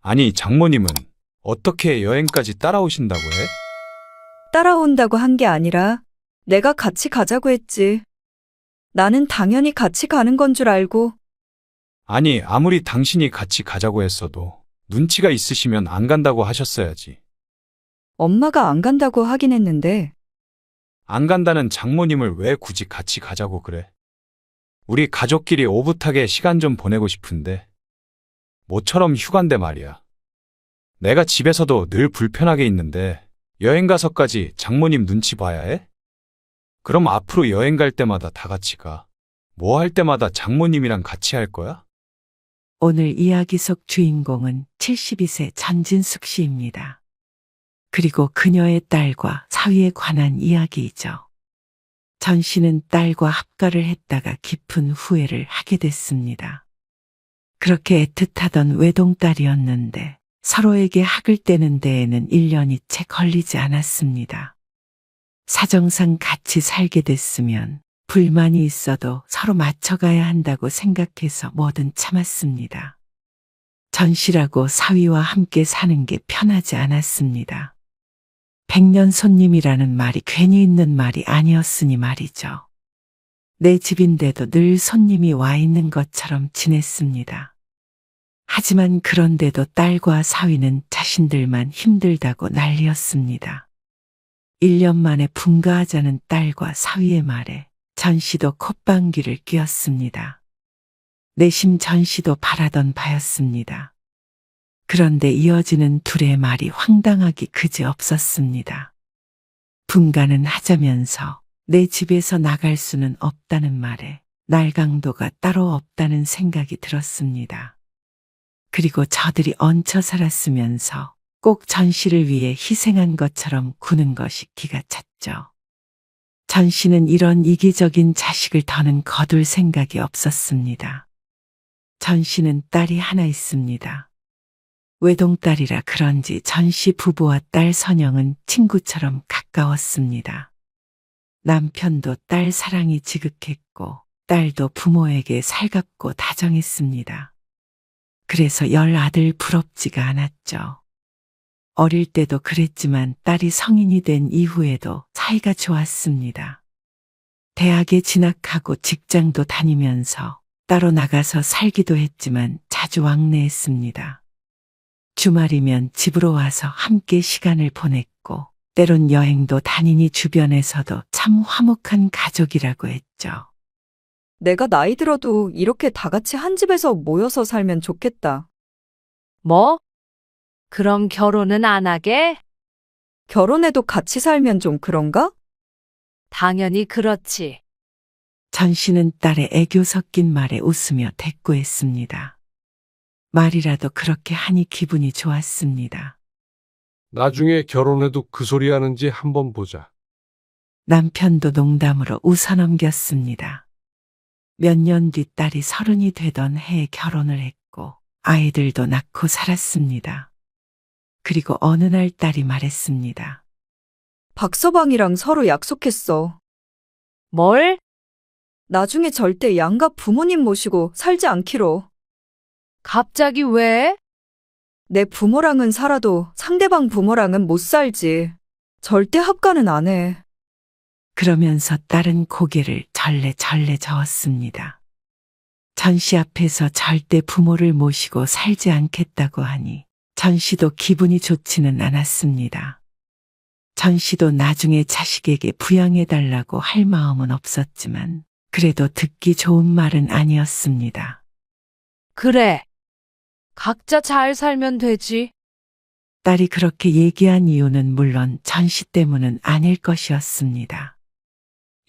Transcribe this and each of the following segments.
아니, 장모님은 어떻게 여행까지 따라오신다고 해? 따라온다고 한 게 아니라 내가 같이 가자고 했지. 나는 당연히 같이 가는 건 줄 알고. 아니, 아무리 당신이 같이 가자고 했어도 눈치가 있으시면 안 간다고 하셨어야지. 엄마가 안 간다고 하긴 했는데 안 간다는 장모님을 왜 굳이 같이 가자고 그래? 우리 가족끼리 오붓하게 시간 좀 보내고 싶은데. 모처럼 휴가인데 말이야. 내가 집에서도 늘 불편하게 있는데 여행 가서까지 장모님 눈치 봐야 해? 그럼 앞으로 여행 갈 때마다 다 같이 가. 뭐 할 때마다 장모님이랑 같이 할 거야? 오늘 이야기 속 주인공은 72세 전진숙 씨입니다. 그리고 그녀의 딸과 사위에 관한 이야기이죠. 전 씨는 딸과 합가를 했다가 깊은 후회를 하게 됐습니다. 그렇게 애틋하던 외동딸이었는데 서로에게 학을 떼는 데에는 1년이 채 걸리지 않았습니다. 사정상 같이 살게 됐으면 불만이 있어도 서로 맞춰가야 한다고 생각해서 뭐든 참았습니다. 전 씨라고 사위와 함께 사는 게 편하지 않았습니다. 백년 손님이라는 말이 괜히 있는 말이 아니었으니 말이죠. 내 집인데도 늘 손님이 와 있는 것처럼 지냈습니다. 하지만 그런데도 딸과 사위는 자신들만 힘들다고 난리였습니다. 1년 만에 분가하자는 딸과 사위의 말에 전 씨도 콧방귀를 뀌었습니다. 내심 전 씨도 바라던 바였습니다. 그런데 이어지는 둘의 말이 황당하기 그지없었습니다. 분가는 하자면서 내 집에서 나갈 수는 없다는 말에 날강도가 따로 없다는 생각이 들었습니다. 그리고 저들이 얹혀 살았으면서 꼭 전 씨를 위해 희생한 것처럼 구는 것이 기가 찼죠. 전 씨는 이런 이기적인 자식을 더는 거둘 생각이 없었습니다. 전 씨는 딸이 하나 있습니다. 외동딸이라 그런지 전 씨 부부와 딸 선영은 친구처럼 가까웠습니다. 남편도 딸 사랑이 지극했고 딸도 부모에게 살갑고 다정했습니다. 그래서 10아들 부럽지가 않았죠. 어릴 때도 그랬지만 딸이 성인이 된 이후에도 사이가 좋았습니다. 대학에 진학하고 직장도 다니면서 따로 나가서 살기도 했지만 자주 왕래했습니다. 주말이면 집으로 와서 함께 시간을 보냈고 때론 여행도 다니니 주변에서도 참 화목한 가족이라고 했죠. 내가 나이 들어도 이렇게 다 같이 한 집에서 모여서 살면 좋겠다. 뭐? 그럼 결혼은 안 하게? 결혼해도 같이 살면 좀 그런가? 당연히 그렇지. 전 씨는 딸의 애교 섞인 말에 웃으며 대꾸했습니다. 말이라도 그렇게 하니 기분이 좋았습니다. 나중에 결혼해도 그 소리 하는지 한번 보자. 남편도 농담으로 웃어넘겼습니다. 몇 년 뒤 딸이 30이 되던 해에 결혼을 했고 아이들도 낳고 살았습니다. 그리고 어느 날 딸이 말했습니다. 박서방이랑 서로 약속했어. 뭘? 나중에 절대 양가 부모님 모시고 살지 않기로. 갑자기 왜? 내 부모랑은 살아도 상대방 부모랑은 못 살지. 절대 합가는 안 해. 그러면서 딸은 고개를 절레절레 저었습니다. 전 씨 앞에서 절대 부모를 모시고 살지 않겠다고 하니 전 씨도 기분이 좋지는 않았습니다. 전 씨도 나중에 자식에게 부양해달라고 할 마음은 없었지만 그래도 듣기 좋은 말은 아니었습니다. 그래. 각자 잘 살면 되지. 딸이 그렇게 얘기한 이유는 물론 전 씨 때문은 아닐 것이었습니다.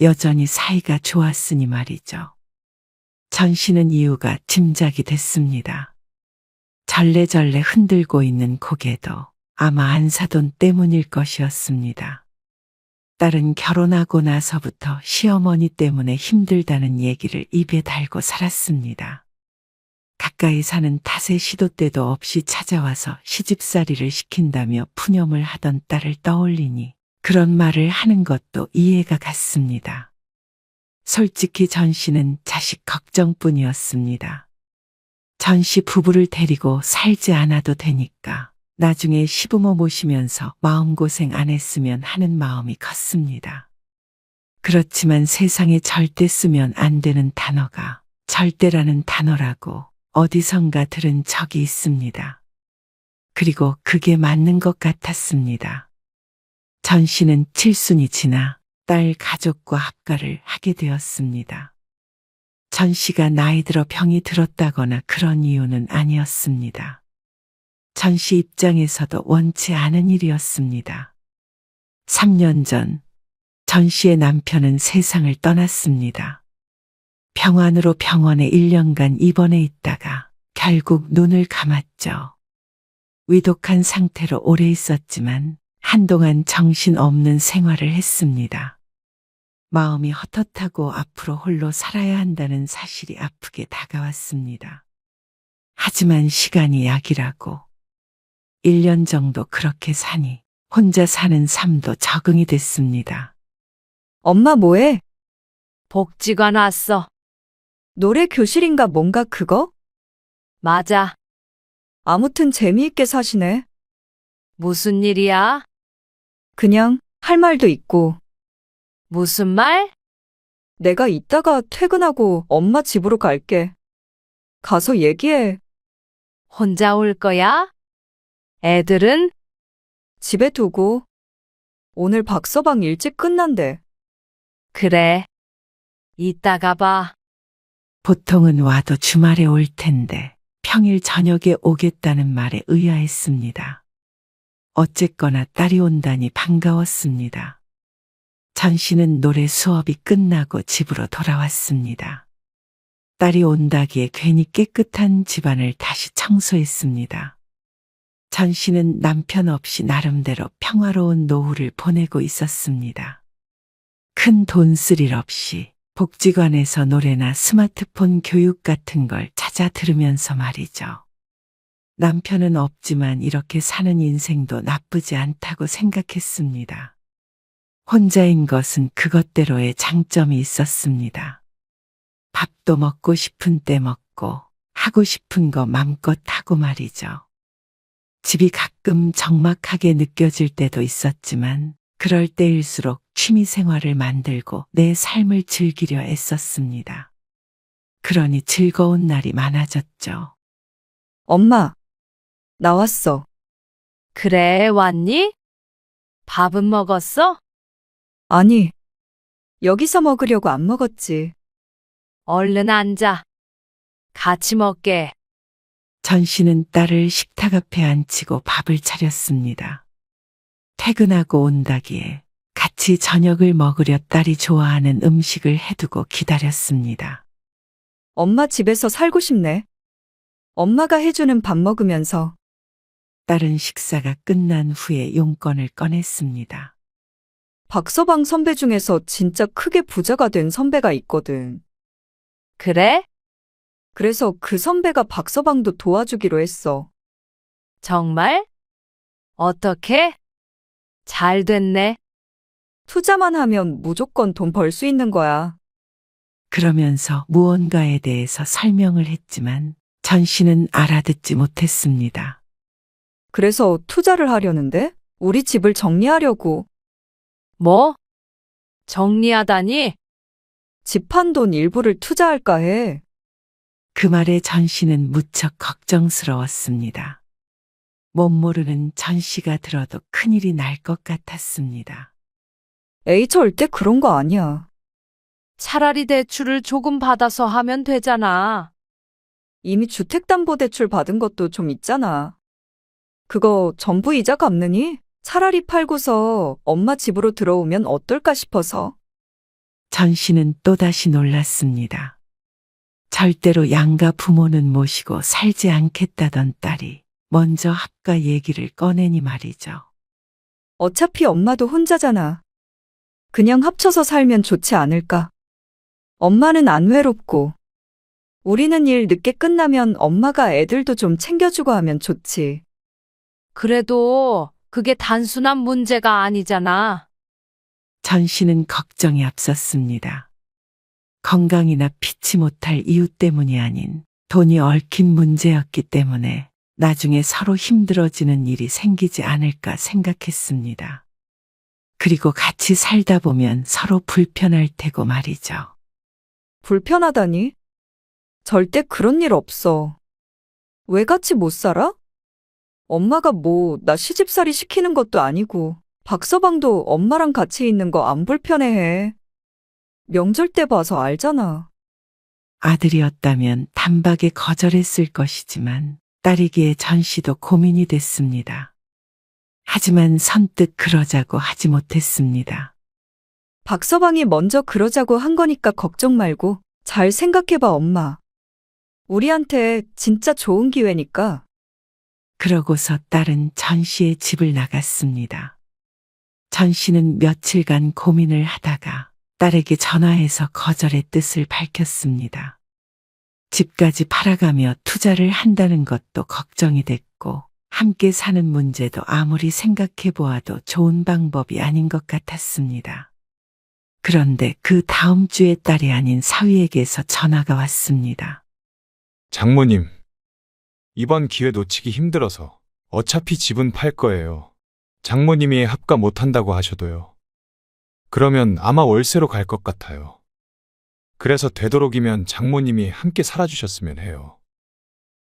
여전히 사이가 좋았으니 말이죠. 전 씨는 이유가 짐작이 됐습니다. 절레절레 흔들고 있는 고개도 아마 안사돈 때문일 것이었습니다. 딸은 결혼하고 나서부터 시어머니 때문에 힘들다는 얘기를 입에 달고 살았습니다. 가까이 사는 탓에 시도 때도 없이 찾아와서 시집살이를 시킨다며 푸념을 하던 딸을 떠올리니 그런 말을 하는 것도 이해가 갔습니다. 솔직히 전 씨는 자식 걱정뿐이었습니다. 전 씨 부부를 데리고 살지 않아도 되니까 나중에 시부모 모시면서 마음고생 안 했으면 하는 마음이 컸습니다. 그렇지만 세상에 절대 쓰면 안 되는 단어가 절대라는 단어라고 어디선가 들은 적이 있습니다. 그리고 그게 맞는 것 같았습니다. 전 씨는 칠순이 지나 딸 가족과 합가를 하게 되었습니다. 전 씨가 나이 들어 병이 들었다거나 그런 이유는 아니었습니다. 전 씨 입장에서도 원치 않은 일이었습니다. 3년 전, 전 씨의 남편은 세상을 떠났습니다. 병환으로 병원에 1년간 입원해 있다가 결국 눈을 감았죠. 위독한 상태로 오래 있었지만 한동안 정신없는 생활을 했습니다. 마음이 헛헛하고 앞으로 홀로 살아야 한다는 사실이 아프게 다가왔습니다. 하지만 시간이 약이라고 1년 정도 그렇게 사니 혼자 사는 삶도 적응이 됐습니다. 엄마 뭐해? 복지관 왔어. 노래 교실인가 뭔가 그거? 맞아. 아무튼 재미있게 사시네. 무슨 일이야? 그냥 할 말도 있고. 무슨 말? 내가 이따가 퇴근하고 엄마 집으로 갈게. 가서 얘기해. 혼자 올 거야? 애들은? 집에 두고. 오늘 박서방 일찍 끝난대. 그래. 이따가 봐. 보통은 와도 주말에 올 텐데 평일 저녁에 오겠다는 말에 의아했습니다. 어쨌거나 딸이 온다니 반가웠습니다. 전 씨는 노래 수업이 끝나고 집으로 돌아왔습니다. 딸이 온다기에 괜히 깨끗한 집안을 다시 청소했습니다. 전 씨는 남편 없이 나름대로 평화로운 노후를 보내고 있었습니다. 큰 돈 쓸 일 없이 복지관에서 노래나 스마트폰 교육 같은 걸 찾아 들으면서 말이죠. 남편은 없지만 이렇게 사는 인생도 나쁘지 않다고 생각했습니다. 혼자인 것은 그것대로의 장점이 있었습니다. 밥도 먹고 싶은 때 먹고 하고 싶은 거 맘껏 하고 말이죠. 집이 가끔 적막하게 느껴질 때도 있었지만 그럴 때일수록 취미 생활을 만들고 내 삶을 즐기려 애썼습니다. 그러니 즐거운 날이 많아졌죠. 엄마, 나왔어. 그래, 왔니? 밥은 먹었어? 아니, 여기서 먹으려고 안 먹었지. 얼른 앉아. 같이 먹게. 전 씨는 딸을 식탁 앞에 앉히고 밥을 차렸습니다. 퇴근하고 온다기에 같이 저녁을 먹으려 딸이 좋아하는 음식을 해두고 기다렸습니다. 엄마 집에서 살고 싶네. 엄마가 해주는 밥 먹으면서. 딸은 식사가 끝난 후에 용건을 꺼냈습니다. 박서방 선배 중에서 진짜 크게 부자가 된 선배가 있거든. 그래? 그래서 그 선배가 박서방도 도와주기로 했어. 정말? 어떻게? 잘 됐네. 투자만 하면 무조건 돈 벌 수 있는 거야. 그러면서 무언가에 대해서 설명을 했지만 전 씨는 알아듣지 못했습니다. 그래서 투자를 하려는데 우리 집을 정리하려고. 뭐? 정리하다니? 집 판 돈 일부를 투자할까 해. 그 말에 전 씨는 무척 걱정스러웠습니다. 못 모르는 전 씨가 들어도 큰일이 날 것 같았습니다. 에이 절대 그런 거 아니야. 차라리 대출을 조금 받아서 하면 되잖아. 이미 주택담보대출 받은 것도 좀 있잖아. 그거 전부 이자 갚느니 차라리 팔고서 엄마 집으로 들어오면 어떨까 싶어서. 전 씨는 또다시 놀랐습니다. 절대로 양가 부모는 모시고 살지 않겠다던 딸이 먼저 합가 얘기를 꺼내니 말이죠. 어차피 엄마도 혼자잖아. 그냥 합쳐서 살면 좋지 않을까. 엄마는 안 외롭고. 우리는 일 늦게 끝나면 엄마가 애들도 좀 챙겨주고 하면 좋지. 그래도 그게 단순한 문제가 아니잖아. 전 씨는 걱정이 앞섰습니다. 건강이나 피치 못할 이유 때문이 아닌 돈이 얽힌 문제였기 때문에 나중에 서로 힘들어지는 일이 생기지 않을까 생각했습니다. 그리고 같이 살다 보면 서로 불편할 테고 말이죠. 불편하다니? 절대 그런 일 없어. 왜 같이 못 살아? 엄마가 뭐, 나 시집살이 시키는 것도 아니고, 박서방도 엄마랑 같이 있는 거 안 불편해해. 명절 때 봐서 알잖아. 아들이었다면 단박에 거절했을 것이지만 딸이기에 전 씨도 고민이 됐습니다. 하지만 선뜻 그러자고 하지 못했습니다. 박서방이 먼저 그러자고 한 거니까 걱정 말고 잘 생각해봐, 엄마. 우리한테 진짜 좋은 기회니까. 그러고서 딸은 전 씨의 집을 나갔습니다. 전 씨는 며칠간 고민을 하다가 딸에게 전화해서 거절의 뜻을 밝혔습니다. 집까지 팔아가며 투자를 한다는 것도 걱정이 됐고 함께 사는 문제도 아무리 생각해 보아도 좋은 방법이 아닌 것 같았습니다. 그런데 그 다음 주에 딸이 아닌 사위에게서 전화가 왔습니다. 장모님, 이번 기회 놓치기 힘들어서 어차피 집은 팔 거예요. 장모님이 합가 못한다고 하셔도요. 그러면 아마 월세로 갈 것 같아요. 그래서 되도록이면 장모님이 함께 살아주셨으면 해요.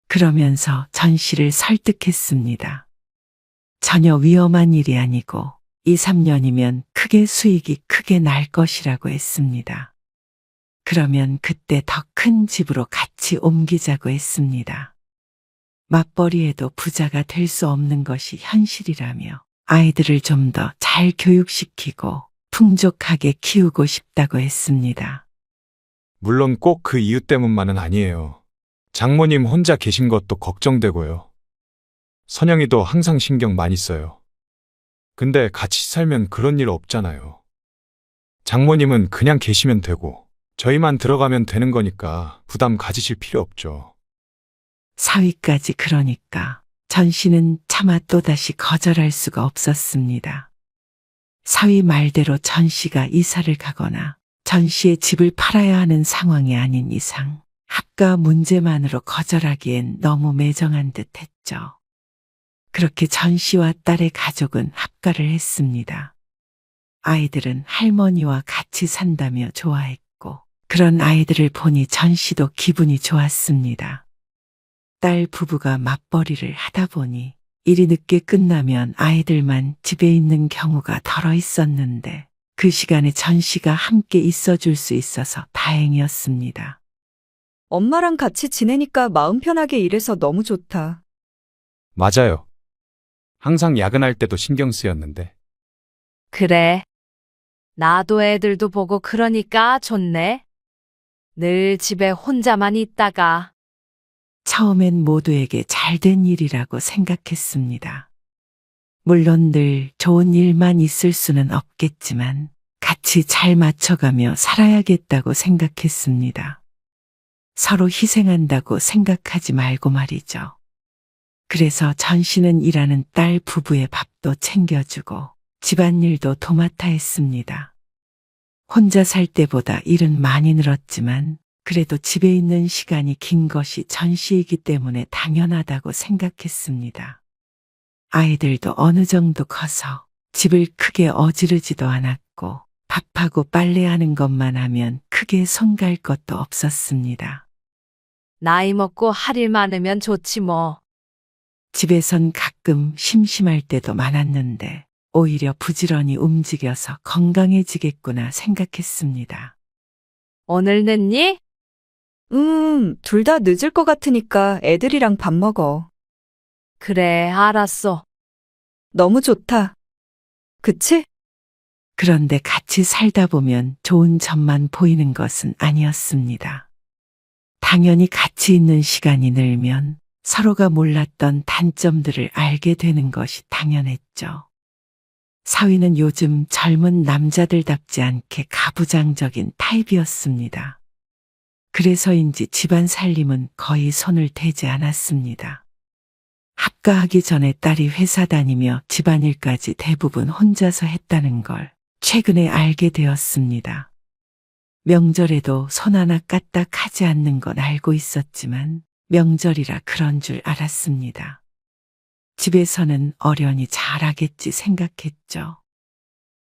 그러면서 전 씨를 설득했습니다. 전혀 위험한 일이 아니고 2, 3년이면 크게 수익이 크게 날 것이라고 했습니다. 그러면 그때 더 큰 집으로 같이 옮기자고 했습니다. 맞벌이해도 부자가 될 수 없는 것이 현실이라며 아이들을 좀 더 잘 교육시키고 풍족하게 키우고 싶다고 했습니다. 물론 꼭 그 이유 때문만은 아니에요. 장모님 혼자 계신 것도 걱정되고요. 선영이도 항상 신경 많이 써요. 근데 같이 살면 그런 일 없잖아요. 장모님은 그냥 계시면 되고 저희만 들어가면 되는 거니까 부담 가지실 필요 없죠. 사위까지 그러니까 전 씨는 차마 또다시 거절할 수가 없었습니다. 사위 말대로 전 씨가 이사를 가거나 전 씨의 집을 팔아야 하는 상황이 아닌 이상 합가 문제만으로 거절하기엔 너무 매정한 듯 했죠. 그렇게 전 씨와 딸의 가족은 합가를 했습니다. 아이들은 할머니와 같이 산다며 좋아했고 그런 아이들을 보니 전 씨도 기분이 좋았습니다. 딸 부부가 맞벌이를 하다 보니 일이 늦게 끝나면 아이들만 집에 있는 경우가 덜어 있었는데 그 시간에 전 씨가 함께 있어줄 수 있어서 다행이었습니다. 엄마랑 같이 지내니까 마음 편하게 일해서 너무 좋다. 맞아요. 항상 야근할 때도 신경 쓰였는데. 그래. 나도 애들도 보고 그러니까 좋네. 늘 집에 혼자만 있다가. 처음엔 모두에게 잘된 일이라고 생각했습니다. 물론 늘 좋은 일만 있을 수는 없겠지만 같이 잘 맞춰가며 살아야겠다고 생각했습니다. 서로 희생한다고 생각하지 말고 말이죠. 그래서 전 씨는 일하는 딸 부부의 밥도 챙겨주고 집안일도 도맡아 했습니다. 혼자 살 때보다 일은 많이 늘었지만 그래도 집에 있는 시간이 긴 것이 전 씨이기 때문에 당연하다고 생각했습니다. 아이들도 어느 정도 커서 집을 크게 어지르지도 않았고 밥하고 빨래하는 것만 하면 크게 손 갈 것도 없었습니다. 나이 먹고 할 일 많으면 좋지 뭐. 집에선 가끔 심심할 때도 많았는데 오히려 부지런히 움직여서 건강해지겠구나 생각했습니다. 오늘 늦니? 둘 다 늦을 것 같으니까 애들이랑 밥 먹어. 그래, 알았어. 너무 좋다. 그치? 그런데 같이 살다 보면 좋은 점만 보이는 것은 아니었습니다. 당연히 같이 있는 시간이 늘면 서로가 몰랐던 단점들을 알게 되는 것이 당연했죠. 사위는 요즘 젊은 남자들답지 않게 가부장적인 타입이었습니다. 그래서인지 집안 살림은 거의 손을 대지 않았습니다. 합가하기 전에 딸이 회사 다니며 집안일까지 대부분 혼자서 했다는 걸 최근에 알게 되었습니다. 명절에도 손 하나 까딱 하지 않는 건 알고 있었지만 명절이라 그런 줄 알았습니다. 집에서는 어련히 잘하겠지 생각했죠.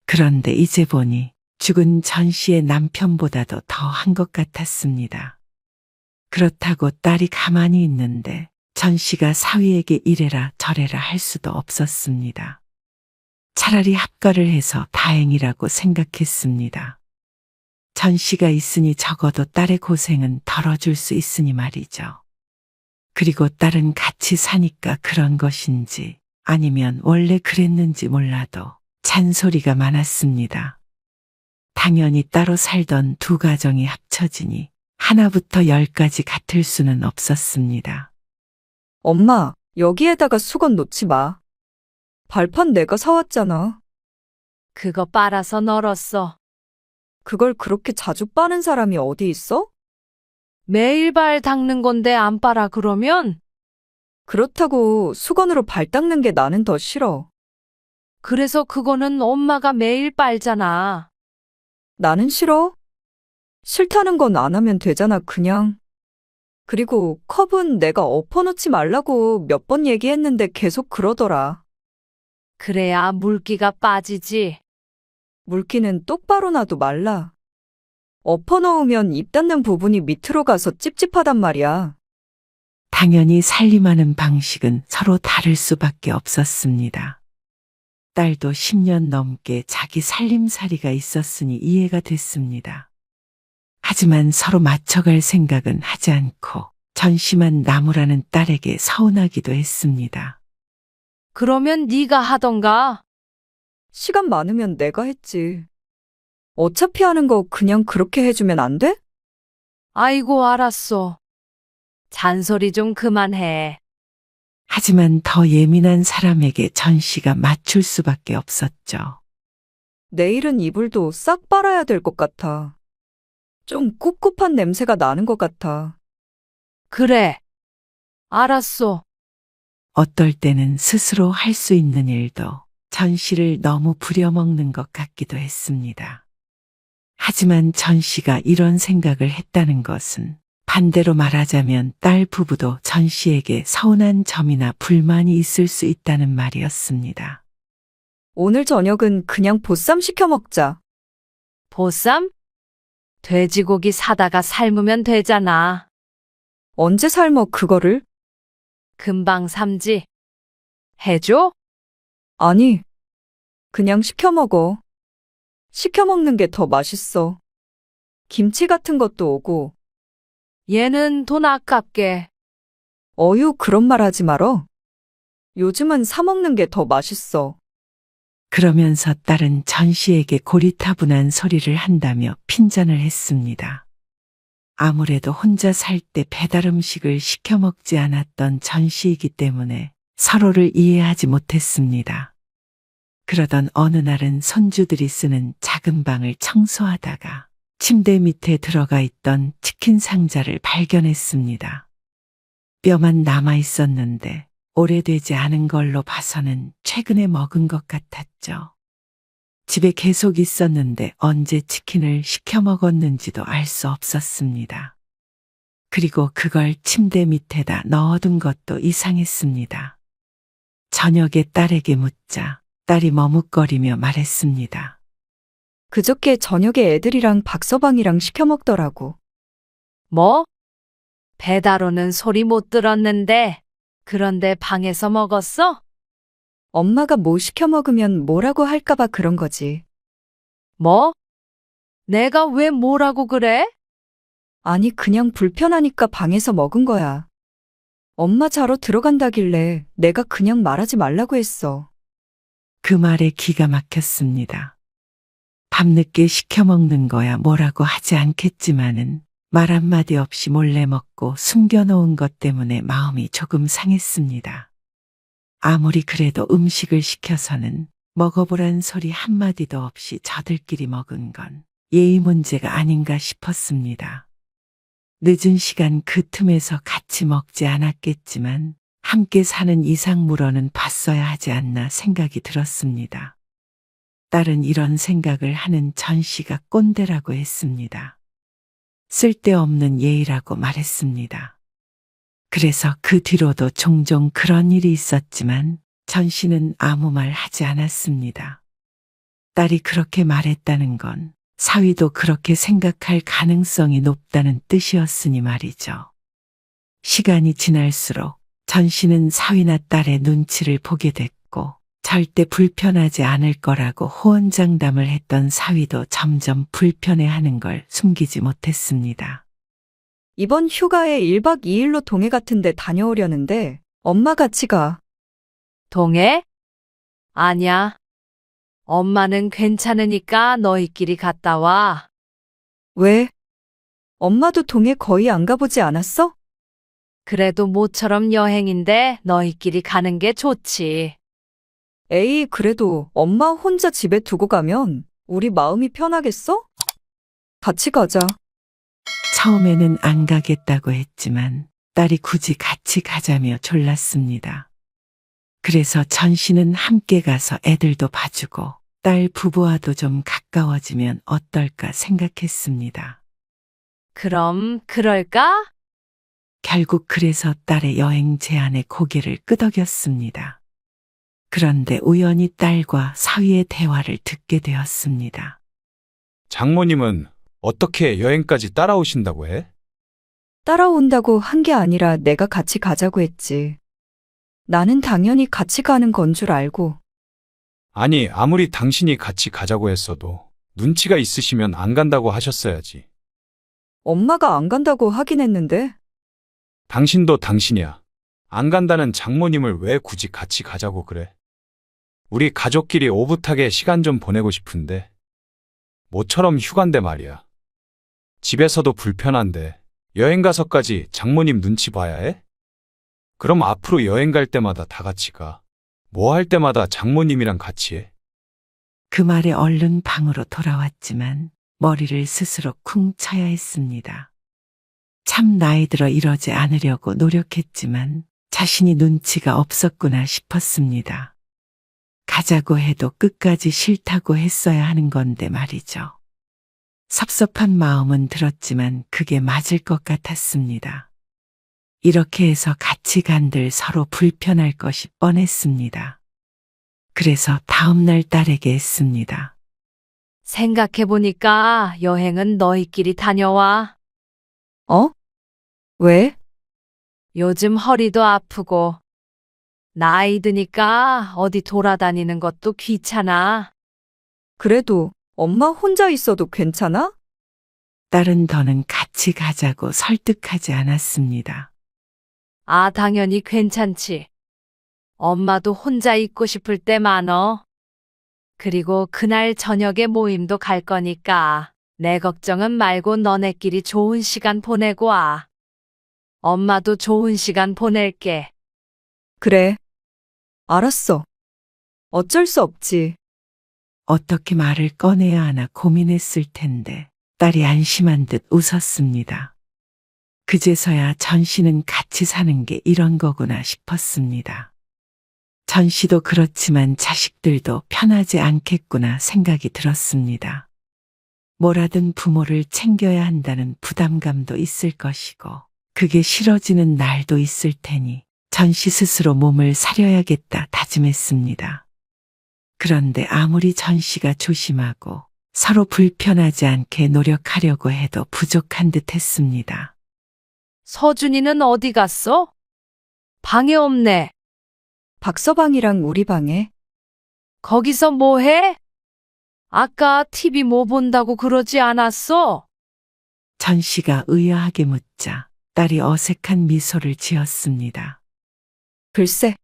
그런데 이제 보니 죽은 전 씨의 남편보다도 더 한 것 같았습니다. 그렇다고 딸이 가만히 있는데 전 씨가 사위에게 이래라 저래라 할 수도 없었습니다. 차라리 합가를 해서 다행이라고 생각했습니다. 전 씨가 있으니 적어도 딸의 고생은 덜어줄 수 있으니 말이죠. 그리고 딸은 같이 사니까 그런 것인지 아니면 원래 그랬는지 몰라도 잔소리가 많았습니다. 당연히 따로 살던 두 가정이 합쳐지니 하나부터 10까지 같을 수는 없었습니다. 엄마, 여기에다가 수건 놓지 마. 발판 내가 사왔잖아. 그거 빨아서 널었어. 그걸 그렇게 자주 빠는 사람이 어디 있어? 매일 발 닦는 건데 안 빨아 그러면? 그렇다고 수건으로 발 닦는 게 나는 더 싫어. 그래서 그거는 엄마가 매일 빨잖아. 나는 싫어? 싫다는 건 안 하면 되잖아, 그냥. 그리고 컵은 내가 엎어놓지 말라고 몇 번 얘기했는데 계속 그러더라. 그래야 물기가 빠지지. 물기는 똑바로 놔도 말라. 엎어놓으면 입 닿는 부분이 밑으로 가서 찝찝하단 말이야. 당연히 살림하는 방식은 서로 다를 수밖에 없었습니다. 딸도 10년 넘게 자기 살림살이가 있었으니 이해가 됐습니다. 하지만 서로 맞춰갈 생각은 하지 않고 전심한 나무라는 딸에게 서운하기도 했습니다. 그러면 네가 하던가. 시간 많으면 내가 했지. 어차피 하는 거 그냥 그렇게 해주면 안 돼? 아이고 알았어. 잔소리 좀 그만해. 하지만 더 예민한 사람에게 전 씨가 맞출 수밖에 없었죠. 내일은 이불도 싹 빨아야 될 것 같아. 좀 꿉꿉한 냄새가 나는 것 같아. 그래. 알았어. 어떨 때는 스스로 할 수 있는 일도 전 씨를 너무 부려먹는 것 같기도 했습니다. 하지만 전 씨가 이런 생각을 했다는 것은 반대로 말하자면 딸 부부도 전 씨에게 서운한 점이나 불만이 있을 수 있다는 말이었습니다. 오늘 저녁은 그냥 보쌈 시켜 먹자. 보쌈? 돼지고기 사다가 삶으면 되잖아. 언제 삶어 그거를? 금방 삶지. 해줘? 아니, 그냥 시켜 먹어. 시켜 먹는 게 더 맛있어. 김치 같은 것도 오고. 얘는 돈 아깝게. 어휴, 그런 말 하지 말어. 요즘은 사 먹는 게 더 맛있어. 그러면서 딸은 전 씨에게 고리타분한 소리를 한다며 핀잔을 했습니다. 아무래도 혼자 살 때 배달 음식을 시켜 먹지 않았던 전 씨이기 때문에 서로를 이해하지 못했습니다. 그러던 어느 날은 손주들이 쓰는 작은 방을 청소하다가 침대 밑에 들어가 있던 치킨 상자를 발견했습니다. 뼈만 남아 있었는데 오래되지 않은 걸로 봐서는 최근에 먹은 것 같았죠. 집에 계속 있었는데 언제 치킨을 시켜 먹었는지도 알 수 없었습니다. 그리고 그걸 침대 밑에다 넣어둔 것도 이상했습니다. 저녁에 딸에게 묻자 딸이 머뭇거리며 말했습니다. 그저께 저녁에 애들이랑 박서방이랑 시켜 먹더라고. 뭐? 배달 오는 소리 못 들었는데. 그런데 방에서 먹었어? 엄마가 뭐 시켜 먹으면 뭐라고 할까봐 그런 거지. 뭐? 내가 왜 뭐라고 그래? 아니, 그냥 불편하니까 방에서 먹은 거야. 엄마 자러 들어간다길래 내가 그냥 말하지 말라고 했어. 그 말에 기가 막혔습니다. 밤늦게 시켜 먹는 거야 뭐라고 하지 않겠지만은 말 한마디 없이 몰래 먹고 숨겨놓은 것 때문에 마음이 조금 상했습니다. 아무리 그래도 음식을 시켜서는 먹어보란 소리 한마디도 없이 저들끼리 먹은 건 예의 문제가 아닌가 싶었습니다. 늦은 시간 그 틈에서 같이 먹지 않았겠지만 함께 사는 이상 물어는 봤어야 하지 않나 생각이 들었습니다. 딸은 이런 생각을 하는 전 씨가 꼰대라고 했습니다. 쓸데없는 예의라고 말했습니다. 그래서 그 뒤로도 종종 그런 일이 있었지만 전 씨는 아무 말 하지 않았습니다. 딸이 그렇게 말했다는 건 사위도 그렇게 생각할 가능성이 높다는 뜻이었으니 말이죠. 시간이 지날수록 전 씨는 사위나 딸의 눈치를 보게 됐고 절대 불편하지 않을 거라고 호언장담을 했던 사위도 점점 불편해하는 걸 숨기지 못했습니다. 이번 휴가에 1박 2일로 동해 같은 데 다녀오려는데 엄마 같이 가. 동해? 아냐. 엄마는 괜찮으니까 너희끼리 갔다 와. 왜? 엄마도 동해 거의 안 가보지 않았어? 그래도 모처럼 여행인데 너희끼리 가는 게 좋지. 에이, 그래도 엄마 혼자 집에 두고 가면 우리 마음이 편하겠어? 같이 가자. 처음에는 안 가겠다고 했지만 딸이 굳이 같이 가자며 졸랐습니다. 그래서 전 씨는 함께 가서 애들도 봐주고 딸 부부와도 좀 가까워지면 어떨까 생각했습니다. 그럼 그럴까? 결국 그래서 딸의 여행 제안에 고개를 끄덕였습니다. 그런데 우연히 딸과 사위의 대화를 듣게 되었습니다. 장모님은 어떻게 여행까지 따라오신다고 해? 따라온다고 한 게 아니라 내가 같이 가자고 했지. 나는 당연히 같이 가는 건 줄 알고. 아니, 아무리 당신이 같이 가자고 했어도 눈치가 있으시면 안 간다고 하셨어야지. 엄마가 안 간다고 하긴 했는데. 당신도 당신이야. 안 간다는 장모님을 왜 굳이 같이 가자고 그래? 우리 가족끼리 오붓하게 시간 좀 보내고 싶은데. 모처럼 휴간데 말이야. 집에서도 불편한데 여행 가서까지 장모님 눈치 봐야 해? 그럼 앞으로 여행 갈 때마다 다 같이 가. 뭐 할 때마다 장모님이랑 같이 해. 그 말에 얼른 방으로 돌아왔지만 머리를 스스로 쿵 쳐야 했습니다. 참 나이 들어 이러지 않으려고 노력했지만 자신이 눈치가 없었구나 싶었습니다. 가자고 해도 끝까지 싫다고 했어야 하는 건데 말이죠. 섭섭한 마음은 들었지만 그게 맞을 것 같았습니다. 이렇게 해서 같이 간들 서로 불편할 것이 뻔했습니다. 그래서 다음날 딸에게 했습니다. 생각해보니까 여행은 너희끼리 다녀와. 어? 왜? 요즘 허리도 아프고 나이 드니까 어디 돌아다니는 것도 귀찮아. 그래도 엄마 혼자 있어도 괜찮아? 딸은 더는 같이 가자고 설득하지 않았습니다. 아, 당연히 괜찮지. 엄마도 혼자 있고 싶을 때 많어. 그리고 그날 저녁에 모임도 갈 거니까 내 걱정은 말고 너네끼리 좋은 시간 보내고 와. 엄마도 좋은 시간 보낼게. 그래. 알았어. 어쩔 수 없지. 어떻게 말을 꺼내야 하나 고민했을 텐데 딸이 안심한 듯 웃었습니다. 그제서야 전 씨는 같이 사는 게 이런 거구나 싶었습니다. 전 씨도 그렇지만 자식들도 편하지 않겠구나 생각이 들었습니다. 뭐라든 부모를 챙겨야 한다는 부담감도 있을 것이고 그게 싫어지는 날도 있을 테니 전 씨 스스로 몸을 사려야겠다 다짐했습니다. 그런데 아무리 전 씨가 조심하고 서로 불편하지 않게 노력하려고 해도 부족한 듯 했습니다. 서준이는 어디 갔어? 방에 없네. 박서방이랑 우리 방에. 거기서 뭐 해? 아까 TV 뭐 본다고 그러지 않았어? 전 씨가 의아하게 묻자 딸이 어색한 미소를 지었습니다. 글쎄.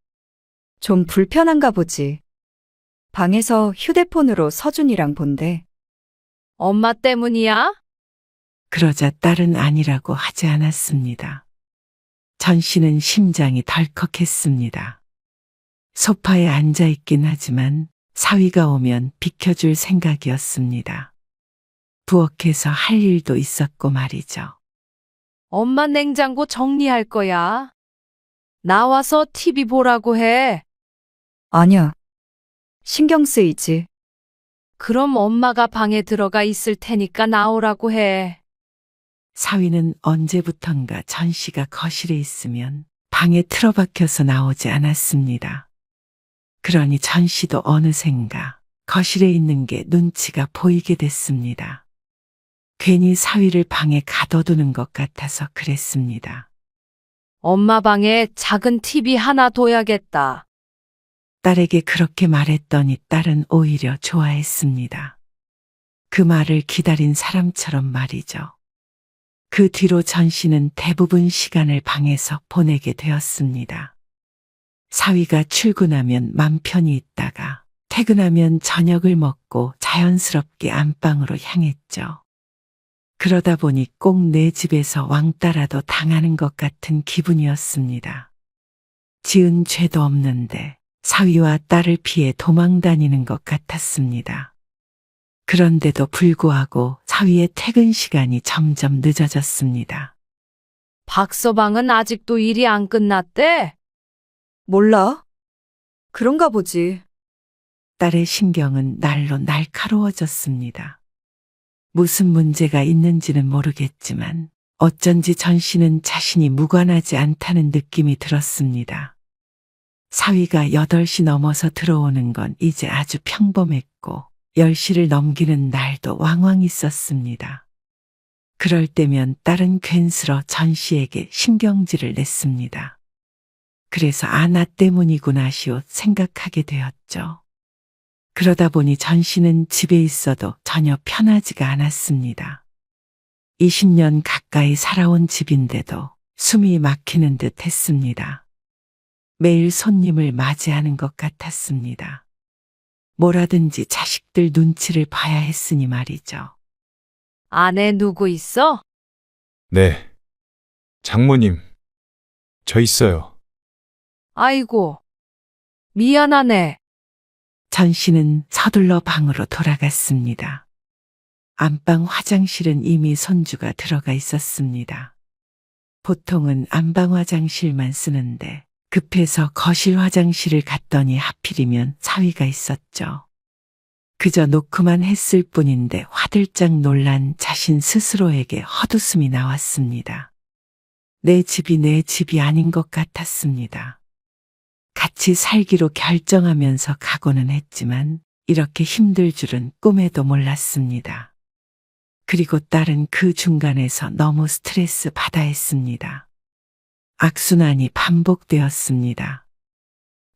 좀 불편한가 보지. 방에서 휴대폰으로 서준이랑 본대. 엄마 때문이야? 그러자 딸은 아니라고 하지 않았습니다. 전 씨는 심장이 덜컥했습니다. 소파에 앉아 있긴 하지만 사위가 오면 비켜줄 생각이었습니다. 부엌에서 할 일도 있었고 말이죠. 엄마 냉장고 정리할 거야. 나와서 TV 보라고 해. 아니야. 신경 쓰이지. 그럼 엄마가 방에 들어가 있을 테니까 나오라고 해. 사위는 언제부턴가 전 씨가 거실에 있으면 방에 틀어박혀서 나오지 않았습니다. 그러니 전 씨도 어느샌가 거실에 있는 게 눈치가 보이게 됐습니다. 괜히 사위를 방에 가둬두는 것 같아서 그랬습니다. 엄마 방에 작은 TV 하나 둬야겠다. 딸에게 그렇게 말했더니 딸은 오히려 좋아했습니다. 그 말을 기다린 사람처럼 말이죠. 그 뒤로 전 씨는 대부분 시간을 방에서 보내게 되었습니다. 사위가 출근하면 맘 편히 있다가 퇴근하면 저녁을 먹고 자연스럽게 안방으로 향했죠. 그러다 보니 꼭 내 집에서 왕따라도 당하는 것 같은 기분이었습니다. 지은 죄도 없는데 사위와 딸을 피해 도망 다니는 것 같았습니다. 그런데도 불구하고 사위의 퇴근 시간이 점점 늦어졌습니다. 박서방은 아직도 일이 안 끝났대? 몰라? 그런가 보지. 딸의 신경은 날로 날카로워졌습니다. 무슨 문제가 있는지는 모르겠지만 어쩐지 전 씨는 자신이 무관하지 않다는 느낌이 들었습니다. 사위가 8시 넘어서 들어오는 건 이제 아주 평범했고 10시를 넘기는 날도 왕왕 있었습니다. 그럴 때면 딸은 괜스러 전 씨에게 신경질을 냈습니다. 그래서 나 때문이구나 시옷 생각하게 되었죠. 그러다 보니 전 씨는 집에 있어도 전혀 편하지가 않았습니다. 20년 가까이 살아온 집인데도 숨이 막히는 듯 했습니다. 매일 손님을 맞이하는 것 같았습니다. 뭐라든지 자식들 눈치를 봐야 했으니 말이죠. 안에 누구 있어? 네. 장모님, 저 있어요. 아이고, 미안하네. 전 씨는 서둘러 방으로 돌아갔습니다. 안방 화장실은 이미 손주가 들어가 있었습니다. 보통은 안방 화장실만 쓰는데 급해서 거실 화장실을 갔더니 하필이면 사위가 있었죠. 그저 놓고만 했을 뿐인데 화들짝 놀란 자신 스스로에게 헛웃음이 나왔습니다. 내 집이 아닌 것 같았습니다. 같이 살기로 결정하면서 가고는 했지만 이렇게 힘들 줄은 꿈에도 몰랐습니다. 그리고 딸은 그 중간에서 너무 스트레스 받아 했습니다. 악순환이 반복되었습니다.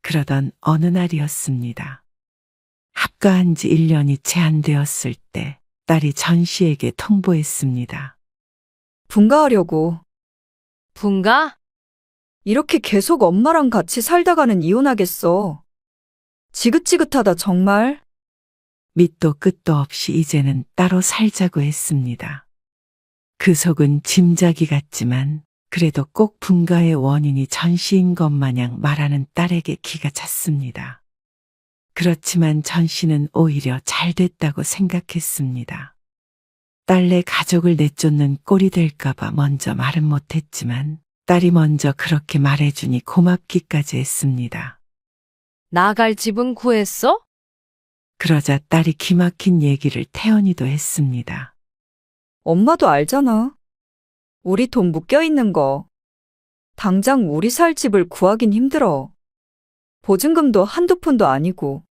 그러던 어느 날이었습니다. 합가한 지 1년이 채 안 되었을 때 딸이 전 씨에게 통보했습니다. 분가하려고. 분가? 이렇게 계속 엄마랑 같이 살다가는 이혼하겠어. 지긋지긋하다 정말. 밑도 끝도 없이 이제는 따로 살자고 했습니다. 그 속은 짐작이 같지만 그래도 꼭 분가의 원인이 전 씨인 것 마냥 말하는 딸에게 기가 찼습니다. 그렇지만 전 씨는 오히려 잘 됐다고 생각했습니다. 딸내 가족을 내쫓는 꼴이 될까봐 먼저 말은 못했지만 딸이 먼저 그렇게 말해주니 고맙기까지 했습니다. 나갈 집은 구했어? 그러자 딸이 기막힌 얘기를 태연이도 했습니다. 엄마도 알잖아. 우리 돈 묶여 있는 거. 당장 우리 살 집을 구하긴 힘들어. 보증금도 한두 푼도 아니고.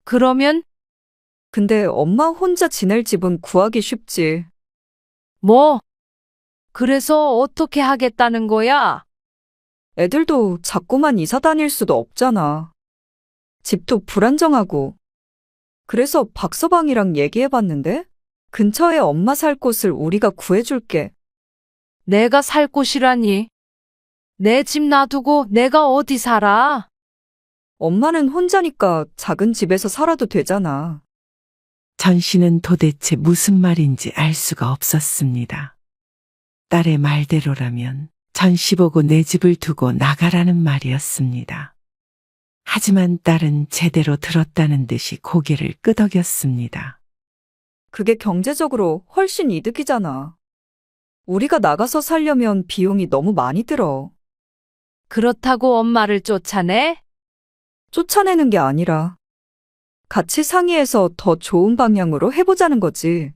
그러면 근데 엄마 혼자 지낼 집은 구하기 쉽지. 뭐? 그래서 어떻게 하겠다는 거야? 애들도 자꾸만 이사 다닐 수도 없잖아. 집도 불안정하고. 그래서 박서방이랑 얘기해봤는데 근처에 엄마 살 곳을 우리가 구해줄게. 내가 살 곳이라니. 내 집 놔두고 내가 어디 살아? 엄마는 혼자니까 작은 집에서 살아도 되잖아. 전 씨는 도대체 무슨 말인지 알 수가 없었습니다. 딸의 말대로라면 전 씨 보고 내 집을 두고 나가라는 말이었습니다. 하지만 딸은 제대로 들었다는 듯이 고개를 끄덕였습니다. 그게 경제적으로 훨씬 이득이잖아. 우리가 나가서 살려면 비용이 너무 많이 들어. 그렇다고 엄마를 쫓아내? 쫓아내는 게 아니라 같이 상의해서 더 좋은 방향으로 해보자는 거지.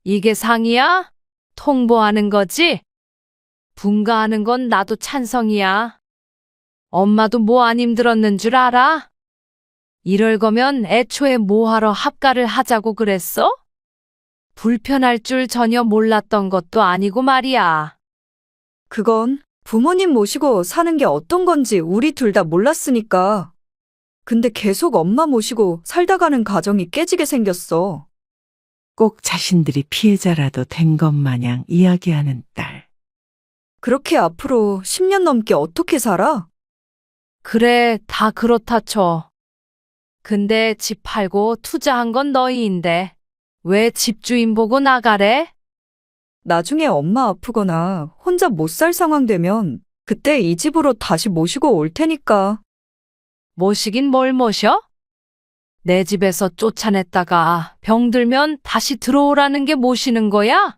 이게 상이야? 통보하는 거지? 분가하는 건 나도 찬성이야. 엄마도 뭐 안 힘들었는 줄 알아? 이럴 거면 애초에 뭐하러 합가를 하자고 그랬어? 불편할 줄 전혀 몰랐던 것도 아니고 말이야. 그건 부모님 모시고 사는 게 어떤 건지 우리 둘 다 몰랐으니까. 근데 계속 엄마 모시고 살다 가는 가정이 깨지게 생겼어. 꼭 자신들이 피해자라도 된 것 마냥 이야기하는 딸. 그렇게 앞으로 10년 넘게 어떻게 살아? 그래, 다 그렇다 쳐. 근데 집 팔고 투자한 건 너희인데 왜 집주인 보고 나가래? 나중에 엄마 아프거나 혼자 못 살 상황 되면 그때 이 집으로 다시 모시고 올 테니까. 모시긴 뭘 모셔? 내 집에서 쫓아냈다가 병들면 다시 들어오라는 게 모시는 거야?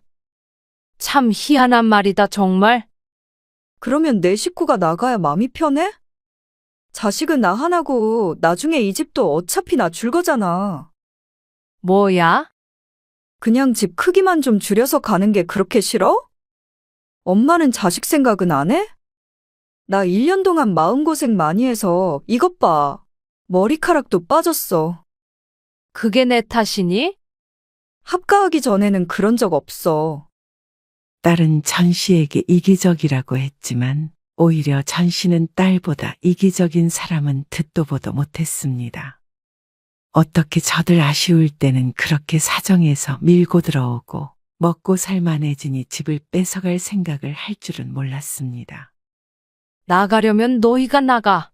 참 희한한 말이다, 정말. 그러면 내 식구가 나가야 마음이 편해? 자식은 나 하나고 나중에 이 집도 어차피 나 줄 거잖아. 뭐야? 그냥 집 크기만 좀 줄여서 가는 게 그렇게 싫어? 엄마는 자식 생각은 안 해? 나 1년 동안 마음고생 많이 해서 이것 봐. 머리카락도 빠졌어. 그게 내 탓이니? 합가하기 전에는 그런 적 없어. 딸은 전 씨에게 이기적이라고 했지만 오히려 전 씨는 딸보다 이기적인 사람은 듣도 보도 못했습니다. 어떻게 저들 아쉬울 때는 그렇게 사정해서 밀고 들어오고 먹고 살만해지니 집을 뺏어갈 생각을 할 줄은 몰랐습니다. 나가려면 너희가 나가.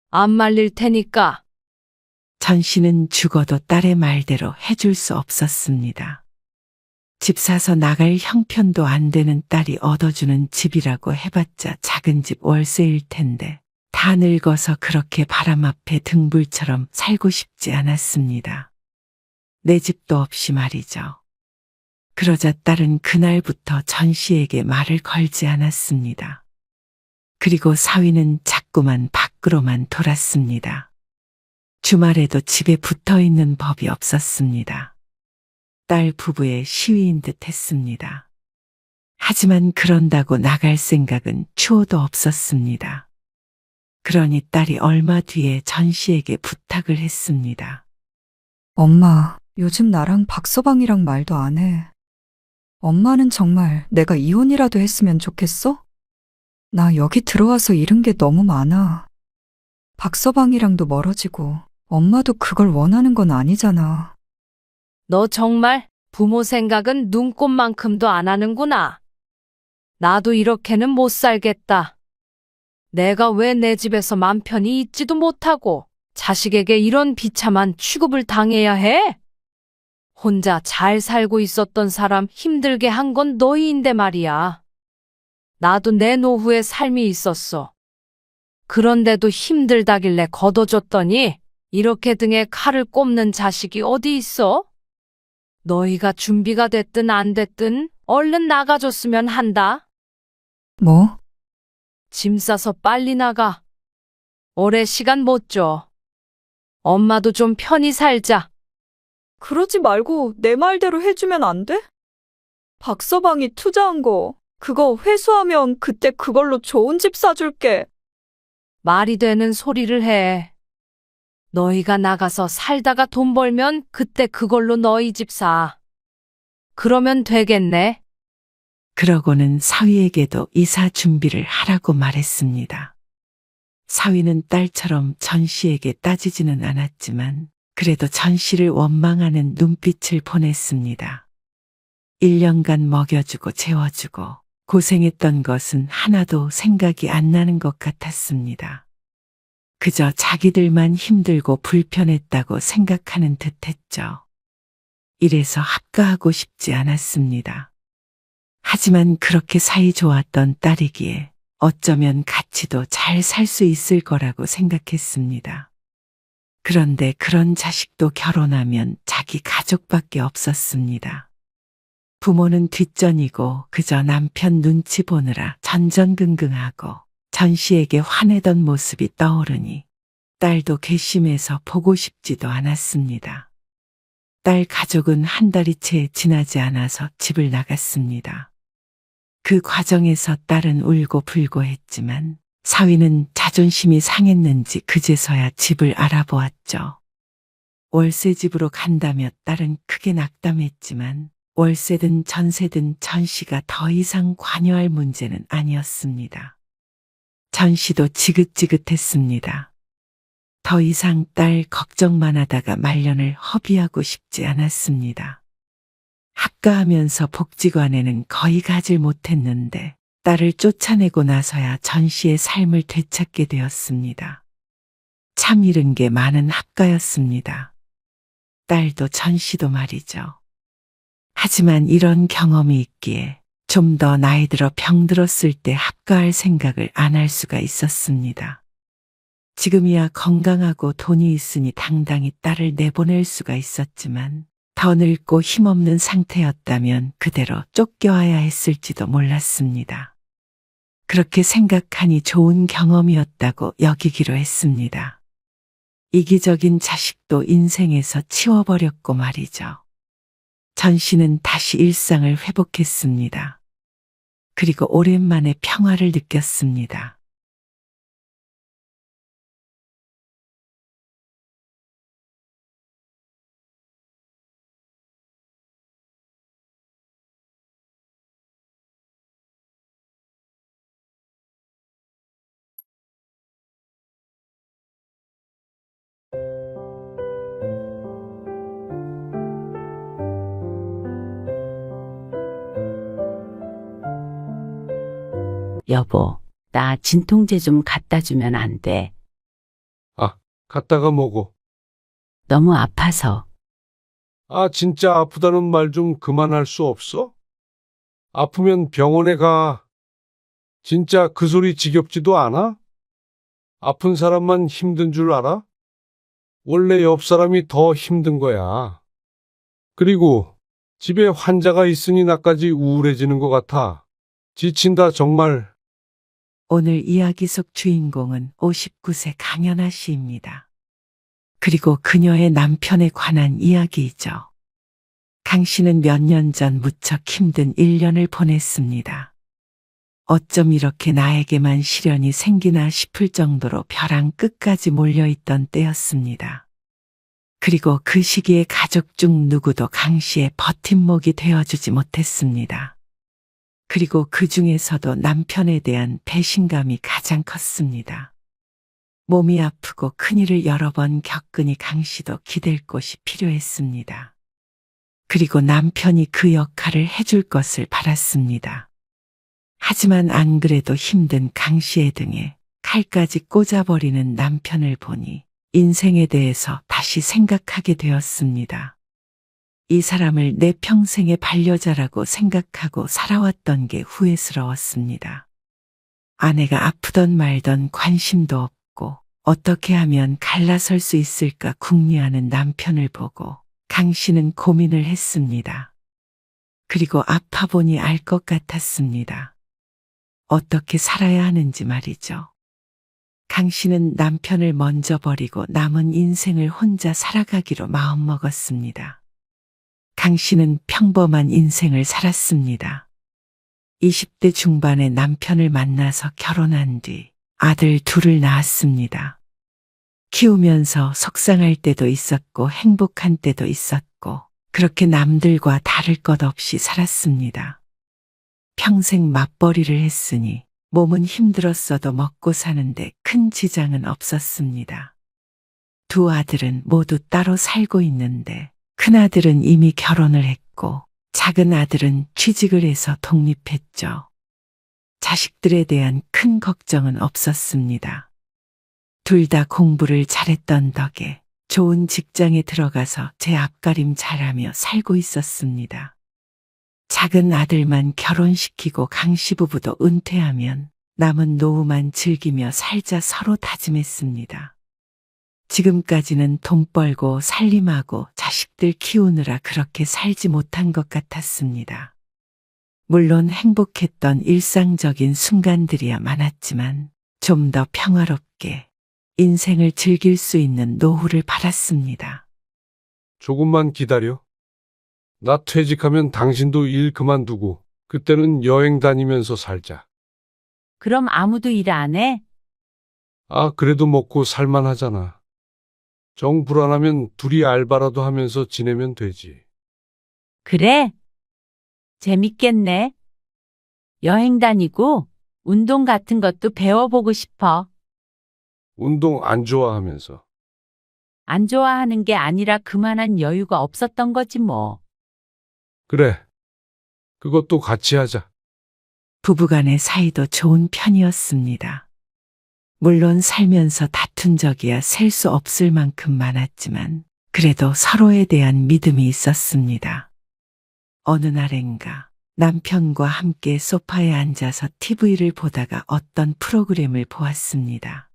안 말릴 테니까. 전 씨는 죽어도 딸의 말대로 해줄 수 없었습니다. 집 사서 나갈 형편도 안 되는 딸이 얻어주는 집이라고 해봤자 작은 집 월세일 텐데 다 늙어서 그렇게 바람 앞에 등불처럼 살고 싶지 않았습니다. 내 집도 없이 말이죠. 그러자 딸은 그날부터 전 씨에게 말을 걸지 않았습니다. 그리고 사위는 자꾸만 밖으로만 돌았습니다. 주말에도 집에 붙어 있는 법이 없었습니다. 딸 부부의 시위인 듯 했습니다. 하지만 그런다고 나갈 생각은 추호도 없었습니다. 그러니 딸이 얼마 뒤에 전 씨에게 부탁을 했습니다. 엄마, 요즘 나랑 박서방이랑 말도 안 해. 엄마는 정말 내가 이혼이라도 했으면 좋겠어? 나 여기 들어와서 잃은 게 너무 많아. 박서방이랑도 멀어지고 엄마도 그걸 원하는 건 아니잖아. 너 정말 부모 생각은 눈꼽만큼도 안 하는구나. 나도 이렇게는 못 살겠다. 내가 왜 내 집에서 맘 편히 있지도 못하고 자식에게 이런 비참한 취급을 당해야 해? 혼자 잘 살고 있었던 사람 힘들게 한 건 너희인데 말이야. 나도 내 노후에 삶이 있었어. 그런데도 힘들다길래 걷어줬더니 이렇게 등에 칼을 꼽는 자식이 어디 있어? 너희가 준비가 됐든 안 됐든 얼른 나가줬으면 한다. 뭐? 짐 싸서 빨리 나가. 오래 시간 못 줘. 엄마도 좀 편히 살자. 그러지 말고 내 말대로 해주면 안 돼? 박서방이 투자한 거, 그거 회수하면 그때 그걸로 좋은 집 사줄게. 말이 되는 소리를 해. 너희가 나가서 살다가 돈 벌면 그때 그걸로 너희 집 사. 그러면 되겠네. 그러고는 사위에게도 이사 준비를 하라고 말했습니다. 사위는 딸처럼 전 씨에게 따지지는 않았지만 그래도 전 씨를 원망하는 눈빛을 보냈습니다. 1년간 먹여주고 재워주고 고생했던 것은 하나도 생각이 안 나는 것 같았습니다. 그저 자기들만 힘들고 불편했다고 생각하는 듯했죠. 이래서 합가하고 싶지 않았습니다. 하지만 그렇게 사이 좋았던 딸이기에 어쩌면 같이도 잘 살 수 있을 거라고 생각했습니다. 그런데 그런 자식도 결혼하면 자기 가족밖에 없었습니다. 부모는 뒷전이고 그저 남편 눈치 보느라 전전긍긍하고 전 씨에게 화내던 모습이 떠오르니 딸도 괘씸해서 보고 싶지도 않았습니다. 딸 가족은 한 달이 채 지나지 않아서 집을 나갔습니다. 그 과정에서 딸은 울고 불고 했지만 사위는 자존심이 상했는지 그제서야 집을 알아보았죠. 월세집으로 간다며 딸은 크게 낙담했지만 월세든 전세든 전씨가 더 이상 관여할 문제는 아니었습니다. 전씨도 지긋지긋했습니다. 더 이상 딸 걱정만 하다가 말년을 허비하고 싶지 않았습니다. 합가하면서 복지관에는 거의 가질 못했는데 딸을 쫓아내고 나서야 전씨의 삶을 되찾게 되었습니다. 참 잃은 게 많은 합가였습니다. 딸도 전씨도 말이죠. 하지만 이런 경험이 있기에 좀 더 나이 들어 병들었을 때 합가할 생각을 안 할 수가 있었습니다. 지금이야 건강하고 돈이 있으니 당당히 딸을 내보낼 수가 있었지만 더 늙고 힘없는 상태였다면 그대로 쫓겨와야 했을지도 몰랐습니다. 그렇게 생각하니 좋은 경험이었다고 여기기로 했습니다. 이기적인 자식도 인생에서 치워버렸고 말이죠. 전씨는 다시 일상을 회복했습니다. 그리고 오랜만에 평화를 느꼈습니다. 여보, 나 진통제 좀 갖다 주면 안 돼. 갔다가 먹어. 너무 아파서. 진짜 아프다는 말 좀 그만할 수 없어? 아프면 병원에 가. 진짜 그 소리 지겹지도 않아? 아픈 사람만 힘든 줄 알아? 원래 옆 사람이 더 힘든 거야. 그리고 집에 환자가 있으니 나까지 우울해지는 것 같아. 지친다, 정말. 오늘 이야기 속 주인공은 59세 강연아 씨입니다. 그리고 그녀의 남편에 관한 이야기이죠. 강 씨는 몇 년 전 무척 힘든 1년을 보냈습니다. 어쩜 이렇게 나에게만 시련이 생기나 싶을 정도로 벼랑 끝까지 몰려있던 때였습니다. 그리고 그 시기에 가족 중 누구도 강 씨의 버팀목이 되어주지 못했습니다. 그리고 그 중에서도 남편에 대한 배신감이 가장 컸습니다. 몸이 아프고 큰일을 여러 번 겪으니 강 씨도 기댈 곳이 필요했습니다. 그리고 남편이 그 역할을 해줄 것을 바랐습니다. 하지만 안 그래도 힘든 강 씨의 등에 칼까지 꽂아버리는 남편을 보니 인생에 대해서 다시 생각하게 되었습니다. 이 사람을 내 평생의 반려자라고 생각하고 살아왔던 게 후회스러웠습니다. 아내가 아프던 말던 관심도 없고 어떻게 하면 갈라설 수 있을까 궁리하는 남편을 보고 강 씨는 고민을 했습니다. 그리고 아파 보니 알 것 같았습니다. 어떻게 살아야 하는지 말이죠. 강 씨는 남편을 먼저 버리고 남은 인생을 혼자 살아가기로 마음먹었습니다. 강 씨는 평범한 인생을 살았습니다. 20대 중반에 남편을 만나서 결혼한 뒤 아들 둘을 낳았습니다. 키우면서 속상할 때도 있었고 행복한 때도 있었고 그렇게 남들과 다를 것 없이 살았습니다. 평생 맞벌이를 했으니 몸은 힘들었어도 먹고 사는데 큰 지장은 없었습니다. 두 아들은 모두 따로 살고 있는데 큰아들은 이미 결혼을 했고 작은 아들은 취직을 해서 독립했죠. 자식들에 대한 큰 걱정은 없었습니다. 둘 다 공부를 잘했던 덕에 좋은 직장에 들어가서 제 앞가림 잘하며 살고 있었습니다. 작은 아들만 결혼시키고 강씨 부부도 은퇴하면 남은 노후만 즐기며 살자 서로 다짐했습니다. 지금까지는 돈 벌고 살림하고 자식들 키우느라 그렇게 살지 못한 것 같았습니다. 물론 행복했던 일상적인 순간들이야 많았지만 좀 더 평화롭게 인생을 즐길 수 있는 노후를 바랐습니다. 조금만 기다려. 나 퇴직하면 당신도 일 그만두고 그때는 여행 다니면서 살자. 그럼 아무도 일 안 해? 아, 그래도 먹고 살만 하잖아. 정 불안하면 둘이 알바라도 하면서 지내면 되지. 그래? 재밌겠네. 여행 다니고 운동 같은 것도 배워보고 싶어. 운동 안 좋아하면서. 안 좋아하는 게 아니라 그만한 여유가 없었던 거지 뭐. 그래. 그것도 같이 하자. 부부간의 사이도 좋은 편이었습니다. 물론 살면서 다툰 적이야 셀 수 없을 만큼 많았지만 그래도 서로에 대한 믿음이 있었습니다. 어느 날엔가 남편과 함께 소파에 앉아서 TV를 보다가 어떤 프로그램을 보았습니다.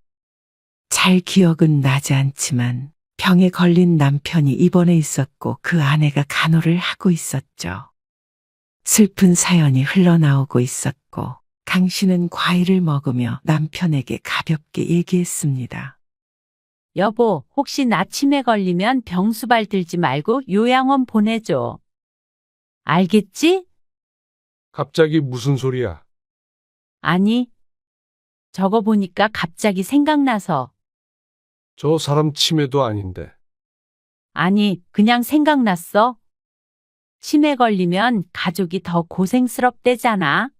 잘 기억은 나지 않지만 병에 걸린 남편이 입원해 있었고 그 아내가 간호를 하고 있었죠. 슬픈 사연이 흘러나오고 있었고 강 씨는 과일을 먹으며 남편에게 가볍게 얘기했습니다. 여보, 혹시 나 치매 걸리면 병수발 들지 말고 요양원 보내줘. 알겠지? 갑자기 무슨 소리야? 아니, 저거 보니까 갑자기 생각나서. 저 사람 치매도 아닌데. 아니, 그냥 생각났어. 치매 걸리면 가족이 더 고생스럽대잖아.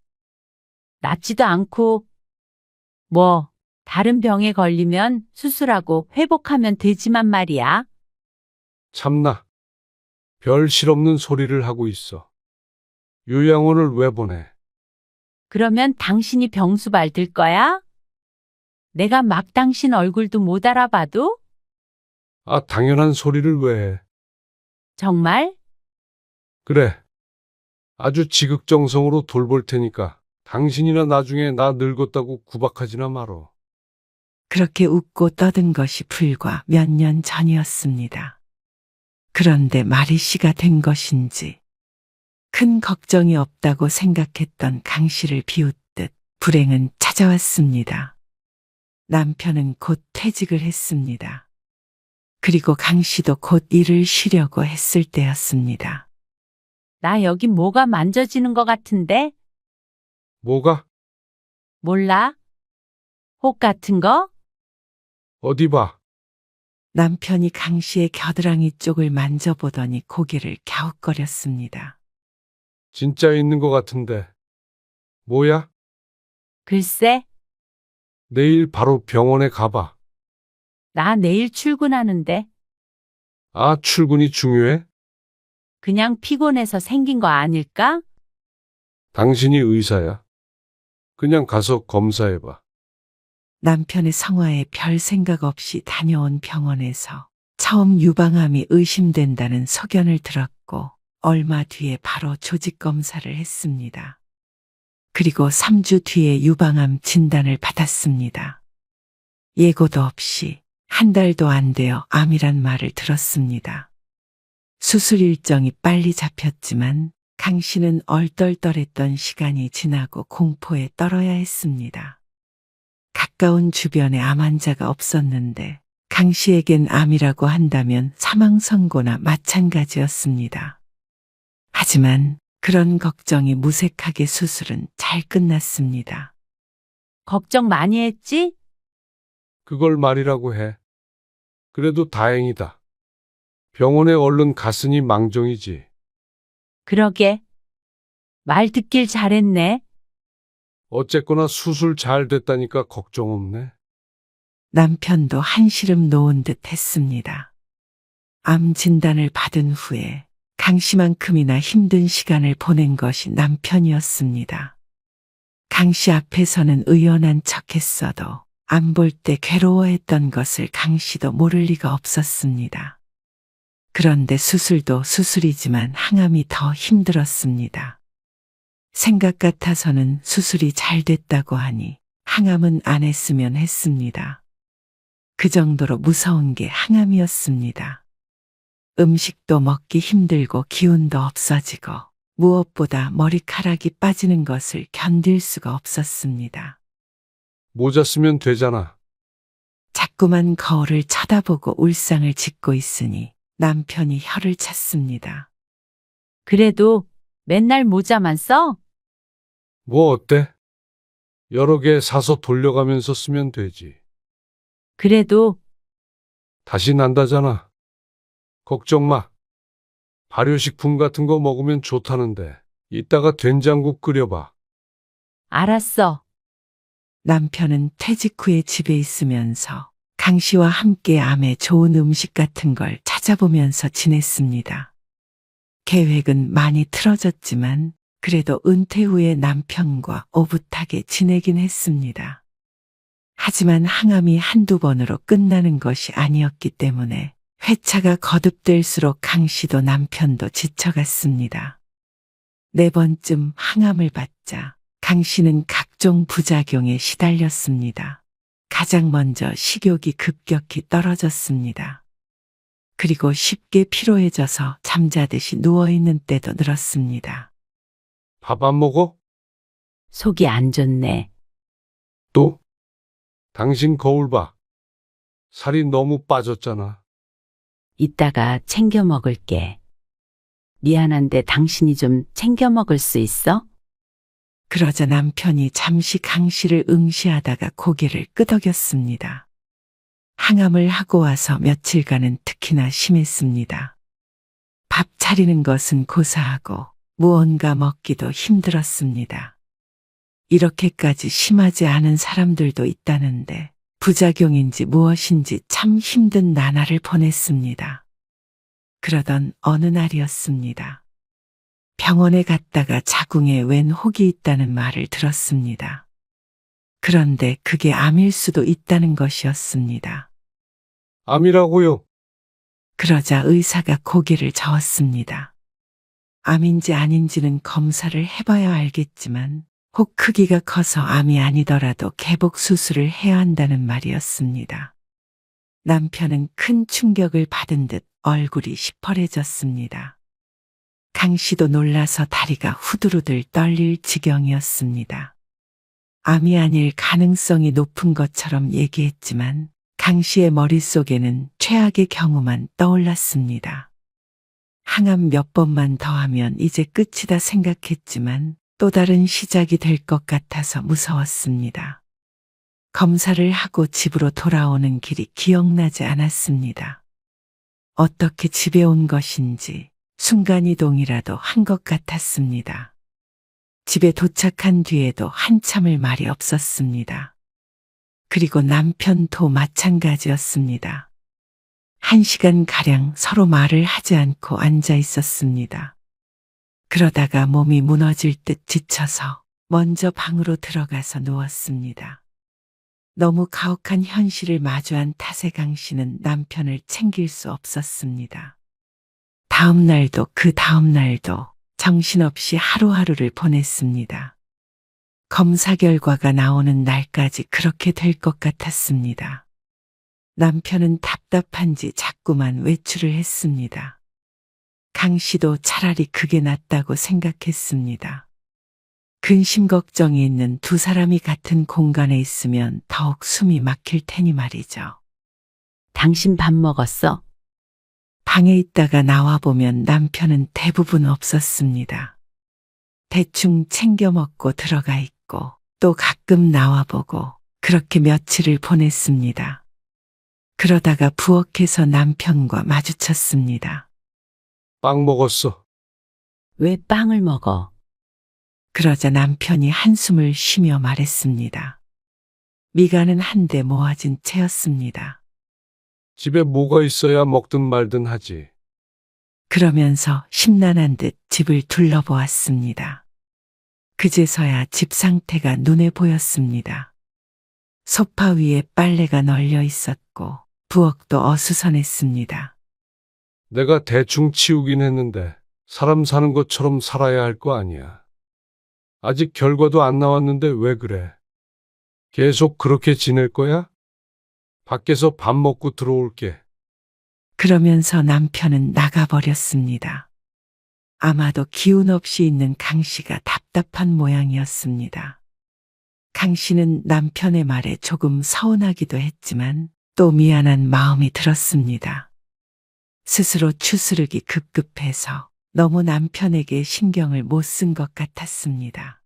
낫지도 않고, 뭐, 다른 병에 걸리면 수술하고 회복하면 되지만 말이야. 참나. 별 실없는 소리를 하고 있어. 요양원을 왜 보내? 그러면 당신이 병수발 들 거야? 내가 막 당신 얼굴도 못 알아봐도? 아, 당연한 소리를 왜 해? 정말? 그래. 아주 지극정성으로 돌볼 테니까 당신이나 나중에 나 늙었다고 구박하지나 말어. 그렇게 웃고 떠든 것이 불과 몇 년 전이었습니다. 그런데 말이 씨가 된 것인지 큰 걱정이 없다고 생각했던 강 씨를 비웃듯 불행은 찾아왔습니다. 남편은 곧 퇴직을 했습니다. 그리고 강 씨도 곧 일을 쉬려고 했을 때였습니다. 나 여기 뭐가 만져지는 것 같은데? 뭐가? 몰라? 혹 같은 거? 어디 봐. 남편이 강 씨의 겨드랑이 쪽을 만져보더니 고개를 갸웃거렸습니다. 진짜 있는 것 같은데. 뭐야? 글쎄, 내일 바로 병원에 가봐. 나 내일 출근하는데 아, 출근이 중요해? 그냥 피곤해서 생긴 거 아닐까? 당신이 의사야. 그냥 가서 검사해봐. 남편의 성화에 별 생각 없이 다녀온 병원에서 처음 유방암이 의심된다는 소견을 들었고 얼마 뒤에 바로 조직 검사를 했습니다. 그리고 3주 뒤에 유방암 진단을 받았습니다. 예고도 없이 한 달도 안 되어 암이란 말을 들었습니다. 수술 일정이 빨리 잡혔지만 강 씨는 얼떨떨했던 시간이 지나고 공포에 떨어야 했습니다. 가까운 주변에 암 환자가 없었는데 강 씨에겐 암이라고 한다면 사망 선고나 마찬가지였습니다. 하지만 그런 걱정이 무색하게 수술은 잘 끝났습니다. 걱정 많이 했지? 그걸 말이라고 해. 그래도 다행이다. 병원에 얼른 갔으니 망정이지. 그러게. 말 듣길 잘했네. 어쨌거나 수술 잘 됐다니까 걱정 없네. 남편도 한시름 놓은 듯 했습니다. 암 진단을 받은 후에 강 씨만큼이나 힘든 시간을 보낸 것이 남편이었습니다. 강 씨 앞에서는 의연한 척 했어도 안 볼 때 괴로워했던 것을 강 씨도 모를 리가 없었습니다. 그런데 수술도 수술이지만 항암이 더 힘들었습니다. 생각 같아서는 수술이 잘 됐다고 하니 항암은 안 했으면 했습니다. 그 정도로 무서운 게 항암이었습니다. 음식도 먹기 힘들고 기운도 없어지고 무엇보다 머리카락이 빠지는 것을 견딜 수가 없었습니다. 모자 쓰면 되잖아. 자꾸만 거울을 쳐다보고 울상을 짓고 있으니 남편이 혀를 찼습니다. 그래도 맨날 모자만 써? 뭐 어때? 여러 개 사서 돌려가면서 쓰면 되지. 그래도 다시 난다잖아. 걱정 마. 발효식품 같은 거 먹으면 좋다는데 이따가 된장국 끓여봐. 알았어. 남편은 퇴직 후에 집에 있으면서 강 씨와 함께 암에 좋은 음식 같은 걸 찾아보면서 지냈습니다. 계획은 많이 틀어졌지만 그래도 은퇴 후에 남편과 오붓하게 지내긴 했습니다. 하지만 항암이 한두 번으로 끝나는 것이 아니었기 때문에 회차가 거듭될수록 강 씨도 남편도 지쳐갔습니다. 4번쯤 항암을 받자 강 씨는 각종 부작용에 시달렸습니다. 가장 먼저 식욕이 급격히 떨어졌습니다. 그리고 쉽게 피로해져서 잠자듯이 누워있는 때도 늘었습니다. 밥 안 먹어? 속이 안 좋네. 또? 당신 거울 봐. 살이 너무 빠졌잖아. 이따가 챙겨 먹을게. 미안한데 당신이 좀 챙겨 먹을 수 있어? 그러자 남편이 잠시 강 씨를 응시하다가 고개를 끄덕였습니다. 항암을 하고 와서 며칠간은 특히나 심했습니다. 밥 차리는 것은 고사하고 무언가 먹기도 힘들었습니다. 이렇게까지 심하지 않은 사람들도 있다는데 부작용인지 무엇인지 참 힘든 나날을 보냈습니다. 그러던 어느 날이었습니다. 병원에 갔다가 자궁에 웬 혹이 있다는 말을 들었습니다. 그런데 그게 암일 수도 있다는 것이었습니다. 암이라고요? 그러자 의사가 고개를 저었습니다. 암인지 아닌지는 검사를 해봐야 알겠지만 혹 크기가 커서 암이 아니더라도 개복 수술을 해야 한다는 말이었습니다. 남편은 큰 충격을 받은 듯 얼굴이 시퍼래졌습니다. 강 씨도 놀라서 다리가 후들후들 떨릴 지경이었습니다. 암이 아닐 가능성이 높은 것처럼 얘기했지만 강 씨의 머릿속에는 최악의 경우만 떠올랐습니다. 항암 몇 번만 더 하면 이제 끝이다 생각했지만 또 다른 시작이 될 것 같아서 무서웠습니다. 검사를 하고 집으로 돌아오는 길이 기억나지 않았습니다. 어떻게 집에 온 것인지 순간이동이라도 한 것 같았습니다. 집에 도착한 뒤에도 한참을 말이 없었습니다. 그리고 남편도 마찬가지였습니다. 1시간가량 서로 말을 하지 않고 앉아 있었습니다. 그러다가 몸이 무너질 듯 지쳐서 먼저 방으로 들어가서 누웠습니다. 너무 가혹한 현실을 마주한 탓에 강 씨는 남편을 챙길 수 없었습니다. 다음 날도 그 다음 날도 정신없이 하루하루를 보냈습니다. 검사 결과가 나오는 날까지 그렇게 될 것 같았습니다. 남편은 답답한지 자꾸만 외출을 했습니다. 강 씨도 차라리 그게 낫다고 생각했습니다. 근심 걱정이 있는 두 사람이 같은 공간에 있으면 더욱 숨이 막힐 테니 말이죠. 당신 밥 먹었어? 방에 있다가 나와보면 남편은 대부분 없었습니다. 대충 챙겨 먹고 들어가 있고 또 가끔 나와보고 그렇게 며칠을 보냈습니다. 그러다가 부엌에서 남편과 마주쳤습니다. 빵 먹었어. 왜 빵을 먹어? 그러자 남편이 한숨을 쉬며 말했습니다. 미간은 한데 모아진 채였습니다. 집에 뭐가 있어야 먹든 말든 하지. 그러면서 심란한 듯 집을 둘러보았습니다. 그제서야 집 상태가 눈에 보였습니다. 소파 위에 빨래가 널려 있었고 부엌도 어수선했습니다. 내가 대충 치우긴 했는데 사람 사는 것처럼 살아야 할 거 아니야. 아직 결과도 안 나왔는데 왜 그래? 계속 그렇게 지낼 거야? 밖에서 밥 먹고 들어올게. 그러면서 남편은 나가버렸습니다. 아마도 기운 없이 있는 강 씨가 답답한 모양이었습니다. 강 씨는 남편의 말에 조금 서운하기도 했지만 또 미안한 마음이 들었습니다. 스스로 추스르기 급급해서 너무 남편에게 신경을 못 쓴 것 같았습니다.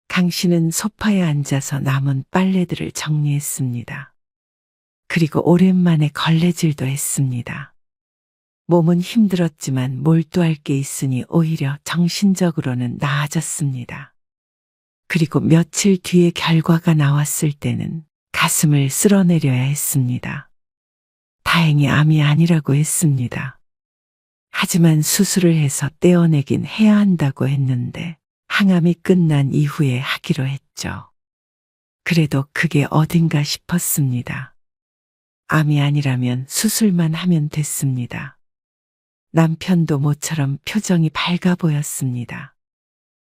강 씨는 소파에 앉아서 남은 빨래들을 정리했습니다. 그리고 오랜만에 걸레질도 했습니다. 몸은 힘들었지만 몰두할 게 있으니 오히려 정신적으로는 나아졌습니다. 그리고 며칠 뒤에 결과가 나왔을 때는 가슴을 쓸어내려야 했습니다. 다행히 암이 아니라고 했습니다. 하지만 수술을 해서 떼어내긴 해야 한다고 했는데 항암이 끝난 이후에 하기로 했죠. 그래도 그게 어딘가 싶었습니다. 암이 아니라면 수술만 하면 됐습니다. 남편도 모처럼 표정이 밝아 보였습니다.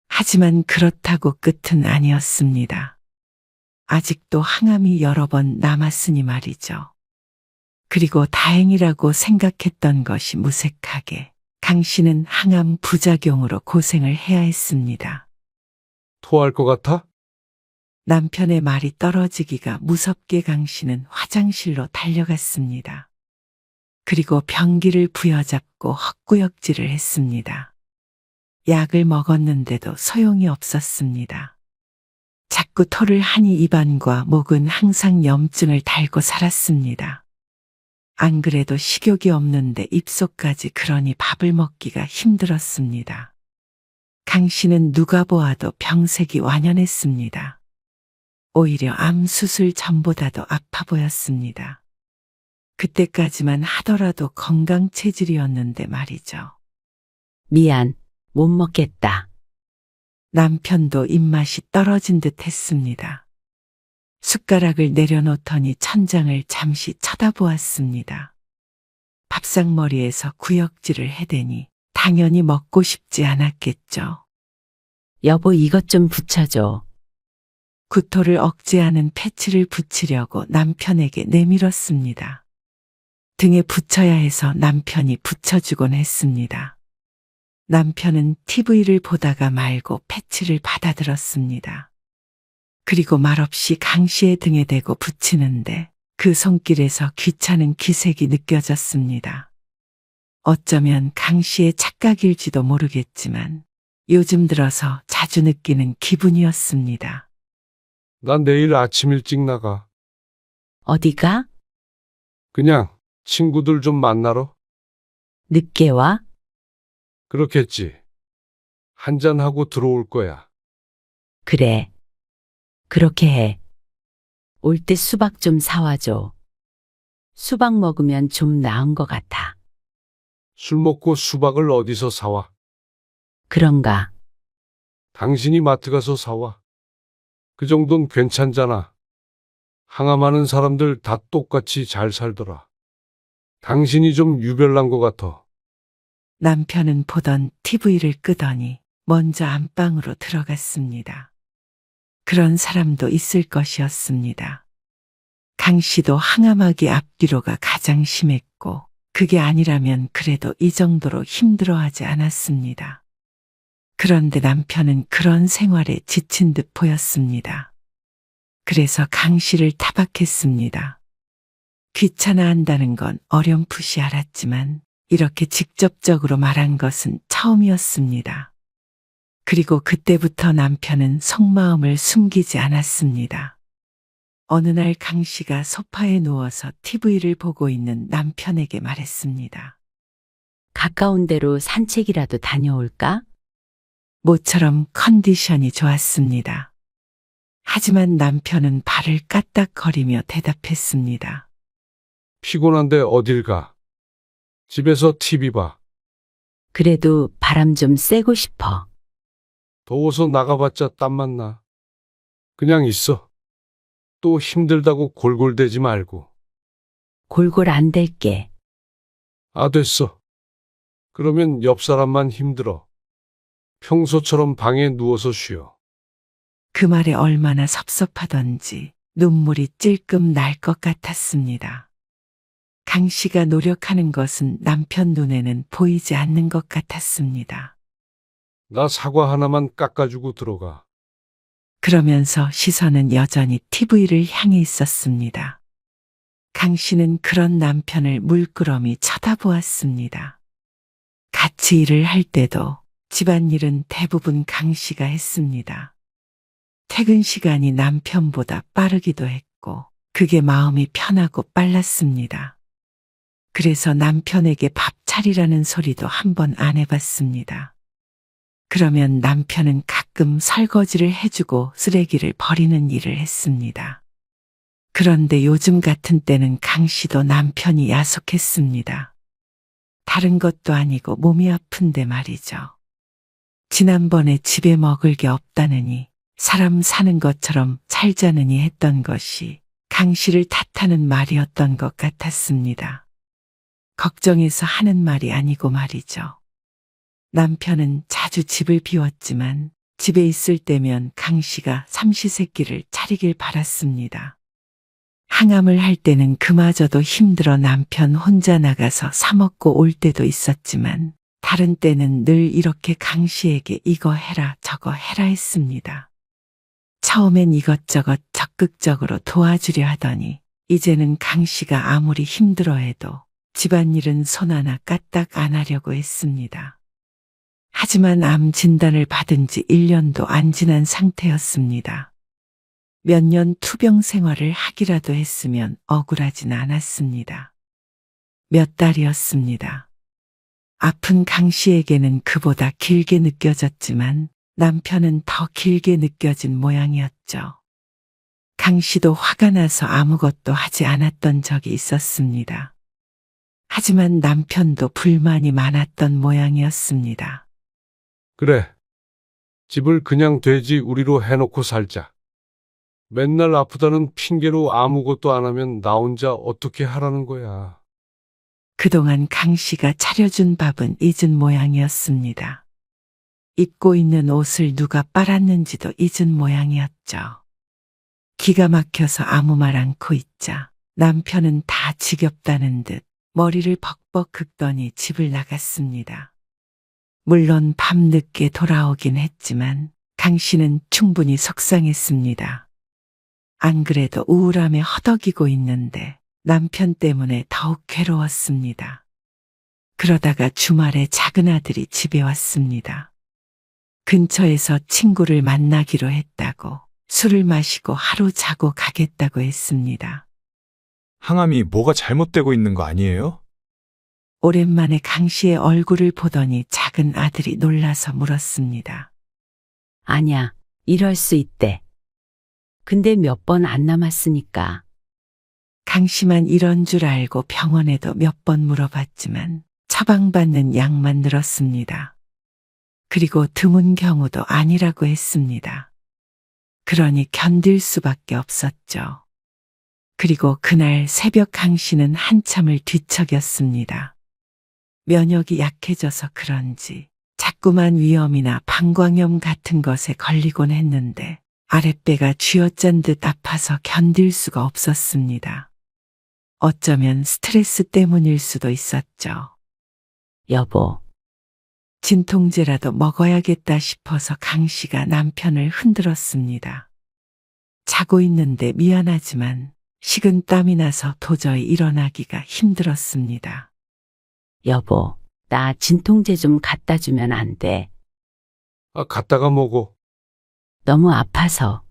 하지만 그렇다고 끝은 아니었습니다. 아직도 항암이 여러 번 남았으니 말이죠. 그리고 다행이라고 생각했던 것이 무색하게 강 씨는 항암 부작용으로 고생을 해야 했습니다. 토할 것 같아? 남편의 말이 떨어지기가 무섭게 강 씨는 화장실로 달려갔습니다. 그리고 변기를 부여잡고 헛구역질을 했습니다. 약을 먹었는데도 소용이 없었습니다. 자꾸 토를 하니 입안과 목은 항상 염증을 달고 살았습니다. 안 그래도 식욕이 없는데 입속까지 그러니 밥을 먹기가 힘들었습니다. 강 씨는 누가 보아도 병색이 완연했습니다. 오히려 암 수술 전보다도 아파 보였습니다. 그때까지만 하더라도 건강 체질이었는데 말이죠. 미안, 못 먹겠다. 남편도 입맛이 떨어진 듯 했습니다. 숟가락을 내려놓더니 천장을 잠시 쳐다보았습니다. 밥상머리에서 구역질을 해대니 당연히 먹고 싶지 않았겠죠. 여보, 이것 좀 붙여줘. 구토를 억제하는 패치를 붙이려고 남편에게 내밀었습니다. 등에 붙여야 해서 남편이 붙여주곤 했습니다. 남편은 TV를 보다가 말고 패치를 받아들었습니다. 그리고 말없이 강 씨의 등에 대고 붙이는데 그 손길에서 귀찮은 기색이 느껴졌습니다. 어쩌면 강 씨의 착각일지도 모르겠지만 요즘 들어서 자주 느끼는 기분이었습니다. 난 내일 아침 일찍 나가. 어디가? 그냥 친구들 좀 만나러? 늦게 와? 그렇겠지. 한잔하고 들어올 거야. 그래. 그렇게 해. 올 때 수박 좀 사와줘. 수박 먹으면 좀 나은 것 같아. 술 먹고 수박을 어디서 사와? 그런가? 당신이 마트 가서 사와. 그 정도는 괜찮잖아. 항암하는 사람들 다 똑같이 잘 살더라. 당신이 좀 유별난 것 같아. 남편은 보던 TV를 끄더니 먼저 안방으로 들어갔습니다. 그런 사람도 있을 것이었습니다. 강 씨도 항암하기 앞뒤로가 가장 심했고 그게 아니라면 그래도 이 정도로 힘들어하지 않았습니다. 그런데 남편은 그런 생활에 지친 듯 보였습니다. 그래서 강 씨를 타박했습니다. 귀찮아한다는 건 어렴풋이 알았지만 이렇게 직접적으로 말한 것은 처음이었습니다. 그리고 그때부터 남편은 속마음을 숨기지 않았습니다. 어느 날 강 씨가 소파에 누워서 TV를 보고 있는 남편에게 말했습니다. 가까운 데로 산책이라도 다녀올까? 모처럼 컨디션이 좋았습니다. 하지만 남편은 발을 까딱거리며 대답했습니다. 피곤한데 어딜 가? 집에서 TV 봐. 그래도 바람 좀 쐬고 싶어. 더워서 나가봤자 땀만 나. 그냥 있어. 또 힘들다고 골골대지 말고. 골골 안 될게. 아, 됐어. 그러면 옆 사람만 힘들어. 평소처럼 방에 누워서 쉬어. 그 말에 얼마나 섭섭하던지 눈물이 찔끔 날 것 같았습니다. 강 씨가 노력하는 것은 남편 눈에는 보이지 않는 것 같았습니다. 나 사과 하나만 깎아주고 들어가. 그러면서 시선은 여전히 TV를 향해 있었습니다. 강 씨는 그런 남편을 물끄러미 쳐다보았습니다. 같이 일을 할 때도 집안일은 대부분 강 씨가 했습니다. 퇴근 시간이 남편보다 빠르기도 했고 그게 마음이 편하고 빨랐습니다. 그래서 남편에게 밥 차리라는 소리도 한 번 안 해봤습니다. 그러면 남편은 가끔 설거지를 해주고 쓰레기를 버리는 일을 했습니다. 그런데 요즘 같은 때는 강 씨도 남편이 야속했습니다. 다른 것도 아니고 몸이 아픈데 말이죠. 지난번에 집에 먹을 게 없다느니 사람 사는 것처럼 살자느니 했던 것이 강 씨를 탓하는 말이었던 것 같았습니다. 걱정해서 하는 말이 아니고 말이죠. 남편은 자주 집을 비웠지만 집에 있을 때면 강 씨가 삼시세끼를 차리길 바랐습니다. 항암을 할 때는 그마저도 힘들어 남편 혼자 나가서 사 먹고 올 때도 있었지만 다른 때는 늘 이렇게 강 씨에게 이거 해라 저거 해라 했습니다. 처음엔 이것저것 적극적으로 도와주려 하더니 이제는 강 씨가 아무리 힘들어해도 집안일은 손 하나 까딱 안 하려고 했습니다. 하지만 암 진단을 받은 지 1년도 안 지난 상태였습니다. 몇 년 투병 생활을 하기라도 했으면 억울하진 않았습니다. 몇 달이었습니다. 아픈 강 씨에게는 그보다 길게 느껴졌지만 남편은 더 길게 느껴진 모양이었죠. 강 씨도 화가 나서 아무것도 하지 않았던 적이 있었습니다. 하지만 남편도 불만이 많았던 모양이었습니다. 그래. 집을 그냥 돼지 우리로 해놓고 살자. 맨날 아프다는 핑계로 아무것도 안 하면 나 혼자 어떻게 하라는 거야. 그동안 강 씨가 차려준 밥은 잊은 모양이었습니다. 입고 있는 옷을 누가 빨았는지도 잊은 모양이었죠. 기가 막혀서 아무 말 않고 있자 남편은 다 지겹다는 듯 머리를 벅벅 긁더니 집을 나갔습니다. 물론 밤늦게 돌아오긴 했지만 강 씨는 충분히 속상했습니다. 안 그래도 우울함에 허덕이고 있는데 남편 때문에 더욱 괴로웠습니다. 그러다가 주말에 작은 아들이 집에 왔습니다. 근처에서 친구를 만나기로 했다고 술을 마시고 하루 자고 가겠다고 했습니다. 항암이 뭐가 잘못되고 있는 거 아니에요? 오랜만에 강 씨의 얼굴을 보더니 작은 아들이 놀라서 물었습니다. 아냐, 이럴 수 있대. 근데 몇 번 안 남았으니까. 강 씨만 이런 줄 알고 병원에도 몇 번 물어봤지만 처방받는 약만 늘었습니다. 그리고 드문 경우도 아니라고 했습니다. 그러니 견딜 수밖에 없었죠. 그리고 그날 새벽 강 씨는 한참을 뒤척였습니다. 면역이 약해져서 그런지 자꾸만 위염이나 방광염 같은 것에 걸리곤 했는데 아랫배가 쥐어짠 듯 아파서 견딜 수가 없었습니다. 어쩌면 스트레스 때문일 수도 있었죠. 여보, 진통제라도 먹어야겠다 싶어서 강 씨가 남편을 흔들었습니다. 자고 있는데 미안하지만 식은 땀이 나서 도저히 일어나기가 힘들었습니다. 여보, 나 진통제 좀 갖다 주면 안 돼. 아, 갔다가 먹어. 너무 아파서.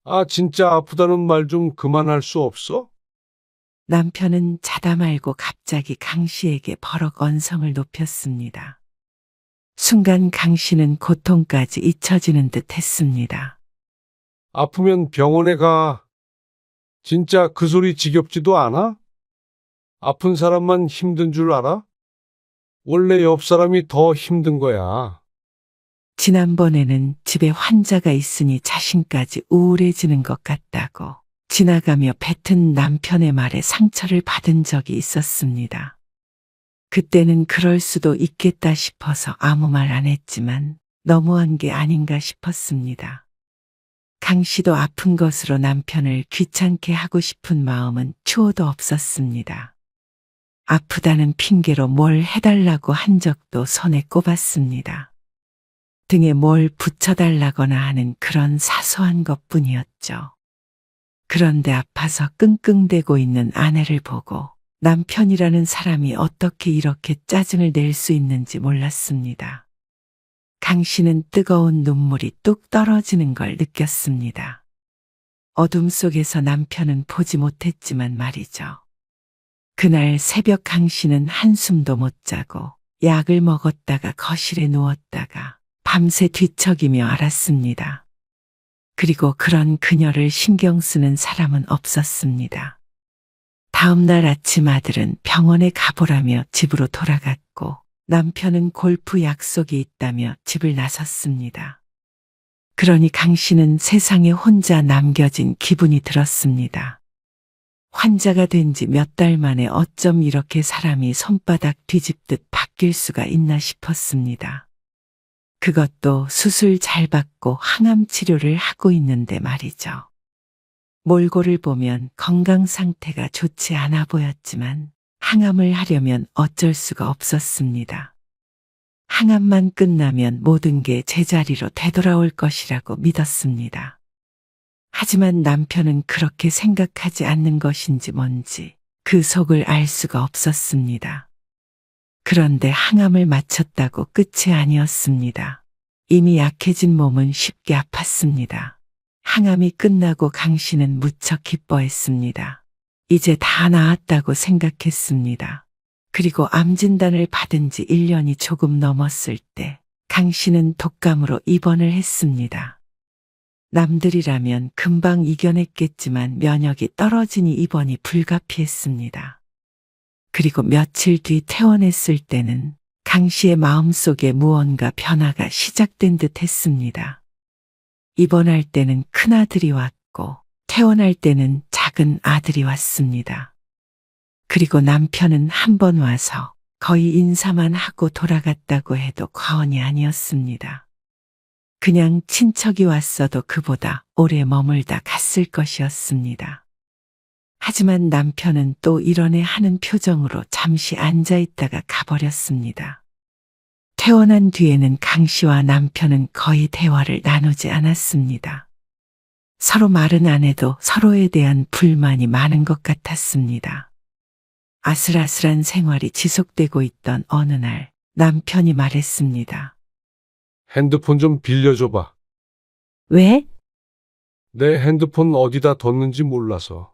아, 진짜 아프다는 말 좀 그만할 수 없어? 남편은 자다 말고 갑자기 강 씨에게 버럭 언성을 높였습니다. 순간 강 씨는 고통까지 잊혀지는 듯 했습니다. 아프면 병원에 가. 진짜 그 소리 지겹지도 않아? 아픈 사람만 힘든 줄 알아? 원래 옆 사람이 더 힘든 거야. 지난번에는 집에 환자가 있으니 자신까지 우울해지는 것 같다고 지나가며 뱉은 남편의 말에 상처를 받은 적이 있었습니다. 그때는 그럴 수도 있겠다 싶어서 아무 말 안 했지만 너무한 게 아닌가 싶었습니다. 강 씨도 아픈 것으로 남편을 귀찮게 하고 싶은 마음은 추호도 없었습니다. 아프다는 핑계로 뭘 해달라고 한 적도 손에 꼽았습니다. 등에 뭘 붙여달라거나 하는 그런 사소한 것뿐이었죠. 그런데 아파서 끙끙대고 있는 아내를 보고 남편이라는 사람이 어떻게 이렇게 짜증을 낼 수 있는지 몰랐습니다. 강 씨는 뜨거운 눈물이 뚝 떨어지는 걸 느꼈습니다. 어둠 속에서 남편은 보지 못했지만 말이죠. 그날 새벽 강 씨는 한숨도 못 자고 약을 먹었다가 거실에 누웠다가 밤새 뒤척이며 앓았습니다. 그리고 그런 그녀를 신경 쓰는 사람은 없었습니다. 다음 날 아침 아들은 병원에 가보라며 집으로 돌아갔고 남편은 골프 약속이 있다며 집을 나섰습니다. 그러니 강 씨는 세상에 혼자 남겨진 기분이 들었습니다. 환자가 된 지 몇 달 만에 어쩜 이렇게 사람이 손바닥 뒤집듯 바뀔 수가 있나 싶었습니다. 그것도 수술 잘 받고 항암 치료를 하고 있는데 말이죠. 몰골을 보면 건강 상태가 좋지 않아 보였지만 항암을 하려면 어쩔 수가 없었습니다. 항암만 끝나면 모든 게 제자리로 되돌아올 것이라고 믿었습니다. 하지만 남편은 그렇게 생각하지 않는 것인지 뭔지 그 속을 알 수가 없었습니다. 그런데 항암을 마쳤다고 끝이 아니었습니다. 이미 약해진 몸은 쉽게 아팠습니다. 항암이 끝나고 강 씨는 무척 기뻐했습니다. 이제 다 나았다고 생각했습니다. 그리고 암 진단을 받은 지 1년이 조금 넘었을 때 강 씨는 독감으로 입원을 했습니다. 남들이라면 금방 이겨냈겠지만 면역이 떨어지니 입원이 불가피했습니다. 그리고 며칠 뒤 퇴원했을 때는 강 씨의 마음속에 무언가 변화가 시작된 듯 했습니다. 입원할 때는 큰아들이 왔고 퇴원할 때는 작은 아들이 왔습니다. 그리고 남편은 한 번 와서 거의 인사만 하고 돌아갔다고 해도 과언이 아니었습니다. 그냥 친척이 왔어도 그보다 오래 머물다 갔을 것이었습니다. 하지만 남편은 또 이러네 하는 표정으로 잠시 앉아있다가 가버렸습니다. 퇴원한 뒤에는 강 씨와 남편은 거의 대화를 나누지 않았습니다. 서로 말은 안 해도 서로에 대한 불만이 많은 것 같았습니다. 아슬아슬한 생활이 지속되고 있던 어느 날 남편이 말했습니다. 핸드폰 좀 빌려줘봐. 왜? 내 핸드폰 어디다 뒀는지 몰라서.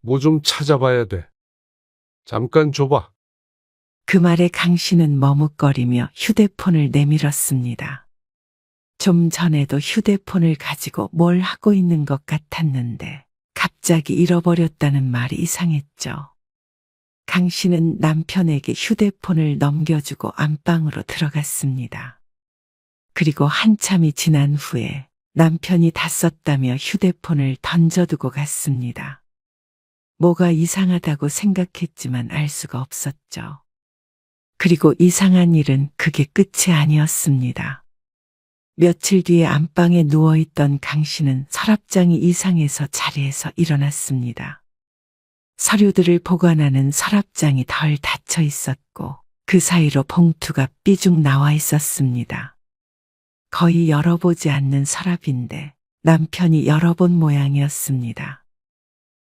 뭐 좀 찾아봐야 돼. 잠깐 줘봐. 그 말에 강 씨는 머뭇거리며 휴대폰을 내밀었습니다. 좀 전에도 휴대폰을 가지고 뭘 하고 있는 것 같았는데 갑자기 잃어버렸다는 말이 이상했죠. 강 씨는 남편에게 휴대폰을 넘겨주고 안방으로 들어갔습니다. 그리고 한참이 지난 후에 남편이 다 썼다며 휴대폰을 던져두고 갔습니다. 뭐가 이상하다고 생각했지만 알 수가 없었죠. 그리고 이상한 일은 그게 끝이 아니었습니다. 며칠 뒤에 안방에 누워있던 강 씨는 서랍장이 이상해서 자리에서 일어났습니다. 서류들을 보관하는 서랍장이 덜 닫혀 있었고 그 사이로 봉투가 삐죽 나와 있었습니다. 거의 열어보지 않는 서랍인데 남편이 열어본 모양이었습니다.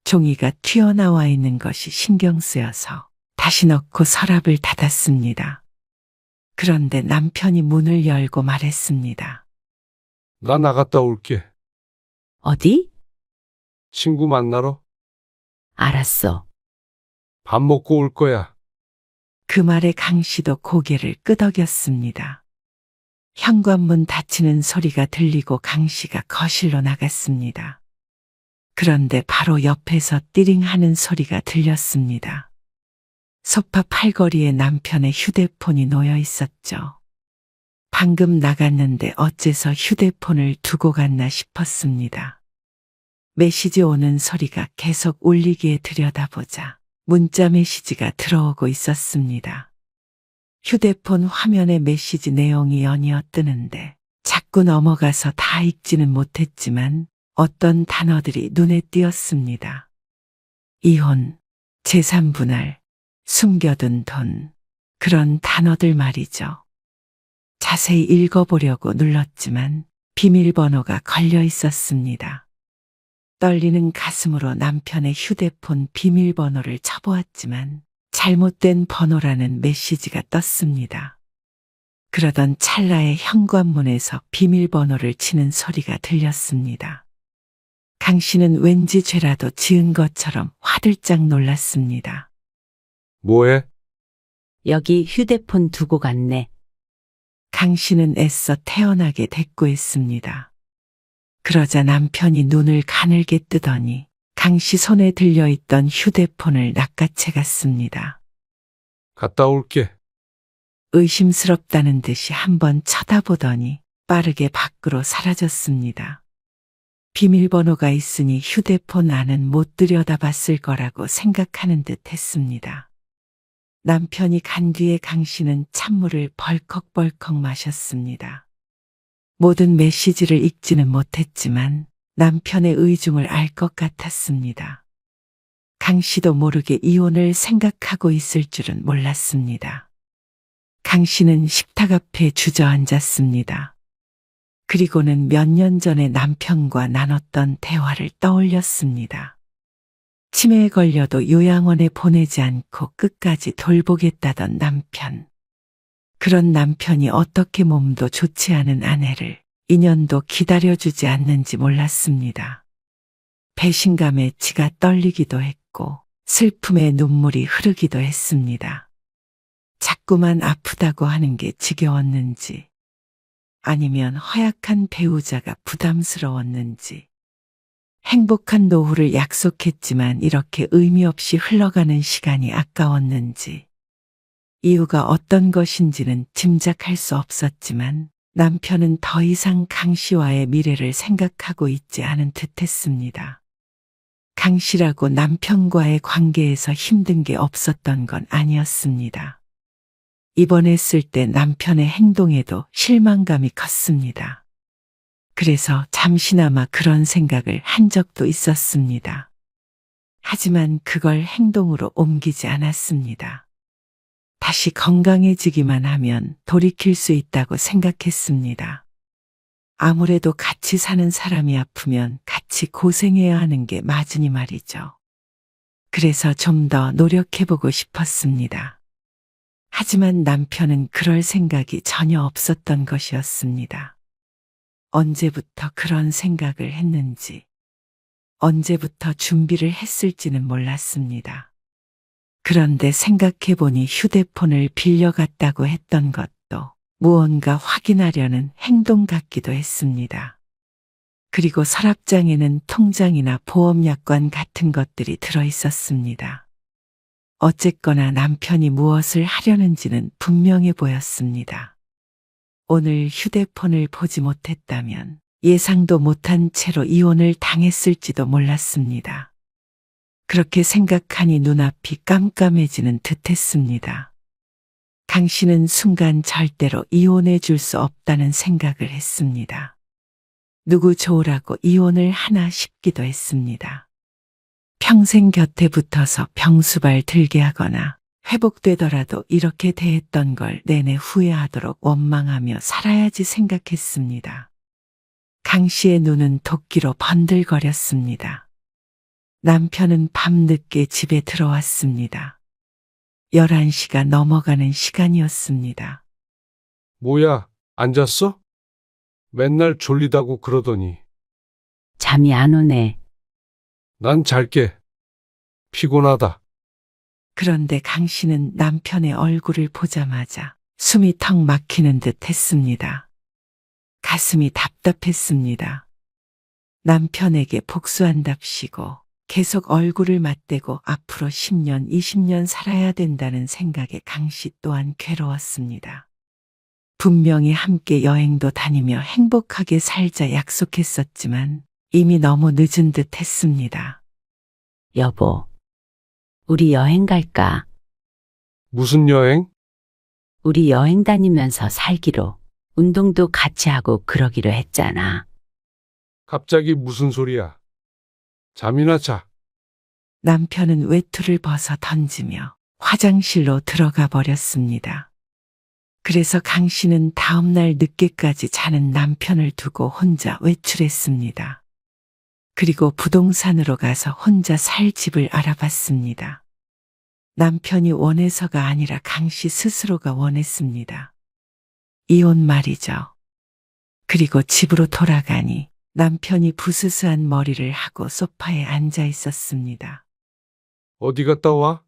종이가 튀어나와 있는 것이 신경 쓰여서 다시 넣고 서랍을 닫았습니다. 그런데 남편이 문을 열고 말했습니다. 나 나갔다 올게. 어디? 친구 만나러? 알았어. 밥 먹고 올 거야. 그 말에 강 씨도 고개를 끄덕였습니다. 현관문 닫히는 소리가 들리고 강 씨가 거실로 나갔습니다. 그런데 바로 옆에서 띠링 하는 소리가 들렸습니다. 소파 팔걸이에 남편의 휴대폰이 놓여 있었죠. 방금 나갔는데 어째서 휴대폰을 두고 갔나 싶었습니다. 메시지 오는 소리가 계속 울리기에 들여다보자 문자 메시지가 들어오고 있었습니다. 휴대폰 화면에 메시지 내용이 연이어 뜨는데 자꾸 넘어가서 다 읽지는 못했지만 어떤 단어들이 눈에 띄었습니다. 이혼, 재산 분할, 숨겨둔 돈, 그런 단어들 말이죠. 자세히 읽어보려고 눌렀지만 비밀번호가 걸려 있었습니다. 떨리는 가슴으로 남편의 휴대폰 비밀번호를 쳐보았지만 잘못된 번호라는 메시지가 떴습니다. 그러던 찰나에 현관문에서 비밀번호를 치는 소리가 들렸습니다. 강 씨는 왠지 죄라도 지은 것처럼 화들짝 놀랐습니다. 뭐해? 여기 휴대폰 두고 갔네. 강 씨는 애써 태연하게 대꾸했습니다. 그러자 남편이 눈을 가늘게 뜨더니 강 씨 손에 들려있던 휴대폰을 낚아채 갔습니다. 갔다 올게. 의심스럽다는 듯이 한번 쳐다보더니 빠르게 밖으로 사라졌습니다. 비밀번호가 있으니 휴대폰 안은 못 들여다봤을 거라고 생각하는 듯 했습니다. 남편이 간 뒤에 강 씨는 찬물을 벌컥벌컥 마셨습니다. 모든 메시지를 읽지는 못했지만 남편의 의중을 알 것 같았습니다. 강 씨도 모르게 이혼을 생각하고 있을 줄은 몰랐습니다. 강 씨는 식탁 앞에 주저앉았습니다. 그리고는 몇 년 전에 남편과 나눴던 대화를 떠올렸습니다. 치매에 걸려도 요양원에 보내지 않고 끝까지 돌보겠다던 남편. 그런 남편이 어떻게 몸도 좋지 않은 아내를 2년도 기다려주지 않는지 몰랐습니다. 배신감에 지가 떨리기도 했고 슬픔에 눈물이 흐르기도 했습니다. 자꾸만 아프다고 하는 게 지겨웠는지 아니면 허약한 배우자가 부담스러웠는지 행복한 노후를 약속했지만 이렇게 의미 없이 흘러가는 시간이 아까웠는지 이유가 어떤 것인지는 짐작할 수 없었지만 남편은 더 이상 강 씨와의 미래를 생각하고 있지 않은 듯했습니다. 강 씨라고 남편과의 관계에서 힘든 게 없었던 건 아니었습니다. 입원했을 때 남편의 행동에도 실망감이 컸습니다. 그래서 잠시나마 그런 생각을 한 적도 있었습니다. 하지만 그걸 행동으로 옮기지 않았습니다. 다시 건강해지기만 하면 돌이킬 수 있다고 생각했습니다. 아무래도 같이 사는 사람이 아프면 같이 고생해야 하는 게 맞으니 말이죠. 그래서 좀 더 노력해보고 싶었습니다. 하지만 남편은 그럴 생각이 전혀 없었던 것이었습니다. 언제부터 그런 생각을 했는지, 언제부터 준비를 했을지는 몰랐습니다. 그런데 생각해보니 휴대폰을 빌려갔다고 했던 것도 무언가 확인하려는 행동 같기도 했습니다. 그리고 서랍장에는 통장이나 보험약관 같은 것들이 들어있었습니다. 어쨌거나 남편이 무엇을 하려는지는 분명해 보였습니다. 오늘 휴대폰을 보지 못했다면 예상도 못한 채로 이혼을 당했을지도 몰랐습니다. 그렇게 생각하니 눈앞이 깜깜해지는 듯했습니다. 강 씨는 순간 절대로 이혼해 줄 수 없다는 생각을 했습니다. 누구 좋으라고 이혼을 하나 싶기도 했습니다. 평생 곁에 붙어서 병수발 들게 하거나 회복되더라도 이렇게 대했던 걸 내내 후회하도록 원망하며 살아야지 생각했습니다. 강 씨의 눈은 도끼로 번들거렸습니다. 남편은 밤늦게 집에 들어왔습니다. 11시가 넘어가는 시간이었습니다. 뭐야, 앉았어? 맨날 졸리다고 그러더니. 잠이 안 오네. 난 잘게. 피곤하다. 그런데 강 씨는 남편의 얼굴을 보자마자 숨이 턱 막히는 듯 했습니다. 가슴이 답답했습니다. 남편에게 복수한답시고 계속 얼굴을 맞대고 앞으로 10년, 20년 살아야 된다는 생각에 강 씨 또한 괴로웠습니다. 분명히 함께 여행도 다니며 행복하게 살자 약속했었지만 이미 너무 늦은 듯 했습니다. 여보, 우리 여행 갈까? 무슨 여행? 우리 여행 다니면서 살기로. 운동도 같이 하고 그러기로 했잖아. 갑자기 무슨 소리야? 잠이나 자. 남편은 외투를 벗어 던지며 화장실로 들어가 버렸습니다. 그래서 강 씨는 다음날 늦게까지 자는 남편을 두고 혼자 외출했습니다. 그리고 부동산으로 가서 혼자 살 집을 알아봤습니다. 남편이 원해서가 아니라 강 씨 스스로가 원했습니다. 이혼 말이죠. 그리고 집으로 돌아가니 남편이 부스스한 머리를 하고 소파에 앉아 있었습니다. 어디 갔다 와?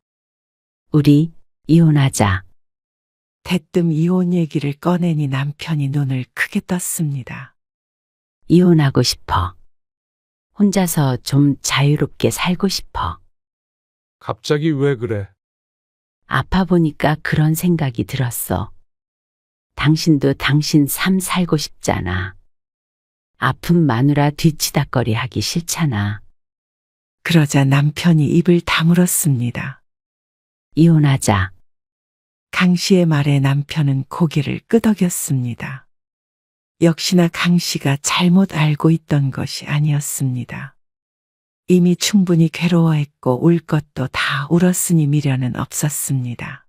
우리 이혼하자. 대뜸 이혼 얘기를 꺼내니 남편이 눈을 크게 떴습니다. 이혼하고 싶어. 혼자서 좀 자유롭게 살고 싶어. 갑자기 왜 그래? 아파 보니까 그런 생각이 들었어. 당신도 당신 삶 살고 싶잖아. 아픈 마누라 뒤치다꺼리 하기 싫잖아. 그러자 남편이 입을 다물었습니다. 이혼하자. 강 씨의 말에 남편은 고개를 끄덕였습니다. 역시나 강 씨가 잘못 알고 있던 것이 아니었습니다. 이미 충분히 괴로워했고 울 것도 다 울었으니 미련은 없었습니다.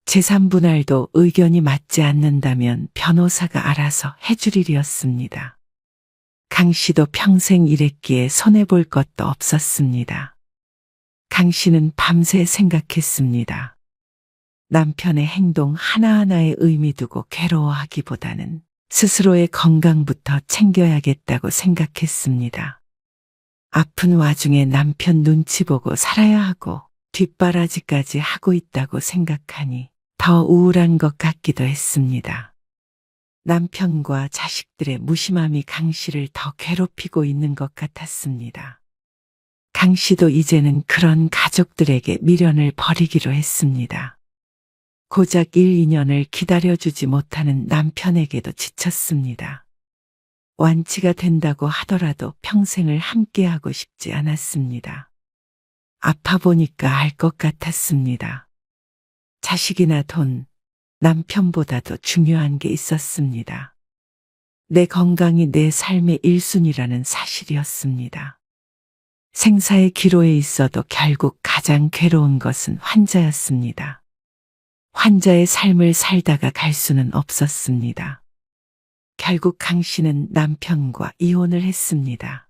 재산분할도 의견이 맞지 않는다면 변호사가 알아서 해줄 일이었습니다. 강 씨도 평생 일했기에 손해볼 것도 없었습니다. 강 씨는 밤새 생각했습니다. 남편의 행동 하나하나에 의미 두고 괴로워하기보다는 스스로의 건강부터 챙겨야겠다고 생각했습니다. 아픈 와중에 남편 눈치 보고 살아야 하고 뒷바라지까지 하고 있다고 생각하니 더 우울한 것 같기도 했습니다. 남편과 자식들의 무심함이 강 씨를 더 괴롭히고 있는 것 같았습니다. 강 씨도 이제는 그런 가족들에게 미련을 버리기로 했습니다. 고작 1, 2년을 기다려주지 못하는 남편에게도 지쳤습니다. 완치가 된다고 하더라도 평생을 함께하고 싶지 않았습니다. 아파 보니까 알 것 같았습니다. 자식이나 돈, 남편보다도 중요한 게 있었습니다. 내 건강이 내 삶의 1순위라는 사실이었습니다. 생사의 기로에 있어도 결국 가장 괴로운 것은 환자였습니다. 환자의 삶을 살다가 갈 수는 없었습니다. 결국 강 씨는 남편과 이혼을 했습니다.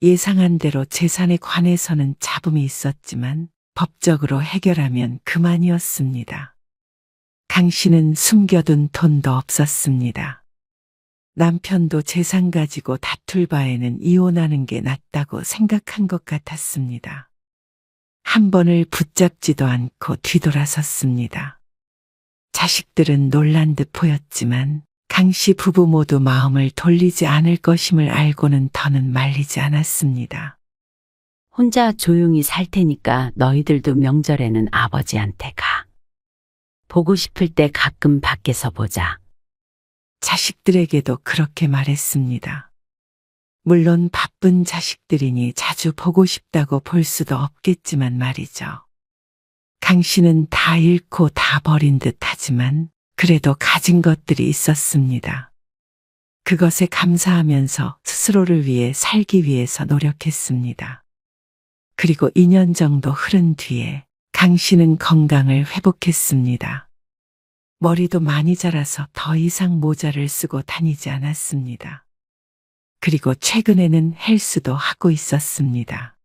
예상한 대로 재산에 관해서는 잡음이 있었지만 법적으로 해결하면 그만이었습니다. 강 씨는 숨겨둔 돈도 없었습니다. 남편도 재산 가지고 다툴 바에는 이혼하는 게 낫다고 생각한 것 같았습니다. 한 번을 붙잡지도 않고 뒤돌아섰습니다. 자식들은 놀란 듯 보였지만 강 씨 부부 모두 마음을 돌리지 않을 것임을 알고는 더는 말리지 않았습니다. 혼자 조용히 살 테니까 너희들도 명절에는 아버지한테 가. 보고 싶을 때 가끔 밖에서 보자. 자식들에게도 그렇게 말했습니다. 물론 바쁜 자식들이니 자주 보고 싶다고 볼 수도 없겠지만 말이죠. 강 씨는 다 잃고 다 버린 듯 하지만 그래도 가진 것들이 있었습니다. 그것에 감사하면서 스스로를 위해 살기 위해서 노력했습니다. 그리고 2년 정도 흐른 뒤에 강 씨는 건강을 회복했습니다. 머리도 많이 자라서 더 이상 모자를 쓰고 다니지 않았습니다. 그리고 최근에는 헬스도 하고 있었습니다.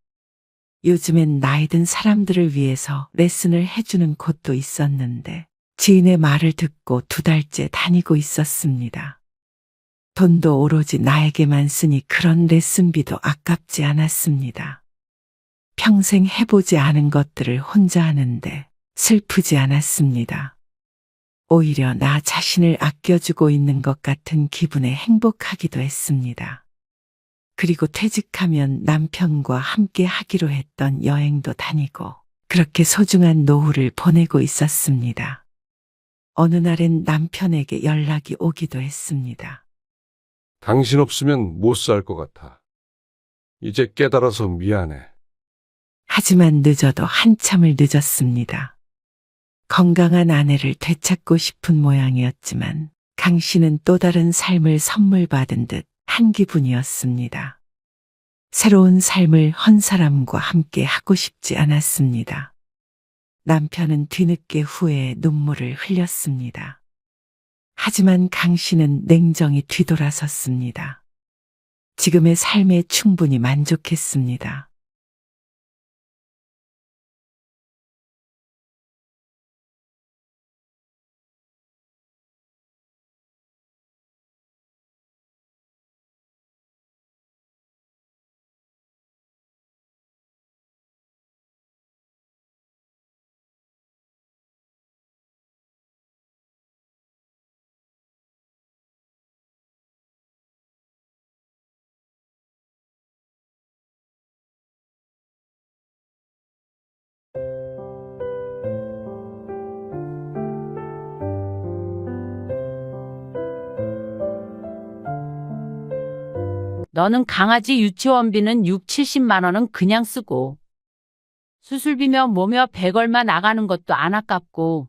요즘엔 나이 든 사람들을 위해서 레슨을 해주는 곳도 있었는데 지인의 말을 듣고 2달째 다니고 있었습니다. 돈도 오로지 나에게만 쓰니 그런 레슨비도 아깝지 않았습니다. 평생 해보지 않은 것들을 혼자 하는데 슬프지 않았습니다. 오히려 나 자신을 아껴주고 있는 것 같은 기분에 행복하기도 했습니다. 그리고 퇴직하면 남편과 함께 하기로 했던 여행도 다니고 그렇게 소중한 노후를 보내고 있었습니다. 어느 날엔 남편에게 연락이 오기도 했습니다. 당신 없으면 못 살 것 같아. 이제 깨달아서 미안해. 하지만 늦어도 한참을 늦었습니다. 건강한 아내를 되찾고 싶은 모양이었지만 강 씨는 또 다른 삶을 선물 받은 듯 한 기분이었습니다. 새로운 삶을 한 사람과 함께 하고 싶지 않았습니다. 남편은 뒤늦게 후회에 눈물을 흘렸습니다. 하지만 강 씨는 냉정히 뒤돌아섰습니다. 지금의 삶에 충분히 만족했습니다. 너는 강아지 유치원비는 6, 70만 원은 그냥 쓰고 수술비며 뭐며 100얼마 나가는 것도 안 아깝고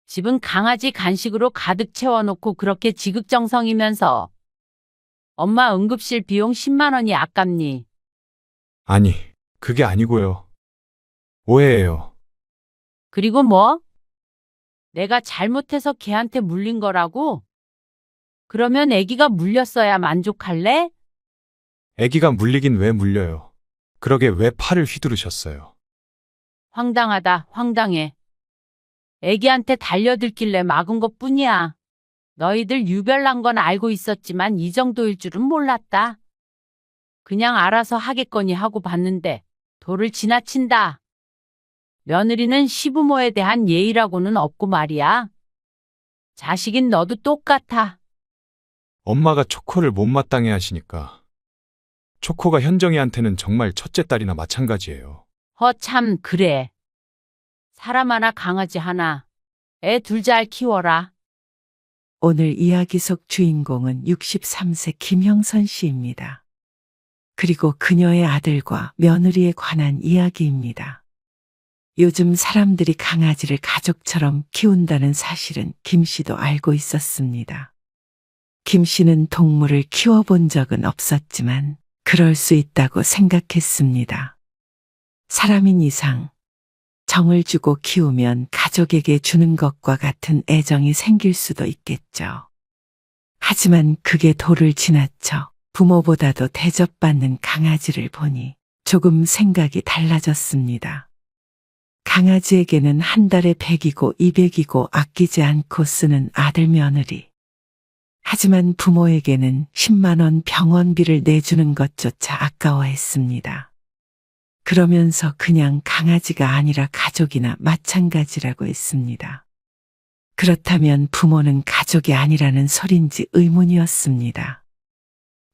집은 강아지 간식으로 가득 채워놓고 그렇게 지극정성이면서 엄마 응급실 비용 10만 원이 아깝니? 아니, 그게 아니고요. 오해예요. 그리고 뭐? 내가 잘못해서 걔한테 물린 거라고? 그러면 애기가 물렸어야 만족할래? 애기가 물리긴 왜 물려요? 그러게 왜 팔을 휘두르셨어요? 황당하다, 황당해. 애기한테 달려들길래 막은 것뿐이야. 너희들 유별난 건 알고 있었지만 이 정도일 줄은 몰랐다. 그냥 알아서 하겠거니 하고 봤는데 도를 지나친다. 며느리는 시부모에 대한 예의라고는 없고 말이야. 자식인 너도 똑같아. 엄마가 초코를 못마땅해 하시니까. 초코가 현정이한테는 정말 첫째 딸이나 마찬가지예요. 참, 그래. 사람 하나 강아지 하나. 애 둘 잘 키워라. 오늘 이야기 속 주인공은 63세 김형선 씨입니다. 그리고 그녀의 아들과 며느리에 관한 이야기입니다. 요즘 사람들이 강아지를 가족처럼 키운다는 사실은 김 씨도 알고 있었습니다. 김 씨는 동물을 키워본 적은 없었지만 그럴 수 있다고 생각했습니다. 사람인 이상 정을 주고 키우면 가족에게 주는 것과 같은 애정이 생길 수도 있겠죠. 하지만 그게 도를 지나쳐 부모보다도 대접받는 강아지를 보니 조금 생각이 달라졌습니다. 강아지에게는 한 달에 100이고 200이고 아끼지 않고 쓰는 아들 며느리. 하지만 부모에게는 10만 원 병원비를 내주는 것조차 아까워했습니다. 그러면서 그냥 강아지가 아니라 가족이나 마찬가지라고 했습니다. 그렇다면 부모는 가족이 아니라는 소린지 의문이었습니다.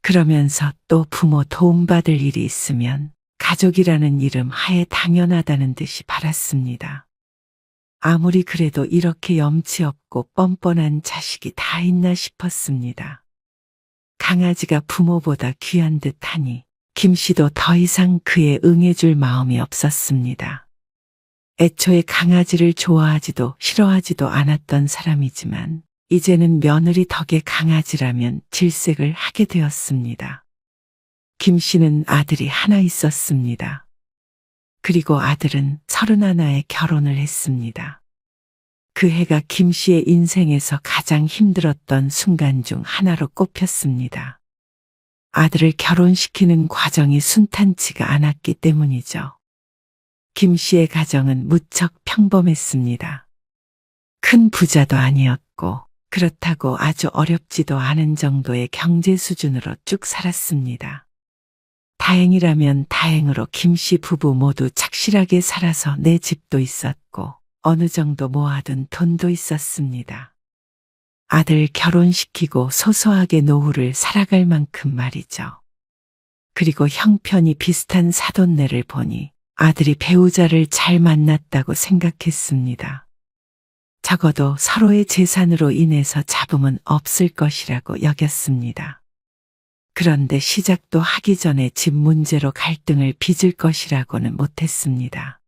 그러면서 또 부모 도움받을 일이 있으면 가족이라는 이름 하에 당연하다는 듯이 바랐습니다. 아무리 그래도 이렇게 염치 없고 뻔뻔한 자식이 다 있나 싶었습니다. 강아지가 부모보다 귀한 듯하니 김 씨도 더 이상 그에 응해줄 마음이 없었습니다. 애초에 강아지를 좋아하지도 싫어하지도 않았던 사람이지만 이제는 며느리 덕에 강아지라면 질색을 하게 되었습니다. 김 씨는 아들이 하나 있었습니다. 그리고 아들은 31에 결혼을 했습니다. 그 해가 김 씨의 인생에서 가장 힘들었던 순간 중 하나로 꼽혔습니다. 아들을 결혼시키는 과정이 순탄치가 않았기 때문이죠. 김 씨의 가정은 무척 평범했습니다. 큰 부자도 아니었고 그렇다고 아주 어렵지도 않은 정도의 경제 수준으로 쭉 살았습니다. 다행이라면 다행으로 김 씨 부부 모두 착실하게 살아서 내 집도 있었고 어느 정도 모아둔 돈도 있었습니다. 아들 결혼시키고 소소하게 노후를 살아갈 만큼 말이죠. 그리고 형편이 비슷한 사돈네를 보니 아들이 배우자를 잘 만났다고 생각했습니다. 적어도 서로의 재산으로 인해서 잡음은 없을 것이라고 여겼습니다. 그런데 시작도 하기 전에 집 문제로 갈등을 빚을 것이라고는 못했습니다.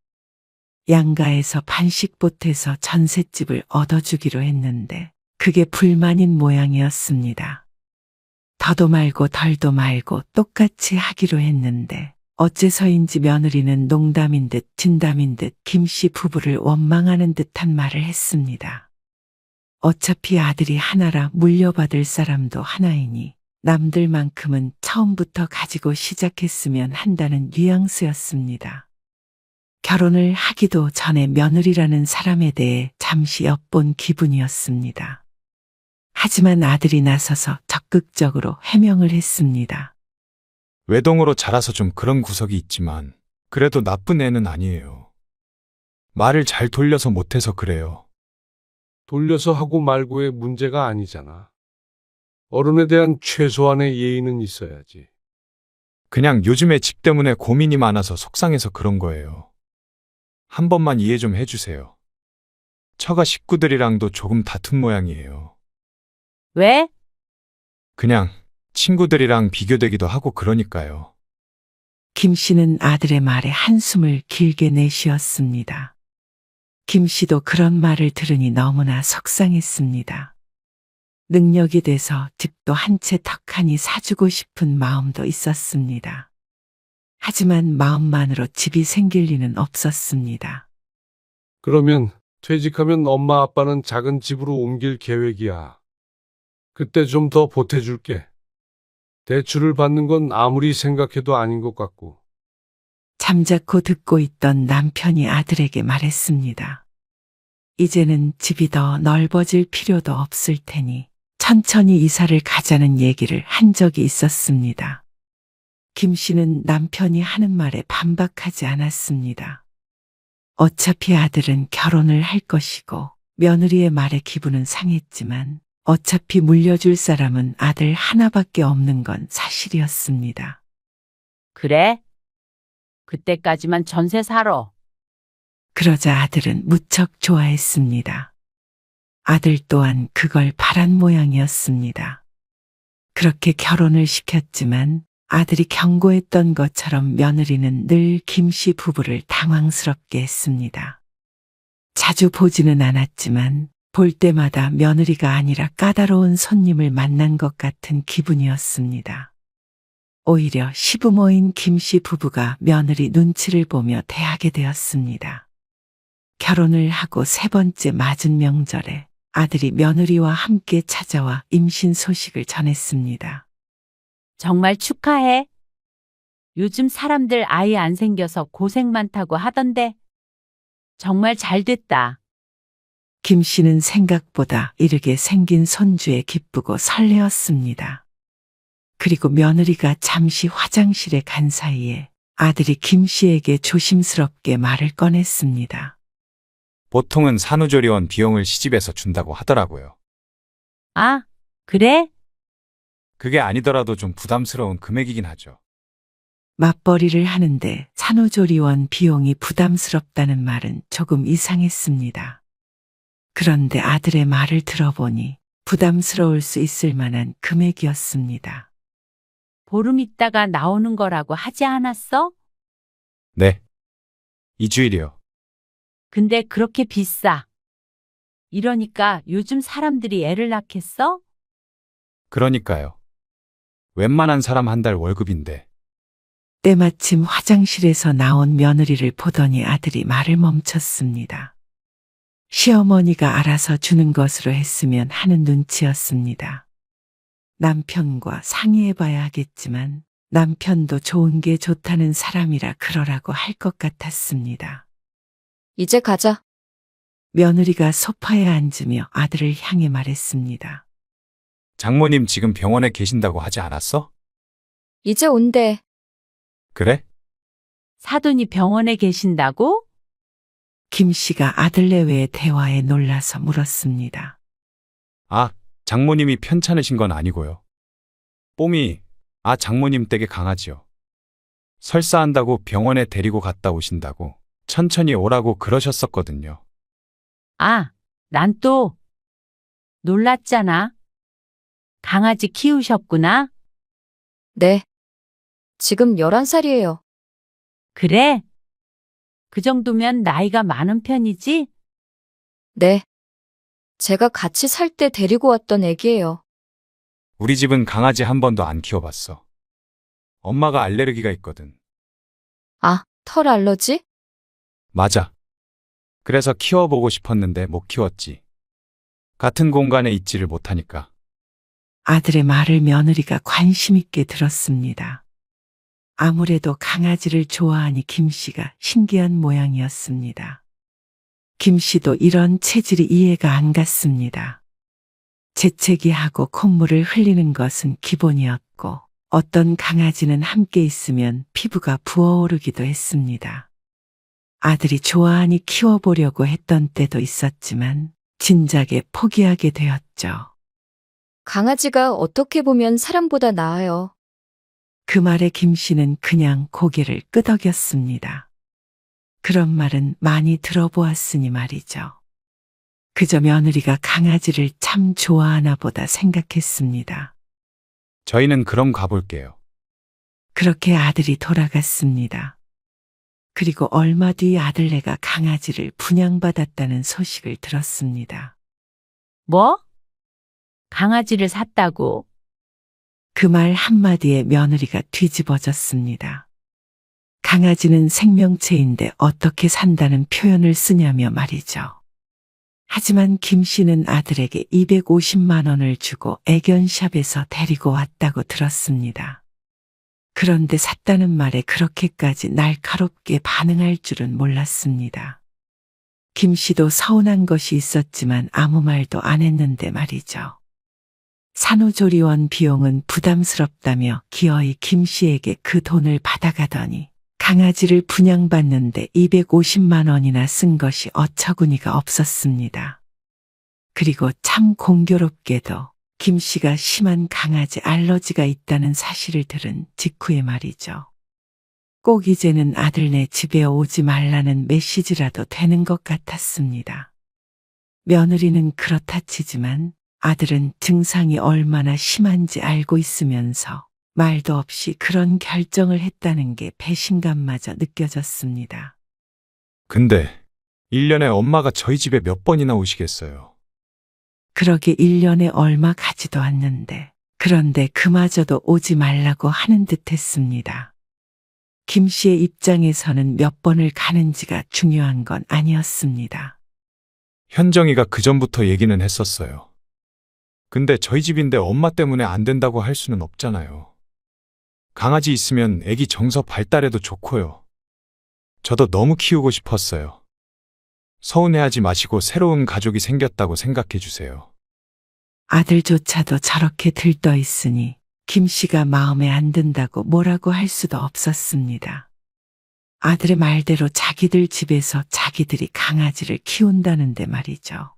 양가에서 반씩 보태서 전셋집을 얻어주기로 했는데 그게 불만인 모양이었습니다. 더도 말고 덜도 말고 똑같이 하기로 했는데 어째서인지 며느리는 농담인 듯 진담인 듯 김 씨 부부를 원망하는 듯한 말을 했습니다. 어차피 아들이 하나라 물려받을 사람도 하나이니 남들만큼은 처음부터 가지고 시작했으면 한다는 뉘앙스였습니다. 결혼을 하기도 전에 며느리라는 사람에 대해 잠시 엿본 기분이었습니다. 하지만 아들이 나서서 적극적으로 해명을 했습니다. 외동으로 자라서 좀 그런 구석이 있지만 그래도 나쁜 애는 아니에요. 말을 잘 돌려서 못해서 그래요. 돌려서 하고 말고의 문제가 아니잖아. 어른에 대한 최소한의 예의는 있어야지. 그냥 요즘에 집 때문에 고민이 많아서 속상해서 그런 거예요. 한 번만 이해 좀 해주세요. 처가 식구들이랑도 조금 다툰 모양이에요. 왜? 그냥 친구들이랑 비교되기도 하고 그러니까요. 김 씨는 아들의 말에 한숨을 길게 내쉬었습니다. 김 씨도 그런 말을 들으니 너무나 속상했습니다. 능력이 돼서 집도 한 채 턱하니 사주고 싶은 마음도 있었습니다. 하지만 마음만으로 집이 생길 리는 없었습니다. 그러면 퇴직하면 엄마 아빠는 작은 집으로 옮길 계획이야. 그때 좀 더 보태줄게. 대출을 받는 건 아무리 생각해도 아닌 것 같고. 잠자코 듣고 있던 남편이 아들에게 말했습니다. 이제는 집이 더 넓어질 필요도 없을 테니 천천히 이사를 가자는 얘기를 한 적이 있었습니다. 김 씨는 남편이 하는 말에 반박하지 않았습니다. 어차피 아들은 결혼을 할 것이고 며느리의 말에 기분은 상했지만 어차피 물려줄 사람은 아들 하나밖에 없는 건 사실이었습니다. 그래? 그때까지만 전세 살아. 그러자 아들은 무척 좋아했습니다. 아들 또한 그걸 바란 모양이었습니다. 그렇게 결혼을 시켰지만 아들이 경고했던 것처럼 며느리는 늘 김씨 부부를 당황스럽게 했습니다. 자주 보지는 않았지만 볼 때마다 며느리가 아니라 까다로운 손님을 만난 것 같은 기분이었습니다. 오히려 시부모인 김씨 부부가 며느리 눈치를 보며 대하게 되었습니다. 결혼을 하고 3번째 맞은 명절에 아들이 며느리와 함께 찾아와 임신 소식을 전했습니다. 정말 축하해. 요즘 사람들 아이 안 생겨서 고생 많다고 하던데. 정말 잘 됐다. 김 씨는 생각보다 이르게 생긴 손주에 기쁘고 설레었습니다. 그리고 며느리가 잠시 화장실에 간 사이에 아들이 김 씨에게 조심스럽게 말을 꺼냈습니다. 보통은 산후조리원 비용을 시집에서 준다고 하더라고요. 아, 그래? 그게 아니더라도 좀 부담스러운 금액이긴 하죠. 맞벌이를 하는데 산후조리원 비용이 부담스럽다는 말은 조금 이상했습니다. 그런데 아들의 말을 들어보니 부담스러울 수 있을 만한 금액이었습니다. 보름 있다가 나오는 거라고 하지 않았어? 네. 2주일이요. 근데 그렇게 비싸. 이러니까 요즘 사람들이 애를 낳겠어? 그러니까요. 웬만한 사람 한 달 월급인데. 때마침 화장실에서 나온 며느리를 보더니 아들이 말을 멈췄습니다. 시어머니가 알아서 주는 것으로 했으면 하는 눈치였습니다. 남편과 상의해봐야 하겠지만 남편도 좋은 게 좋다는 사람이라 그러라고 할 것 같았습니다. 이제 가자. 며느리가 소파에 앉으며 아들을 향해 말했습니다. 장모님 지금 병원에 계신다고 하지 않았어? 이제 온대. 그래? 사돈이 병원에 계신다고? 김 씨가 아들 내외의 대화에 놀라서 물었습니다. 아, 장모님이 편찮으신 건 아니고요. 뽀미, 장모님 댁의 강아지요. 설사한다고 병원에 데리고 갔다 오신다고 천천히 오라고 그러셨었거든요. 아, 난 또 놀랐잖아. 강아지 키우셨구나? 네. 지금 11살이에요. 그래? 그 정도면 나이가 많은 편이지? 네. 제가 같이 살 때 데리고 왔던 애기예요. 우리 집은 강아지 한 번도 안 키워봤어. 엄마가 알레르기가 있거든. 아, 털 알러지? 맞아. 그래서 키워보고 싶었는데 못 키웠지. 같은 공간에 있지를 못하니까. 아들의 말을 며느리가 관심 있게 들었습니다. 아무래도 강아지를 좋아하니 김 씨가 신기한 모양이었습니다. 김 씨도 이런 체질이 이해가 안 갔습니다. 재채기하고 콧물을 흘리는 것은 기본이었고 어떤 강아지는 함께 있으면 피부가 부어오르기도 했습니다. 아들이 좋아하니 키워보려고 했던 때도 있었지만 진작에 포기하게 되었죠. 강아지가 어떻게 보면 사람보다 나아요. 그 말에 김 씨는 그냥 고개를 끄덕였습니다. 그런 말은 많이 들어보았으니 말이죠. 그저 며느리가 강아지를 참 좋아하나 보다 생각했습니다. 저희는 그럼 가볼게요. 그렇게 아들이 돌아갔습니다. 그리고 얼마 뒤 아들네가 강아지를 분양받았다는 소식을 들었습니다. 뭐? 강아지를 샀다고? 그 말 한마디에 며느리가 뒤집어졌습니다. 강아지는 생명체인데 어떻게 산다는 표현을 쓰냐며 말이죠. 하지만 김 씨는 아들에게 250만 원을 주고 애견샵에서 데리고 왔다고 들었습니다. 그런데 샀다는 말에 그렇게까지 날카롭게 반응할 줄은 몰랐습니다. 김 씨도 서운한 것이 있었지만 아무 말도 안 했는데 말이죠. 산후조리원 비용은 부담스럽다며 기어이 김 씨에게 그 돈을 받아가더니 강아지를 분양받는데 250만 원이나 쓴 것이 어처구니가 없었습니다. 그리고 참 공교롭게도 김 씨가 심한 강아지 알러지가 있다는 사실을 들은 직후에 말이죠. 꼭 이제는 아들네 집에 오지 말라는 메시지라도 되는 것 같았습니다. 며느리는 그렇다 치지만 아들은 증상이 얼마나 심한지 알고 있으면서 말도 없이 그런 결정을 했다는 게 배신감마저 느껴졌습니다. 근데 1년에 엄마가 저희 집에 몇 번이나 오시겠어요? 그러게 1년에 얼마 가지도 않는데 그런데 그마저도 오지 말라고 하는 듯 했습니다. 김 씨의 입장에서는 몇 번을 가는지가 중요한 건 아니었습니다. 현정이가 그전부터 얘기는 했었어요. 근데 저희 집인데 엄마 때문에 안 된다고 할 수는 없잖아요. 강아지 있으면 애기 정서 발달에도 좋고요. 저도 너무 키우고 싶었어요. 서운해하지 마시고 새로운 가족이 생겼다고 생각해 주세요. 아들조차도 저렇게 들떠 있으니 김 씨가 마음에 안 든다고 뭐라고 할 수도 없었습니다. 아들의 말대로 자기들 집에서 자기들이 강아지를 키운다는데 말이죠.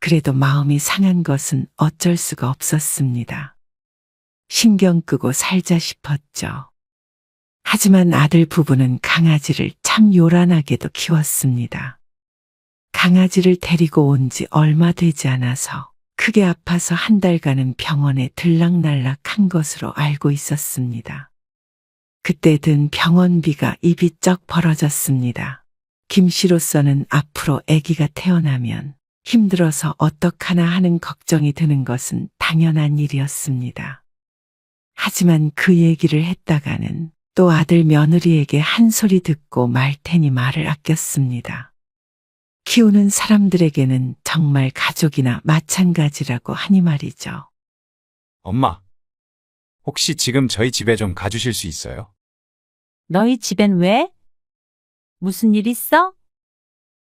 그래도 마음이 상한 것은 어쩔 수가 없었습니다. 신경 끄고 살자 싶었죠. 하지만 아들 부부는 강아지를 참 요란하게도 키웠습니다. 강아지를 데리고 온 지 얼마 되지 않아서 크게 아파서 한 달간은 병원에 들락날락한 것으로 알고 있었습니다. 그때 든 병원비가 입이 쩍 벌어졌습니다. 김 씨로서는 앞으로 아기가 태어나면 힘들어서 어떡하나 하는 걱정이 드는 것은 당연한 일이었습니다. 하지만 그 얘기를 했다가는 또 아들 며느리에게 한 소리 듣고 말 테니 말을 아꼈습니다. 키우는 사람들에게는 정말 가족이나 마찬가지라고 하니 말이죠. 엄마, 혹시 지금 저희 집에 좀 가주실 수 있어요? 너희 집엔 왜? 무슨 일 있어?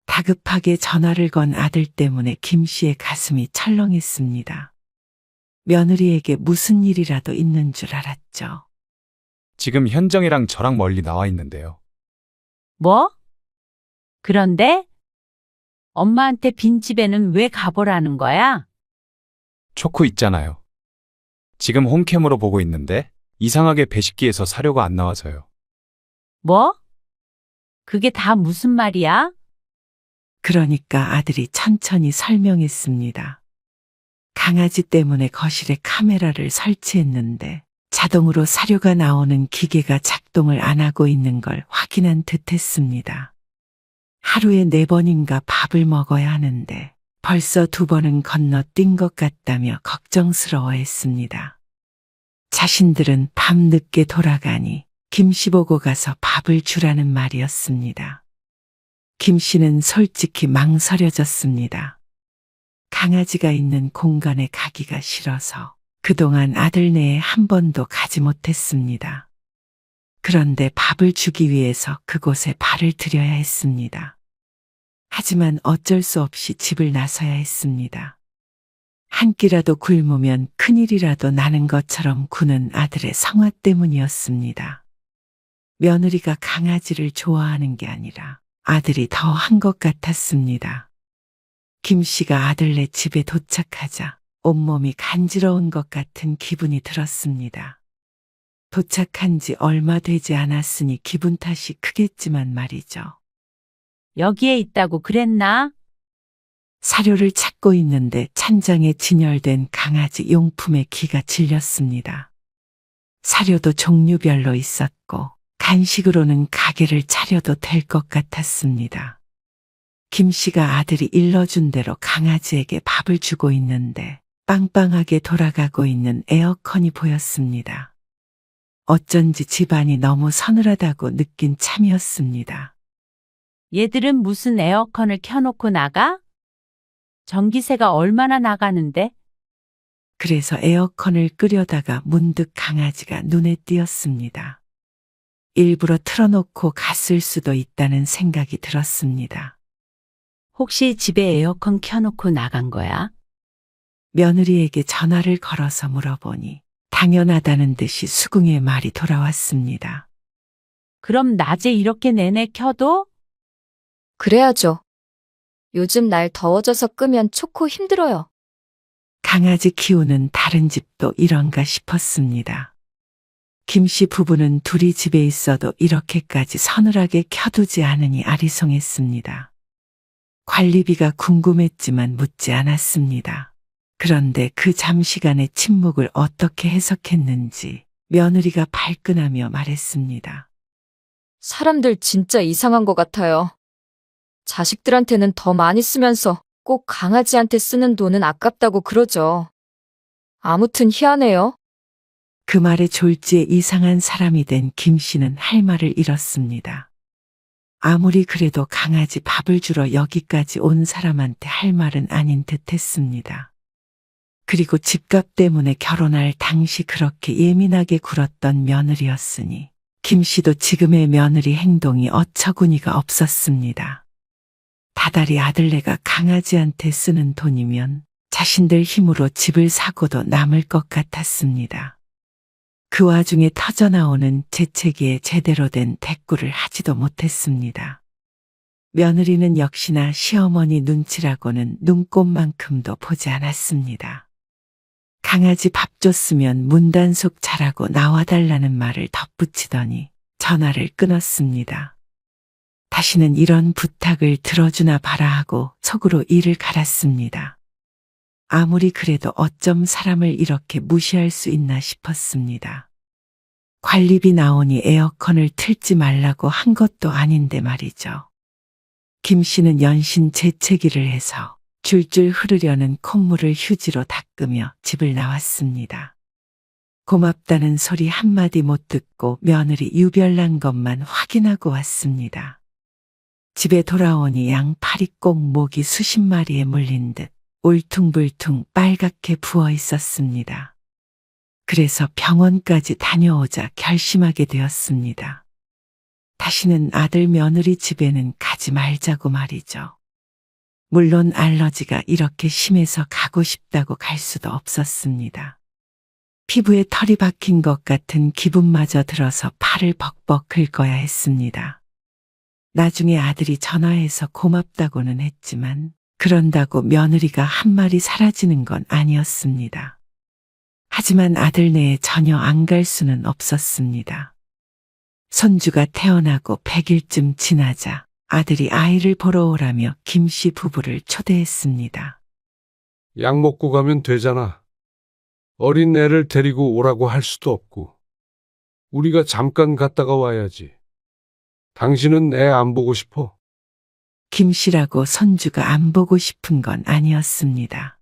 다급하게 전화를 건 아들 때문에 김 씨의 가슴이 철렁했습니다. 며느리에게 무슨 일이라도 있는 줄 알았죠. 지금 현정이랑 저랑 멀리 나와 있는데요. 뭐? 그런데? 엄마한테 빈집에는 왜 가보라는 거야? 초코 있잖아요. 지금 홈캠으로 보고 있는데 이상하게 배식기에서 사료가 안 나와서요. 뭐? 그게 다 무슨 말이야? 그러니까 아들이 천천히 설명했습니다. 강아지 때문에 거실에 카메라를 설치했는데 자동으로 사료가 나오는 기계가 작동을 안 하고 있는 걸 확인한 듯 했습니다. 하루에 4번인가 밥을 먹어야 하는데 벌써 2번은 건너뛴 것 같다며 걱정스러워했습니다. 자신들은 밤늦게 돌아가니 김 씨 보고 가서 밥을 주라는 말이었습니다. 김 씨는 솔직히 망설여졌습니다. 강아지가 있는 공간에 가기가 싫어서 그동안 아들네에 한 번도 가지 못했습니다. 그런데 밥을 주기 위해서 그곳에 발을 들여야 했습니다. 하지만 어쩔 수 없이 집을 나서야 했습니다. 한 끼라도 굶으면 큰일이라도 나는 것처럼 구는 아들의 성화 때문이었습니다. 며느리가 강아지를 좋아하는 게 아니라 아들이 더 한 것 같았습니다. 김 씨가 아들네 집에 도착하자 온몸이 간지러운 것 같은 기분이 들었습니다. 도착한 지 얼마 되지 않았으니 기분 탓이 크겠지만 말이죠. 여기에 있다고 그랬나? 사료를 찾고 있는데 찬장에 진열된 강아지 용품에 귀가 질렸습니다. 사료도 종류별로 있었고 간식으로는 가게를 차려도 될 것 같았습니다. 김 씨가 아들이 일러준 대로 강아지에게 밥을 주고 있는데 빵빵하게 돌아가고 있는 에어컨이 보였습니다. 어쩐지 집안이 너무 서늘하다고 느낀 참이었습니다. 얘들은 무슨 에어컨을 켜놓고 나가? 전기세가 얼마나 나가는데? 그래서 에어컨을 끄려다가 문득 강아지가 눈에 띄었습니다. 일부러 틀어놓고 갔을 수도 있다는 생각이 들었습니다. 혹시 집에 에어컨 켜놓고 나간 거야? 며느리에게 전화를 걸어서 물어보니 당연하다는 듯이 수긍의 말이 돌아왔습니다. 그럼 낮에 이렇게 내내 켜도? 그래야죠. 요즘 날 더워져서 끄면 좋고 힘들어요. 강아지 키우는 다른 집도 이런가 싶었습니다. 김 씨 부부는 둘이 집에 있어도 이렇게까지 서늘하게 켜두지 않으니 아리송했습니다. 관리비가 궁금했지만 묻지 않았습니다. 그런데 그 잠시간의 침묵을 어떻게 해석했는지 며느리가 발끈하며 말했습니다. 사람들 진짜 이상한 것 같아요. 자식들한테는 더 많이 쓰면서 꼭 강아지한테 쓰는 돈은 아깝다고 그러죠. 아무튼 희한해요. 그 말에 졸지에 이상한 사람이 된 김 씨는 할 말을 잃었습니다. 아무리 그래도 강아지 밥을 주러 여기까지 온 사람한테 할 말은 아닌 듯 했습니다. 그리고 집값 때문에 결혼할 당시 그렇게 예민하게 굴었던 며느리였으니 김 씨도 지금의 며느리 행동이 어처구니가 없었습니다. 다달이 아들네가 강아지한테 쓰는 돈이면 자신들 힘으로 집을 사고도 남을 것 같았습니다. 그 와중에 터져나오는 재채기에 제대로 된 대꾸를 하지도 못했습니다. 며느리는 역시나 시어머니 눈치라고는 눈꼽만큼도 보지 않았습니다. 강아지 밥 줬으면 문단속 잘하고 나와달라는 말을 덧붙이더니 전화를 끊었습니다. 다시는 이런 부탁을 들어주나 봐라 하고 속으로 이를 갈았습니다. 아무리 그래도 어쩜 사람을 이렇게 무시할 수 있나 싶었습니다. 관리비 나오니 에어컨을 틀지 말라고 한 것도 아닌데 말이죠. 김 씨는 연신 재채기를 해서 줄줄 흐르려는 콧물을 휴지로 닦으며 집을 나왔습니다. 고맙다는 소리 한마디 못 듣고 며느리 유별난 것만 확인하고 왔습니다. 집에 돌아오니 양팔이 꼭 목이 수십 마리에 물린 듯 울퉁불퉁 빨갛게 부어 있었습니다. 그래서 병원까지 다녀오자 결심하게 되었습니다. 다시는 아들 며느리 집에는 가지 말자고 말이죠. 물론 알러지가 이렇게 심해서 가고 싶다고 갈 수도 없었습니다. 피부에 털이 박힌 것 같은 기분마저 들어서 팔을 벅벅 긁어야 했습니다. 나중에 아들이 전화해서 고맙다고는 했지만 그런다고 며느리가 한 마리 사라지는 건 아니었습니다. 하지만 아들네에 전혀 안 갈 수는 없었습니다. 손주가 태어나고 100일쯤 지나자 아들이 아이를 보러 오라며 김 씨 부부를 초대했습니다. 약 먹고 가면 되잖아. 어린 애를 데리고 오라고 할 수도 없고. 우리가 잠깐 갔다가 와야지. 당신은 애 안 보고 싶어? 김 씨라고 손주가 안 보고 싶은 건 아니었습니다.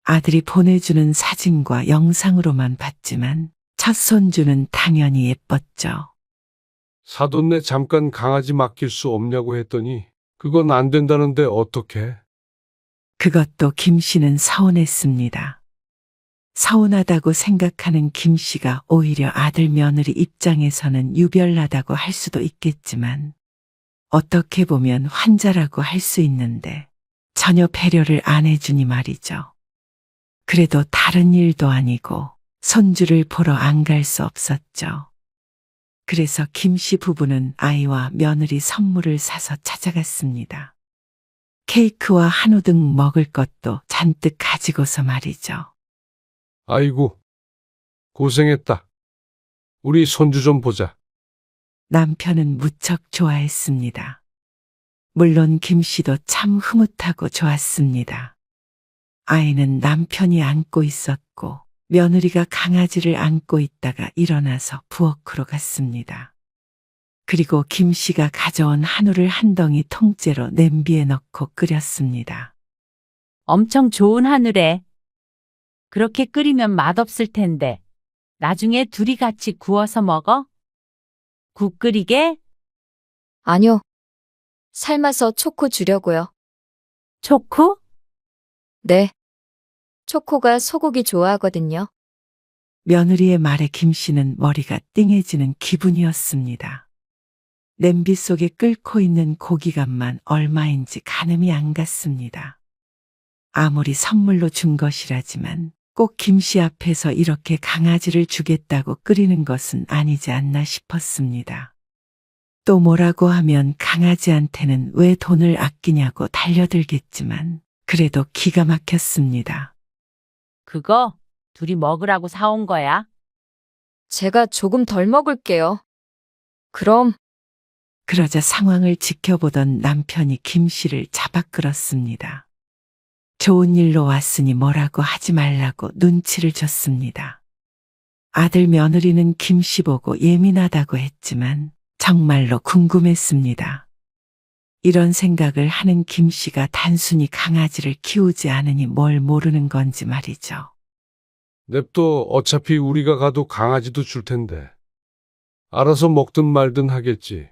아들이 보내주는 사진과 영상으로만 봤지만 첫 손주는 당연히 예뻤죠. 사돈네 잠깐 강아지 맡길 수 없냐고 했더니 그건 안 된다는데 어떡해? 그것도 김 씨는 서운했습니다. 서운하다고 생각하는 김 씨가 오히려 아들 며느리 입장에서는 유별나다고 할 수도 있겠지만 어떻게 보면 환자라고 할 수 있는데 전혀 배려를 안 해주니 말이죠. 그래도 다른 일도 아니고 손주를 보러 안 갈 수 없었죠. 그래서 김 씨 부부는 아이와 며느리 선물을 사서 찾아갔습니다. 케이크와 한우 등 먹을 것도 잔뜩 가지고서 말이죠. 아이고, 고생했다. 우리 손주 좀 보자. 남편은 무척 좋아했습니다. 물론 김 씨도 참 흐뭇하고 좋았습니다. 아이는 남편이 안고 있었고 며느리가 강아지를 안고 있다가 일어나서 부엌으로 갔습니다. 그리고 김 씨가 가져온 한우를 한 덩이 통째로 냄비에 넣고 끓였습니다. 엄청 좋은 하늘에. 그렇게 끓이면 맛없을 텐데. 나중에 둘이 같이 구워서 먹어? 국 끓이게? 아니요. 삶아서 초코 주려고요. 초코? 네. 초코가 소고기 좋아하거든요. 며느리의 말에 김 씨는 머리가 띵해지는 기분이었습니다. 냄비 속에 끓고 있는 고기값만 얼마인지 가늠이 안 갔습니다. 아무리 선물로 준 것이라지만 꼭 김 씨 앞에서 이렇게 강아지를 주겠다고 끓이는 것은 아니지 않나 싶었습니다. 또 뭐라고 하면 강아지한테는 왜 돈을 아끼냐고 달려들겠지만 그래도 기가 막혔습니다. 그거 둘이 먹으라고 사온 거야. 제가 조금 덜 먹을게요. 그럼 그러자 상황을 지켜보던 남편이 김 씨를 잡아 끌었습니다. 좋은 일로 왔으니 뭐라고 하지 말라고 눈치를 줬습니다. 아들 며느리는 김 씨 보고 예민하다고 했지만 정말로 궁금했습니다. 이런 생각을 하는 김 씨가 단순히 강아지를 키우지 않으니 뭘 모르는 건지 말이죠. 냅둬 어차피 우리가 가도 강아지도 줄 텐데. 알아서 먹든 말든 하겠지.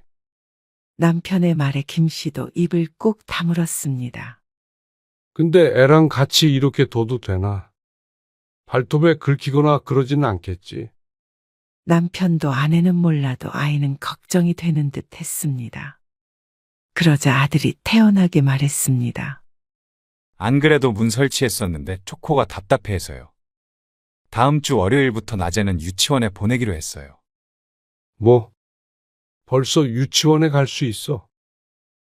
남편의 말에 김 씨도 입을 꼭 다물었습니다. 근데 애랑 같이 이렇게 둬도 되나? 발톱에 긁히거나 그러진 않겠지. 남편도 아내는 몰라도 아이는 걱정이 되는 듯 했습니다. 그러자 아들이 태연하게 말했습니다. 안 그래도 문 설치했었는데 초코가 답답해서요. 다음 주 월요일부터 낮에는 유치원에 보내기로 했어요. 뭐? 벌써 유치원에 갈 수 있어.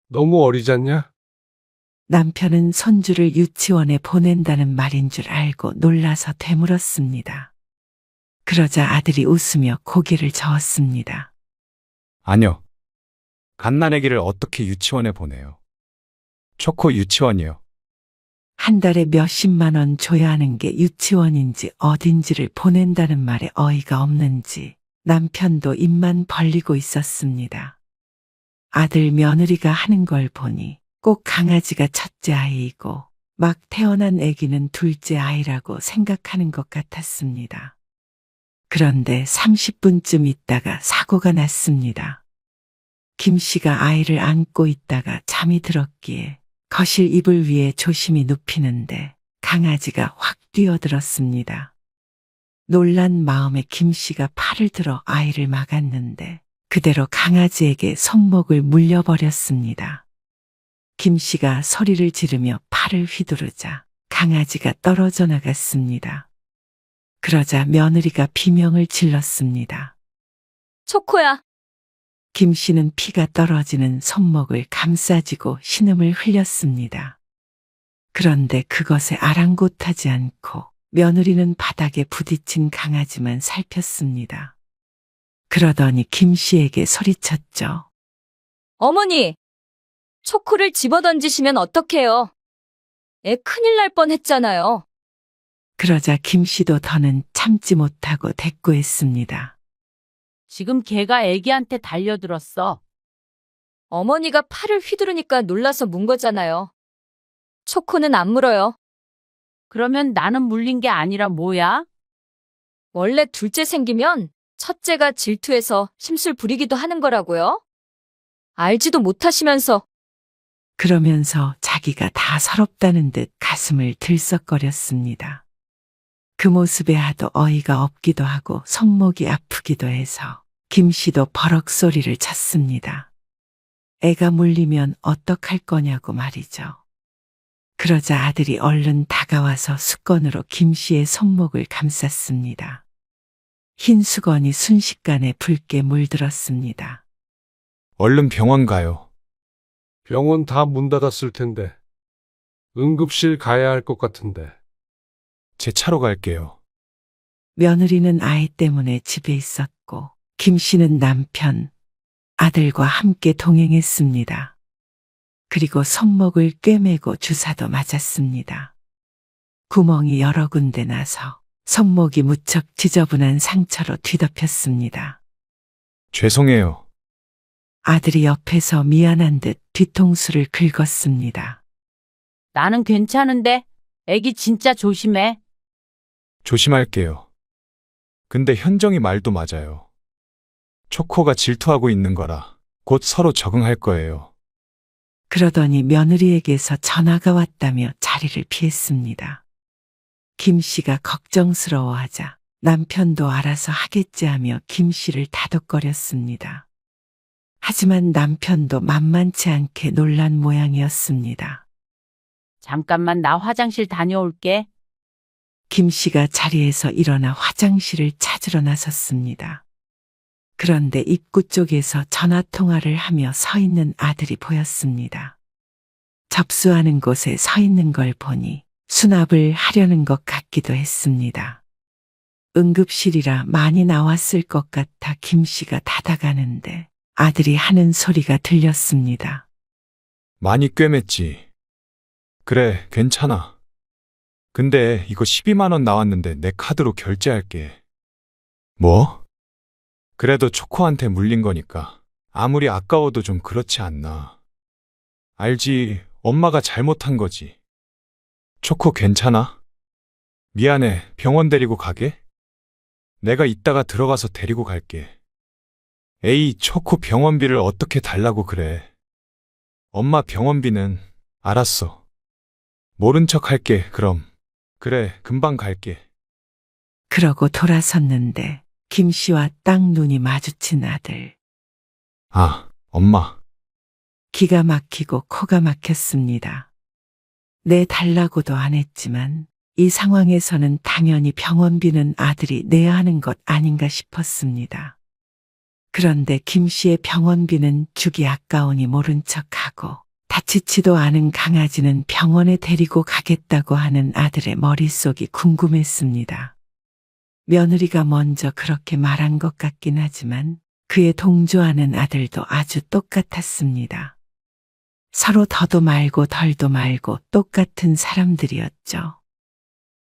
너무 어리잖냐? 남편은 손주를 유치원에 보낸다는 말인 줄 알고 놀라서 되물었습니다. 그러자 아들이 웃으며 고개를 저었습니다. 아니요. 갓난아기를 어떻게 유치원에 보내요? 초코 유치원이요. 한 달에 몇십만 원 줘야 하는 게 유치원인지 어딘지를 보낸다는 말에 어이가 없는지 남편도 입만 벌리고 있었습니다. 아들 며느리가 하는 걸 보니 꼭 강아지가 첫째 아이이고 막 태어난 아기는 둘째 아이라고 생각하는 것 같았습니다. 그런데 30분쯤 있다가 사고가 났습니다. 김 씨가 아이를 안고 있다가 잠이 들었기에 거실 이불 위에 조심히 눕히는데 강아지가 확 뛰어들었습니다. 놀란 마음에 김 씨가 팔을 들어 아이를 막았는데 그대로 강아지에게 손목을 물려버렸습니다. 김 씨가 소리를 지르며 팔을 휘두르자 강아지가 떨어져 나갔습니다. 그러자 며느리가 비명을 질렀습니다. 초코야. 김 씨는 피가 떨어지는 손목을 감싸쥐고 신음을 흘렸습니다. 그런데 그것에 아랑곳하지 않고 며느리는 바닥에 부딪힌 강아지만 살폈습니다. 그러더니 김 씨에게 소리쳤죠. 어머니, 초코를 집어던지시면 어떡해요? 애 큰일 날 뻔했잖아요. 그러자 김 씨도 더는 참지 못하고 대꾸했습니다. 지금 걔가 애기한테 달려들었어. 어머니가 팔을 휘두르니까 놀라서 문 거잖아요. 초코는 안 물어요. 그러면 나는 물린 게 아니라 뭐야? 원래 둘째 생기면 첫째가 질투해서 심술 부리기도 하는 거라고요? 알지도 못하시면서. 그러면서 자기가 다 서럽다는 듯 가슴을 들썩거렸습니다. 그 모습에 하도 어이가 없기도 하고 손목이 아프기도 해서 김 씨도 버럭 소리를 쳤습니다. 애가 물리면 어떡할 거냐고 말이죠. 그러자 아들이 얼른 다가와서 수건으로 김 씨의 손목을 감쌌습니다. 흰 수건이 순식간에 붉게 물들었습니다. 얼른 병원 가요. 병원 다 문 닫았을 텐데. 응급실 가야 할 것 같은데. 제 차로 갈게요. 며느리는 아이 때문에 집에 있었고 김 씨는 남편, 아들과 함께 동행했습니다. 그리고 손목을 꿰매고 주사도 맞았습니다. 구멍이 여러 군데 나서 손목이 무척 지저분한 상처로 뒤덮였습니다. 죄송해요. 아들이 옆에서 미안한 듯 뒤통수를 긁었습니다. 나는 괜찮은데 애기 진짜 조심해. 조심할게요. 근데 현정이 말도 맞아요. 초코가 질투하고 있는 거라 곧 서로 적응할 거예요. 그러더니 며느리에게서 전화가 왔다며 자리를 피했습니다. 김 씨가 걱정스러워하자 남편도 알아서 하겠지 하며 김 씨를 다독거렸습니다. 하지만 남편도 만만치 않게 놀란 모양이었습니다. 잠깐만 나 화장실 다녀올게. 김 씨가 자리에서 일어나 화장실을 찾으러 나섰습니다. 그런데 입구 쪽에서 전화통화를 하며 서 있는 아들이 보였습니다. 접수하는 곳에 서 있는 걸 보니 수납을 하려는 것 같기도 했습니다. 응급실이라 많이 나왔을 것 같아 김 씨가 다가가는데 아들이 하는 소리가 들렸습니다. 많이 꿰맸지. 그래, 괜찮아. 근데 이거 12만 원 나왔는데 내 카드로 결제할게. 뭐? 그래도 초코한테 물린 거니까 아무리 아까워도 좀 그렇지 않나. 알지, 엄마가 잘못한 거지. 초코 괜찮아? 미안해, 병원 데리고 가게? 내가 이따가 들어가서 데리고 갈게. 에이, 초코 병원비를 어떻게 달라고 그래. 엄마 병원비는 알았어. 모른 척 할게, 그럼. 그래, 금방 갈게. 그러고 돌아섰는데 김 씨와 딱 눈이 마주친 아들. 아, 엄마. 기가 막히고 코가 막혔습니다. 내 달라고도 안 했지만 이 상황에서는 당연히 병원비는 아들이 내야 하는 것 아닌가 싶었습니다. 그런데 김 씨의 병원비는 주기 아까우니 모른 척하고 다치지도 않은 강아지는 병원에 데리고 가겠다고 하는 아들의 머릿속이 궁금했습니다. 며느리가 먼저 그렇게 말한 것 같긴 하지만 그에 동조하는 아들도 아주 똑같았습니다. 서로 더도 말고 덜도 말고 똑같은 사람들이었죠.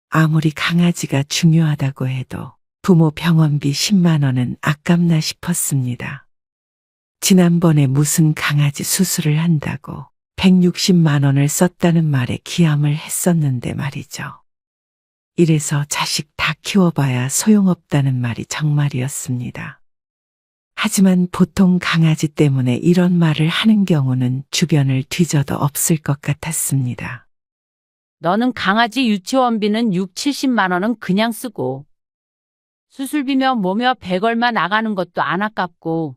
아무리 강아지가 중요하다고 해도 부모 병원비 10만 원은 아깝나 싶었습니다. 지난번에 무슨 강아지 수술을 한다고 160만 원을 썼다는 말에 기함을 했었는데 말이죠. 이래서 자식 다 키워봐야 소용없다는 말이 정말이었습니다. 하지만 보통 강아지 때문에 이런 말을 하는 경우는 주변을 뒤져도 없을 것 같았습니다. 너는 강아지 유치원비는 6, 70만 원은 그냥 쓰고 수술비며 뭐며 100얼마 나가는 것도 안 아깝고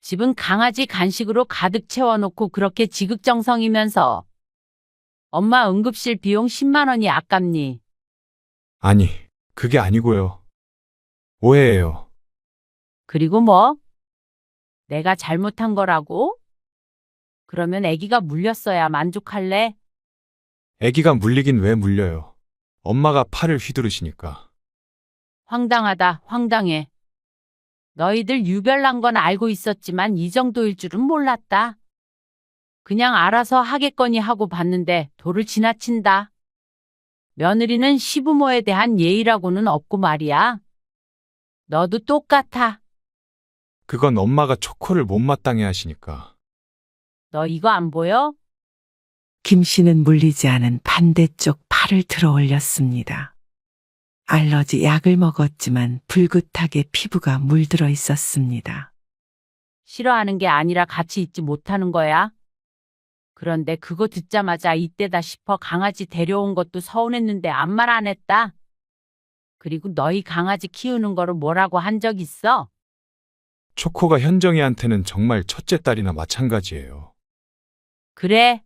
집은 강아지 간식으로 가득 채워놓고 그렇게 지극정성이면서 엄마 응급실 비용 10만 원이 아깝니? 아니, 그게 아니고요. 오해예요. 그리고 뭐? 내가 잘못한 거라고? 그러면 아기가 물렸어야 만족할래? 아기가 물리긴 왜 물려요. 엄마가 팔을 휘두르시니까. 황당하다, 황당해. 너희들 유별난 건 알고 있었지만 이 정도일 줄은 몰랐다. 그냥 알아서 하겠거니 하고 봤는데 도를 지나친다. 며느리는 시부모에 대한 예의라고는 없고 말이야. 너도 똑같아. 그건 엄마가 초코를 못마땅해 하시니까. 너 이거 안 보여? 김 씨는 물리지 않은 반대쪽 팔을 들어 올렸습니다. 알러지 약을 먹었지만 불긋하게 피부가 물들어 있었습니다. 싫어하는 게 아니라 같이 있지 못하는 거야. 그런데 그거 듣자마자 이때다 싶어 강아지 데려온 것도 서운했는데 아무 말 안 했다. 그리고 너희 강아지 키우는 거로 뭐라고 한 적 있어? 초코가 현정이한테는 정말 첫째 딸이나 마찬가지예요. 그래.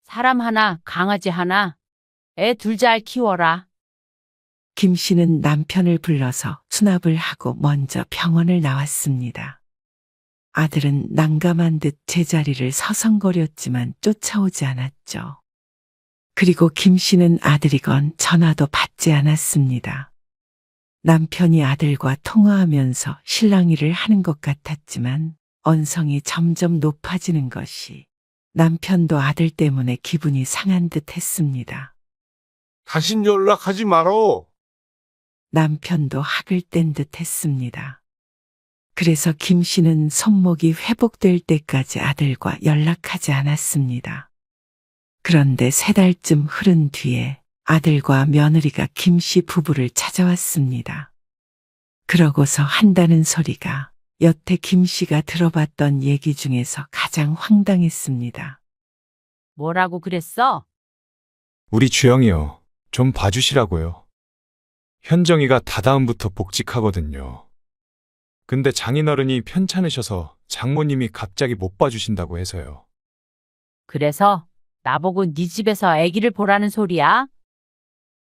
사람 하나, 강아지 하나, 애 둘 잘 키워라. 김 씨는 남편을 불러서 수납을 하고 먼저 병원을 나왔습니다. 아들은 난감한 듯 제자리를 서성거렸지만 쫓아오지 않았죠. 그리고 김 씨는 아들이건 전화도 받지 않았습니다. 남편이 아들과 통화하면서 실랑이를 하는 것 같았지만 언성이 점점 높아지는 것이 남편도 아들 때문에 기분이 상한 듯 했습니다. 다신 연락하지 말어. 남편도 학을 뗀 듯 했습니다. 그래서 김 씨는 손목이 회복될 때까지 아들과 연락하지 않았습니다. 그런데 3달쯤 흐른 뒤에 아들과 며느리가 김 씨 부부를 찾아왔습니다. 그러고서 한다는 소리가 여태 김 씨가 들어봤던 얘기 중에서 가장 황당했습니다. 뭐라고 그랬어? 우리 주영이요. 좀 봐주시라고요. 현정이가 다다음부터 복직하거든요. 근데 장인어른이 편찮으셔서 장모님이 갑자기 못 봐주신다고 해서요. 그래서 나보고 네 집에서 아기를 보라는 소리야?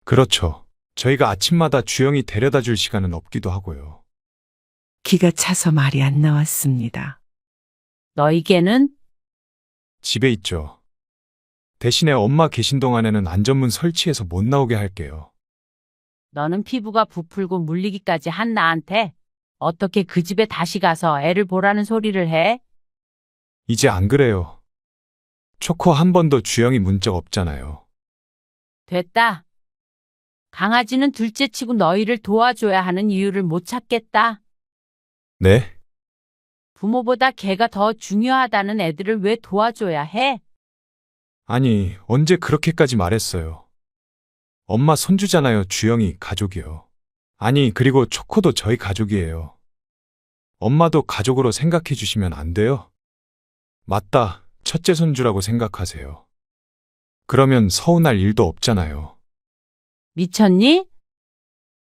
그렇죠. 저희가 아침마다 주영이 데려다 줄 시간은 없기도 하고요. 기가 차서 말이 안 나왔습니다. 너희게는? 집에 있죠. 대신에 엄마 계신 동안에는 안전문 설치해서 못 나오게 할게요. 너는 피부가 부풀고 물리기까지 한 나한테 어떻게 그 집에 다시 가서 애를 보라는 소리를 해? 이제 안 그래요. 초코 한 번도 주영이 문 적 없잖아요. 됐다. 강아지는 둘째 치고 너희를 도와줘야 하는 이유를 못 찾겠다. 네? 부모보다 걔가 더 중요하다는 애들을 왜 도와줘야 해? 아니, 언제 그렇게까지 말했어요. 엄마 손주잖아요, 주영이 가족이요. 아니, 그리고 초코도 저희 가족이에요. 엄마도 가족으로 생각해 주시면 안 돼요? 맞다, 첫째 손주라고 생각하세요. 그러면 서운할 일도 없잖아요. 미쳤니?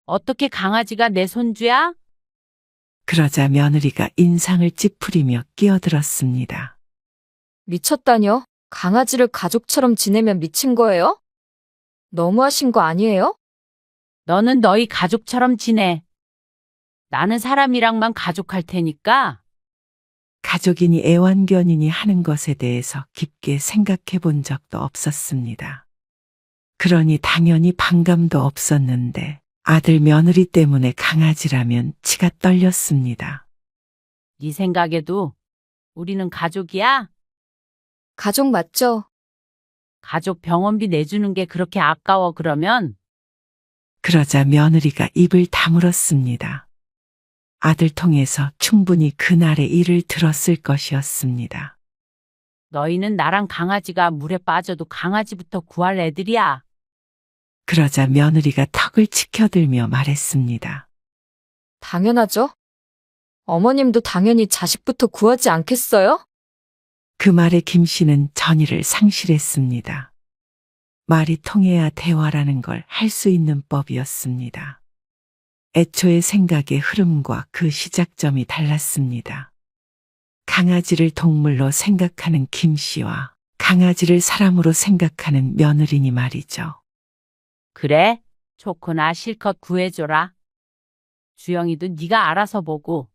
어떻게 강아지가 내 손주야? 그러자 며느리가 인상을 찌푸리며 끼어들었습니다. 미쳤다뇨? 강아지를 가족처럼 지내면 미친 거예요? 너무하신 거 아니에요? 너는 너희 가족처럼 지내. 나는 사람이랑만 가족할 테니까. 가족이니 애완견이니 하는 것에 대해서 깊게 생각해 본 적도 없었습니다. 그러니 당연히 반감도 없었는데 아들 며느리 때문에 강아지라면 치가 떨렸습니다. 네 생각에도 우리는 가족이야? 가족 맞죠? 가족 병원비 내주는 게 그렇게 아까워 그러면 그러자 며느리가 입을 다물었습니다. 아들 통해서 충분히 그날의 일을 들었을 것이었습니다. 너희는 나랑 강아지가 물에 빠져도 강아지부터 구할 애들이야. 그러자 며느리가 턱을 치켜들며 말했습니다. 당연하죠. 어머님도 당연히 자식부터 구하지 않겠어요? 그 말에 김 씨는 전의를 상실했습니다. 말이 통해야 대화라는 걸 할 수 있는 법이었습니다. 애초에 생각의 흐름과 그 시작점이 달랐습니다. 강아지를 동물로 생각하는 김 씨와 강아지를 사람으로 생각하는 며느리니 말이죠. 그래? 초코나 실컷 구해줘라. 주영이도 네가 알아서 보고.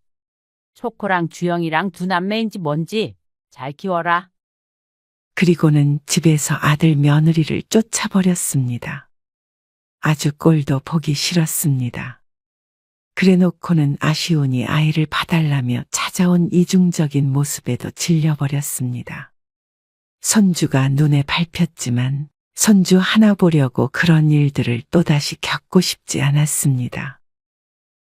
초코랑 주영이랑 두 남매인지 뭔지 잘 키워라. 그리고는 집에서 아들 며느리를 쫓아버렸습니다. 아주 꼴도 보기 싫었습니다. 그래놓고는 아쉬우니 아이를 봐달라며 찾아온 이중적인 모습에도 질려버렸습니다. 손주가 눈에 밟혔지만 손주 하나 보려고 그런 일들을 또다시 겪고 싶지 않았습니다.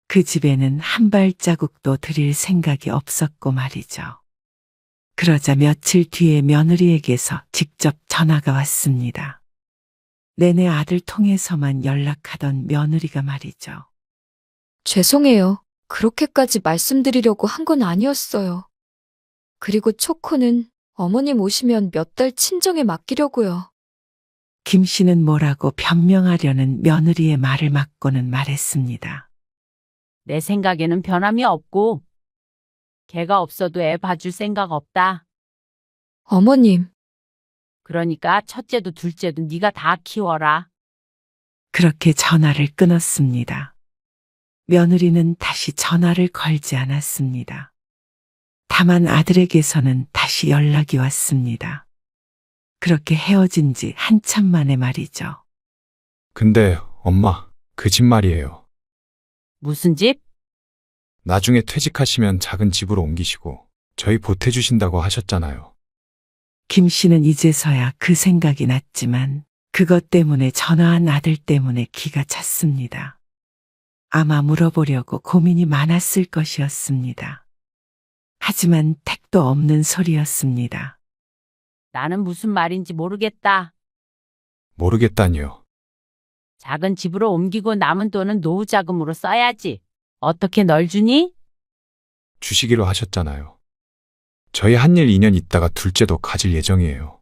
그 집에는 한 발자국도 들일 생각이 없었고 말이죠. 그러자 며칠 뒤에 며느리에게서 직접 전화가 왔습니다. 내내 아들 통해서만 연락하던 며느리가 말이죠. 죄송해요. 그렇게까지 말씀드리려고 한 건 아니었어요. 그리고 초코는 어머님 오시면 몇 달 친정에 맡기려고요. 김 씨는 뭐라고 변명하려는 며느리의 말을 막고는 말했습니다. 내 생각에는 변함이 없고 걔가 없어도 애 봐줄 생각 없다. 어머님, 그러니까 첫째도 둘째도 네가 다 키워라. 그렇게 전화를 끊었습니다. 며느리는 다시 전화를 걸지 않았습니다. 다만 아들에게서는 다시 연락이 왔습니다. 그렇게 헤어진 지 한참 만에 말이죠. 근데 엄마, 그 집 말이에요. 무슨 집? 나중에 퇴직하시면 작은 집으로 옮기시고 저희 보태주신다고 하셨잖아요. 김 씨는 이제서야 그 생각이 났지만 그것 때문에 전화한 아들 때문에 기가 찼습니다. 아마 물어보려고 고민이 많았을 것이었습니다. 하지만 택도 없는 소리였습니다. 나는 무슨 말인지 모르겠다. 모르겠다니요. 작은 집으로 옮기고 남은 돈은 노후 자금으로 써야지. 어떻게 널 주니? 주시기로 하셨잖아요. 저희 한일 2년 있다가 둘째도 가질 예정이에요.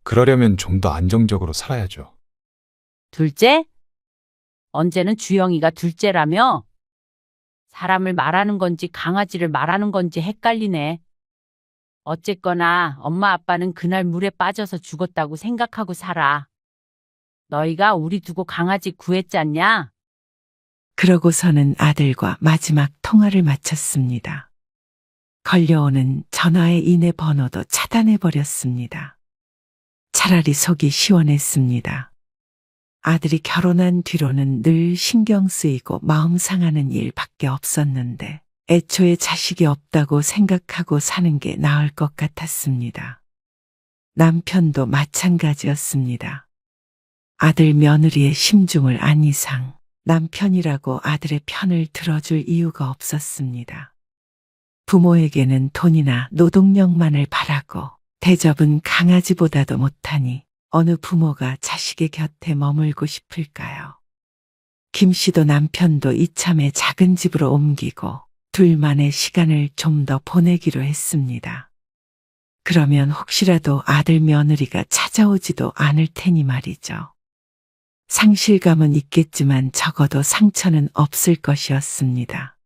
그러려면 좀 더 안정적으로 살아야죠. 둘째? 언제는 주영이가 둘째라며? 사람을 말하는 건지 강아지를 말하는 건지 헷갈리네. 어쨌거나 엄마 아빠는 그날 물에 빠져서 죽었다고 생각하고 살아. 너희가 우리 두고 강아지 구했잖냐? 그러고서는 아들과 마지막 통화를 마쳤습니다. 걸려오는 전화의 인해 번호도 차단해버렸습니다. 차라리 속이 시원했습니다. 아들이 결혼한 뒤로는 늘 신경 쓰이고 마음 상하는 일밖에 없었는데 애초에 자식이 없다고 생각하고 사는 게 나을 것 같았습니다. 남편도 마찬가지였습니다. 아들 며느리의 심중을 안 이상 남편이라고 아들의 편을 들어줄 이유가 없었습니다. 부모에게는 돈이나 노동력만을 바라고 대접은 강아지보다도 못하니 어느 부모가 자식의 곁에 머물고 싶을까요? 김 씨도 남편도 이참에 작은 집으로 옮기고 둘만의 시간을 좀 더 보내기로 했습니다. 그러면 혹시라도 아들 며느리가 찾아오지도 않을 테니 말이죠. 상실감은 있겠지만 적어도 상처는 없을 것이었습니다.